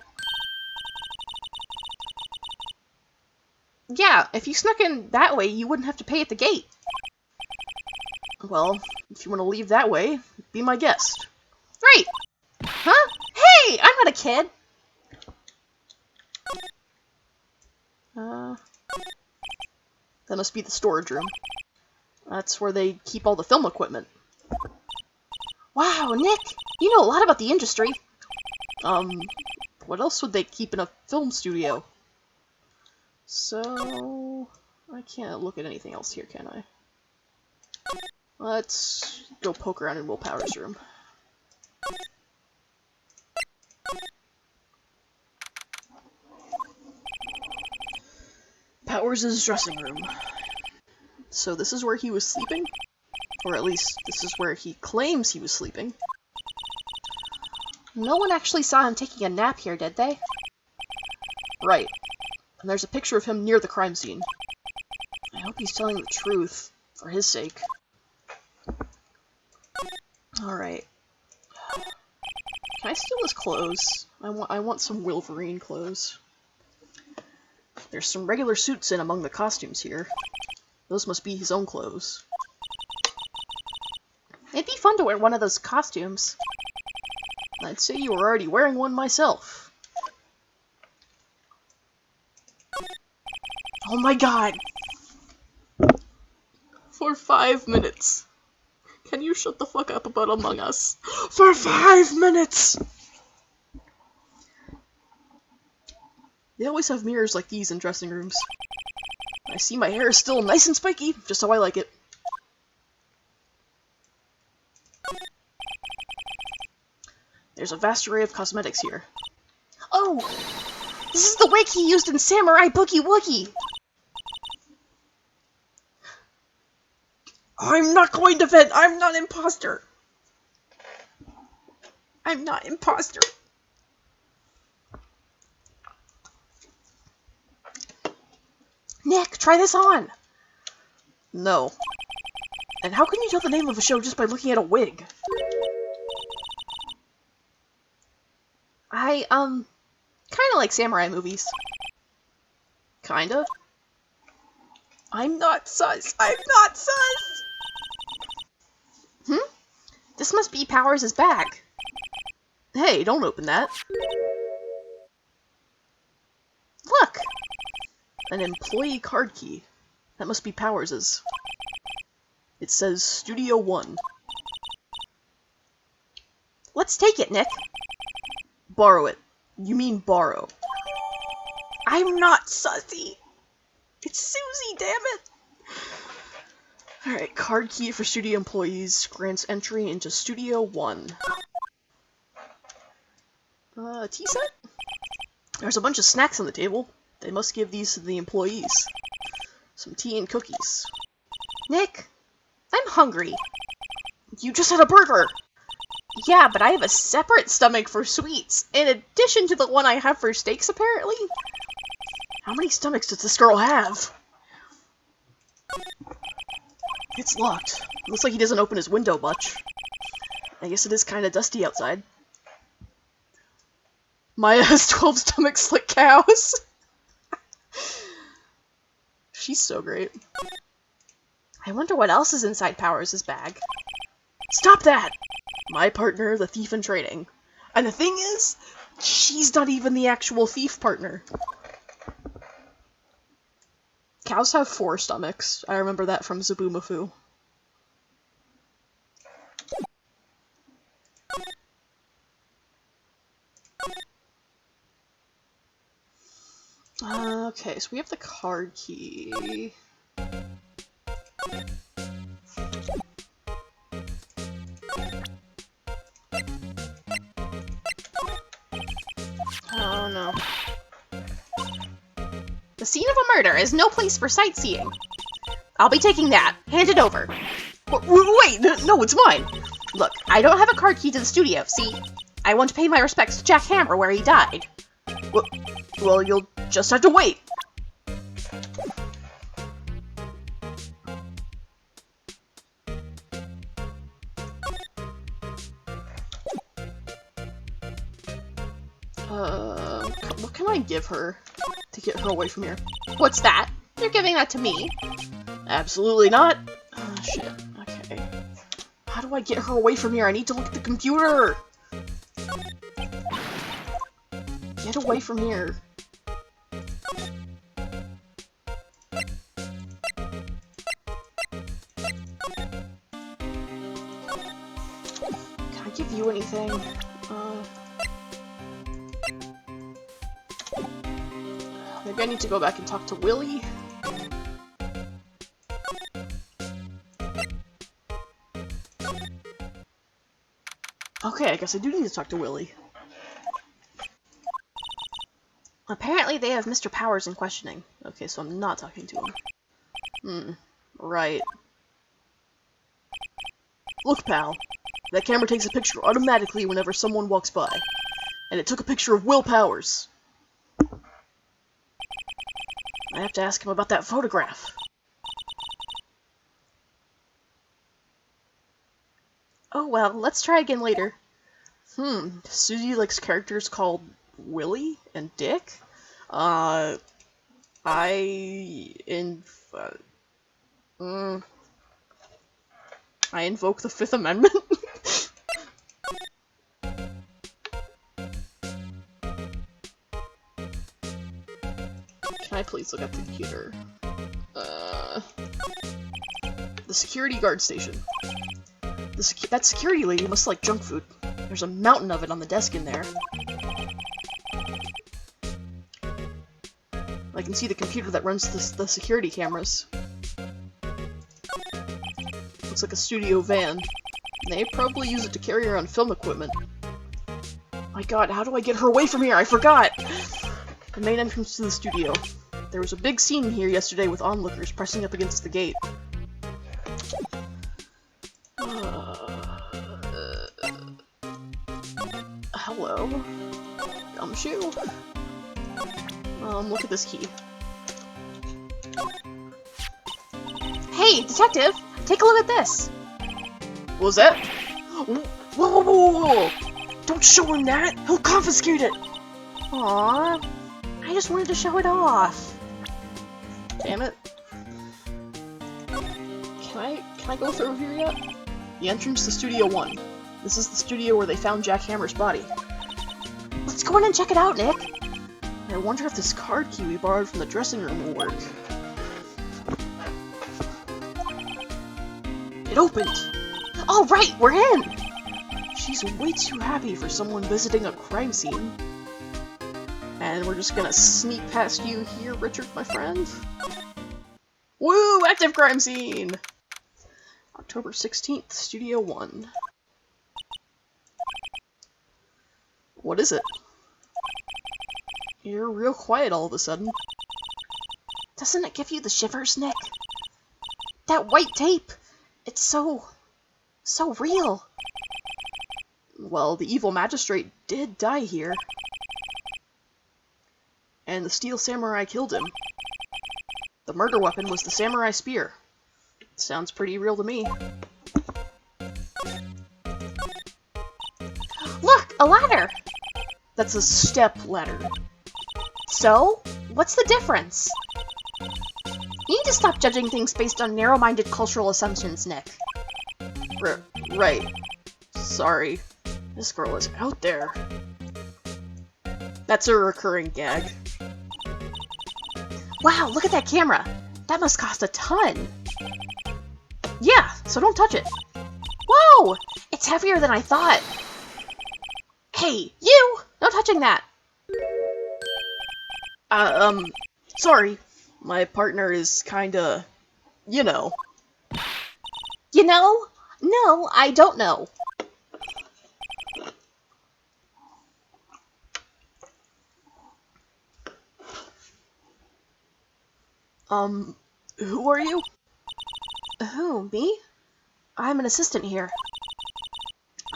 Yeah, if you snuck in that way, you wouldn't have to pay at the gate. Well, if you want to leave that way, be my guest. Right! Huh? Hey! I'm not a kid! That must be the storage room. That's where they keep all the film equipment. Wow, Nick! You know a lot about the industry. What else would they keep in a film studio? So... I can't look at anything else here, can I? Let's go poke around in Will Power's room. Powers' dressing room. So this is where he was sleeping? Or at least, this is where he claims he was sleeping. No one actually saw him taking a nap here, did they? Right. And there's a picture of him near the crime scene. I hope he's telling the truth, for his sake. Alright. Can I steal his clothes? I want some Wolverine clothes. There's some regular suits in among the costumes here. Those must be his own clothes. It'd be fun to wear one of those costumes. I'd say you were already wearing one myself. Oh my god! For 5 minutes. Can you shut the fuck up about Among Us? For 5 minutes! They always have mirrors like these in dressing rooms. I see my hair is still nice and spiky, just how I like it. There's a vast array of cosmetics here. Oh! This is the wig he used in Samurai Boogie Woogie! I'm not going to vent! I'm not imposter! I'm not imposter! Nick, try this on! No. And how can you tell the name of a show just by looking at a wig? I, kinda like samurai movies. Kinda? I'm not sus! I'm not sus! This must be Powers' bag. Hey, don't open that. Look! An employee card key. That must be Powers'. It says Studio 1. Let's take it, Nick. Borrow it. You mean borrow. I'm not sussy. It's Susie, damn it! Alright, card key for studio employees grants entry into Studio 1. Tea set? There's a bunch of snacks on the table. They must give these to the employees. Some tea and cookies. Nick, I'm hungry. You just had a burger! Yeah, but I have a separate stomach for sweets, in addition to the one I have for steaks, apparently. How many stomachs does this girl have? It's locked. Looks like he doesn't open his window much. I guess it is kinda dusty outside. Maya has 12 stomachs like cows. She's so great. I wonder what else is inside Powers' bag. Stop that! My partner, the thief in training. And the thing is, she's not even the actual thief partner. Cows have 4 stomachs. I remember that from Zaboomafoo. Okay, so we have the card key. Oh no. The scene of a murder is no place for sightseeing. I'll be taking that. Hand it over. Wait, no, it's mine! Look, I don't have a card key to the studio, see? I want to pay my respects to Jack Hammer where he died. Well, you'll just have to wait. What can I give her to get her away from here? What's that? You're giving that to me? Absolutely not. Oh, shit. Okay. How do I get her away from here? I need to look at the computer! Get away from here. Can I give you anything? Maybe I need to go back and talk to Willy? Okay, I guess I do need to talk to Willy. Apparently they have Mr. Powers in questioning. Okay, so I'm not talking to him. Right. Look, pal. That camera takes a picture automatically whenever someone walks by. And it took a picture of Will Powers. I have to ask him about that photograph. Oh well, let's try again later. Susie likes characters called Willy and Dick? I invoke the Fifth Amendment? Can I please look at the computer? The security guard station. That security lady must like junk food. There's a mountain of it on the desk in there. I can see the computer that runs the security cameras. Looks like a studio van. They probably use it to carry around film equipment. My god, how do I get her away from here? I forgot! The main entrance to the studio. There was a big scene here yesterday with onlookers pressing up against the gate. Hello? Gumshoe? Look at this key. Hey, detective! Take a look at this! What was that? Whoa, whoa, whoa, whoa! Don't show him that! He'll confiscate it! Aww, I just wanted to show it off. Damn it. Can I go through here yet? The entrance to Studio 1. This is the studio where they found Jack Hammer's body. Let's go in and check it out, Nick. I wonder if this card key we borrowed from the dressing room will work. It opened! All right, we're in! She's way too happy for someone visiting a crime scene. And we're just gonna sneak past you here, Richard, my friend. Woo! Active crime scene! October 16th, Studio 1. What is it? You're real quiet all of a sudden. Doesn't it give you the shivers, Nick? That white tape! It's so real. Well, the evil magistrate did die here. And the steel samurai killed him. The murder weapon was the samurai spear. Sounds pretty real to me. Look, a ladder! That's a step ladder. So? What's the difference? You need to stop judging things based on narrow-minded cultural assumptions, Nick. Right. Sorry. This girl is out there. That's a recurring gag. Wow, look at that camera! That must cost a ton! Yeah, so don't touch it. Whoa! It's heavier than I thought. Hey, you! No touching that! Sorry. My partner is kinda... you know. You know? No, I don't know. Who are you? Who, me? I'm an assistant here.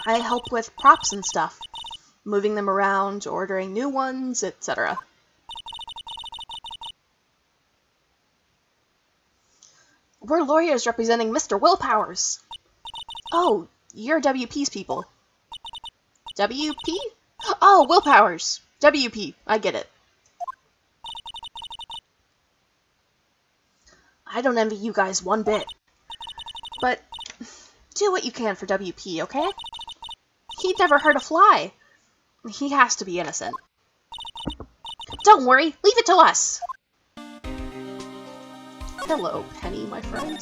I help with props and stuff. Moving them around, ordering new ones, etc. We're lawyers representing Mr. Willpowers. Oh, you're WP's people. WP? Oh, Willpowers. WP. I get it. I don't envy you guys one bit. But do what you can for WP, okay? He'd never hurt a fly. He has to be innocent. Don't worry, leave it to us. Hello, Penny, my friend.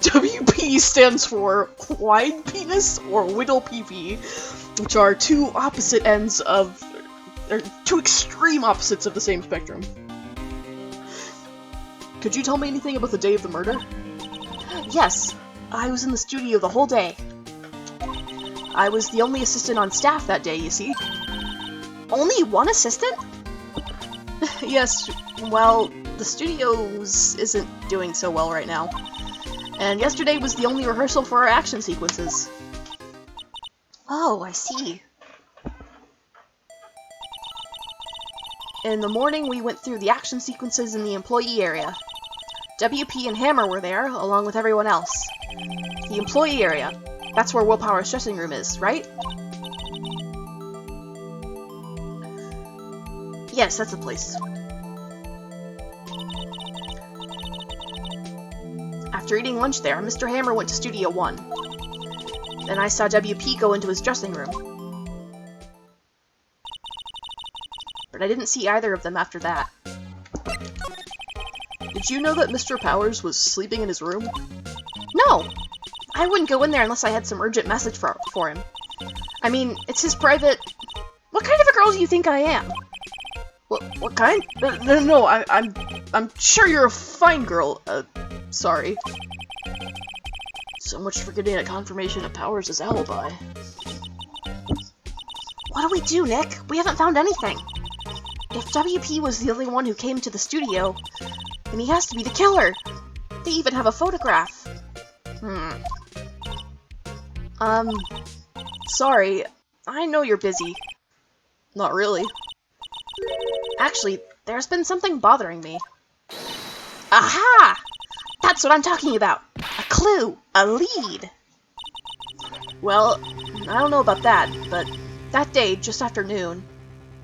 WP stands for wide penis or whittle PP, which are two opposite ends of... or two extreme opposites of the same spectrum. Could you tell me anything about the day of the murder? Yes, I was in the studio the whole day. I was the only assistant on staff that day, you see. Only one assistant? Yes, well, the studios isn't doing so well right now. And yesterday was the only rehearsal for our action sequences. Oh, I see. In the morning, we went through the action sequences in the employee area. WP and Hammer were there, along with everyone else. The employee area. That's where Willpower's dressing room is, right? Yes, that's the place. After eating lunch there, Mr. Hammer went to Studio 1. Then I saw WP go into his dressing room. But I didn't see either of them after that. Did you know that Mr. Powers was sleeping in his room? No! I wouldn't go in there unless I had some urgent message for him. I mean, it's his private... What kind of a girl do you think I am? What kind? No, I'm sure you're a fine girl. Sorry. So much for getting a confirmation of Powers' alibi. What do we do, Nick? We haven't found anything. If WP was the only one who came to the studio, then he has to be the killer. They even have a photograph. Sorry. I know you're busy. Not really. Actually, there's been something bothering me. Aha! That's what I'm talking about! A clue! A lead! Well, I don't know about that, but that day, just after noon,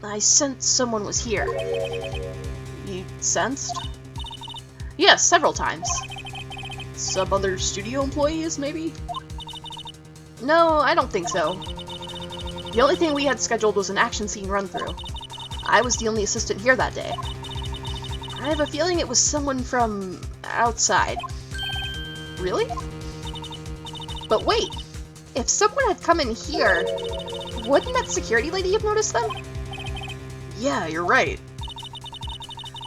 I sensed someone was here. You sensed? Yes, several times. Some other studio employees, maybe? No, I don't think so. The only thing we had scheduled was an action scene run-through. I was the only assistant here that day. I have a feeling it was someone from outside. Really? But wait, if someone had come in here, wouldn't that security lady have noticed them? Yeah, you're right.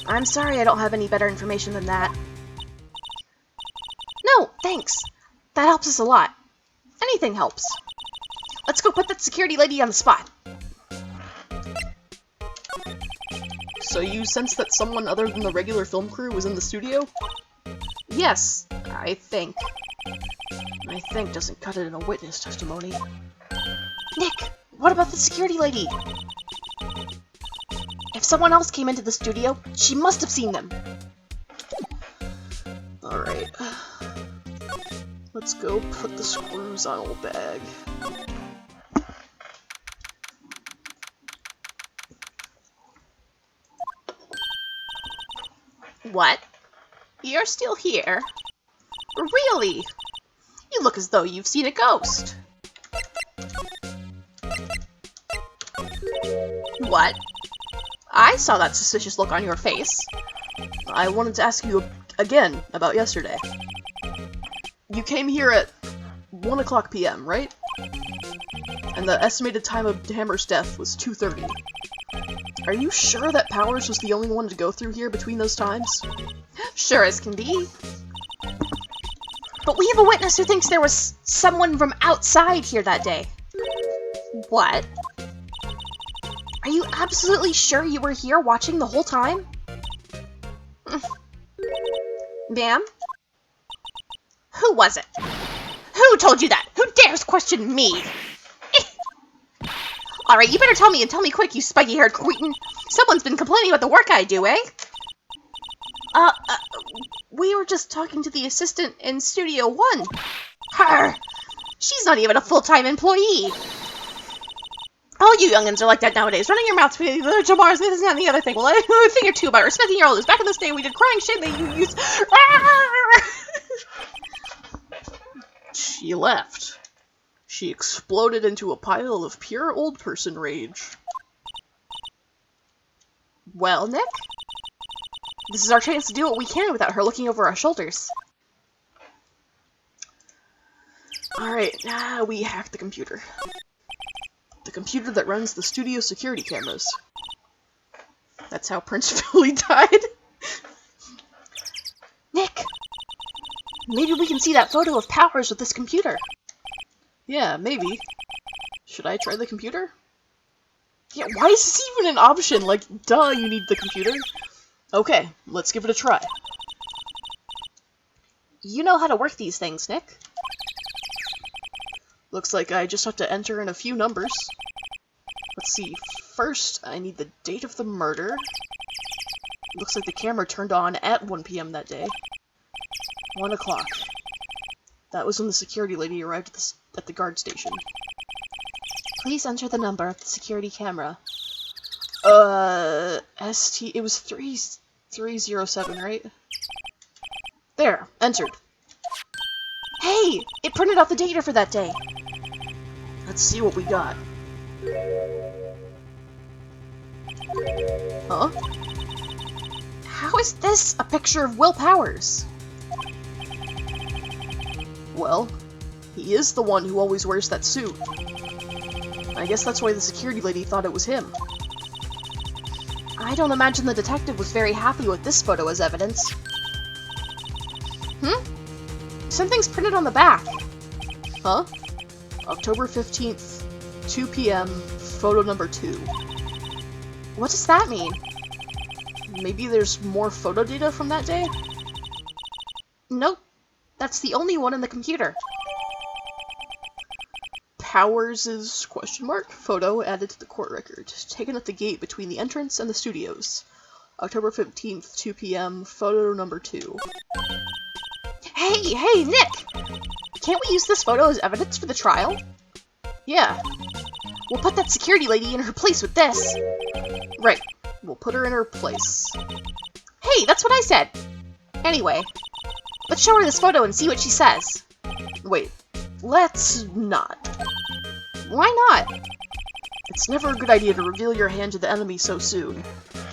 I'm sorry I don't have any better information than that. No, thanks. That helps us a lot. Anything helps. Let's go put that security lady on the spot. So you sensed that someone other than the regular film crew was in the studio? Yes, I think. I think doesn't cut it in a witness testimony. Nick, what about the security lady? If someone else came into the studio, she must have seen them. Alright. Let's go put the screws on old bag. What? You're still here? Really? You look as though you've seen a ghost. What? I saw that suspicious look on your face. I wanted to ask you again about yesterday. You came here at 1 o'clock p.m., right? And the estimated time of Hammer's death was 2:30. Are you sure that Powers was the only one to go through here between those times? Sure as can be. But we have a witness who thinks there was someone from outside here that day. What? Are you absolutely sure you were here watching the whole time? Ma'am? Who was it? Who told you that? Who dares question me? Alright, you better tell me, and tell me quick, you spiky-haired cretin. Someone's been complaining about the work I do, eh? We were just talking to the assistant in Studio 1. Her! She's not even a full-time employee. All you youngins are like that nowadays, running your mouths with tomorrow's this and the other thing. Well, a thing or two about respecting your elders. Back in this day, we did crying shit that you used. She left. She exploded into a pile of pure old person rage. Well, Nick? This is our chance to do what we can without her looking over our shoulders. Alright, we hacked the computer. The computer that runs the studio security cameras. That's how Prince Philly died. Nick! Maybe we can see that photo of Powers with this computer. Yeah, maybe. Should I try the computer? Yeah, why is this even an option? Like, duh, you need the computer. Okay, let's give it a try. You know how to work these things, Nick. Looks like I just have to enter in a few numbers. Let's see, first I need the date of the murder. Looks like the camera turned on at 1 p.m. that day. 1 o'clock. That was when the security lady arrived at the guard station. Please enter the number of the security camera. it was 3307, right? There, entered. Hey! It printed out the data for that day. Let's see what we got. Huh? How is this a picture of Will Powers? Well, he is the one who always wears that suit. I guess that's why the security lady thought it was him. I don't imagine the detective was very happy with this photo as evidence. Something's printed on the back. Huh? October 15th, 2 p.m., photo number 2. What does that mean? Maybe there's more photo data from that day? Nope. That's the only one in the computer. Powers' ? Photo added to the court record. Taken at the gate between the entrance and the studios. October 15th, 2 p.m., photo number 2. Hey, Nick! Can't we use this photo as evidence for the trial? Yeah. We'll put that security lady in her place with this. Right. We'll put her in her place. Hey, that's what I said! Anyway, let's show her this photo and see what she says. Wait, let's not. Why not? It's never a good idea to reveal your hand to the enemy so soon.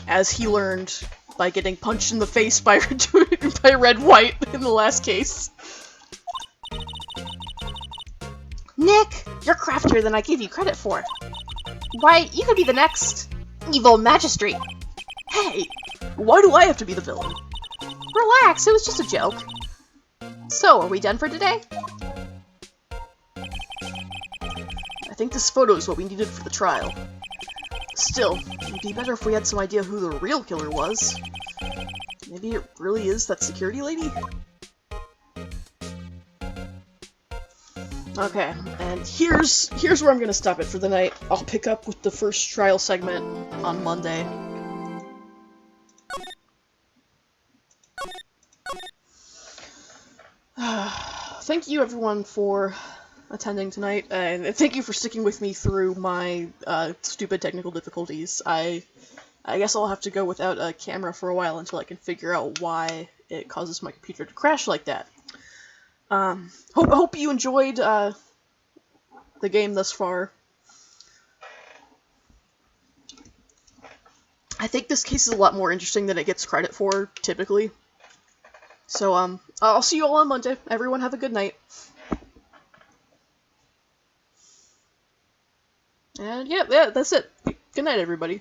As he learned by getting punched in the face by Red White in the last case. Nick, you're craftier than I gave you credit for. Why, you could be the next evil magistrate. Hey, why do I have to be the villain? Relax, it was just a joke. So, are we done for today? I think this photo is what we needed for the trial. Still, it'd be better if we had some idea who the real killer was. Maybe it really is that security lady? Okay, and here's where I'm gonna stop it for the night. I'll pick up with the first trial segment on Monday. Thank you everyone for attending tonight, and thank you for sticking with me through my stupid technical difficulties. I I guess I'll have to go without a camera for a while until I can figure out why it causes my computer to crash like that. Hope you enjoyed the game thus far. I think this case is a lot more interesting than it gets credit for, typically. So, I'll see you all on Monday. Everyone have a good night. And yeah, that's it. Good night, everybody.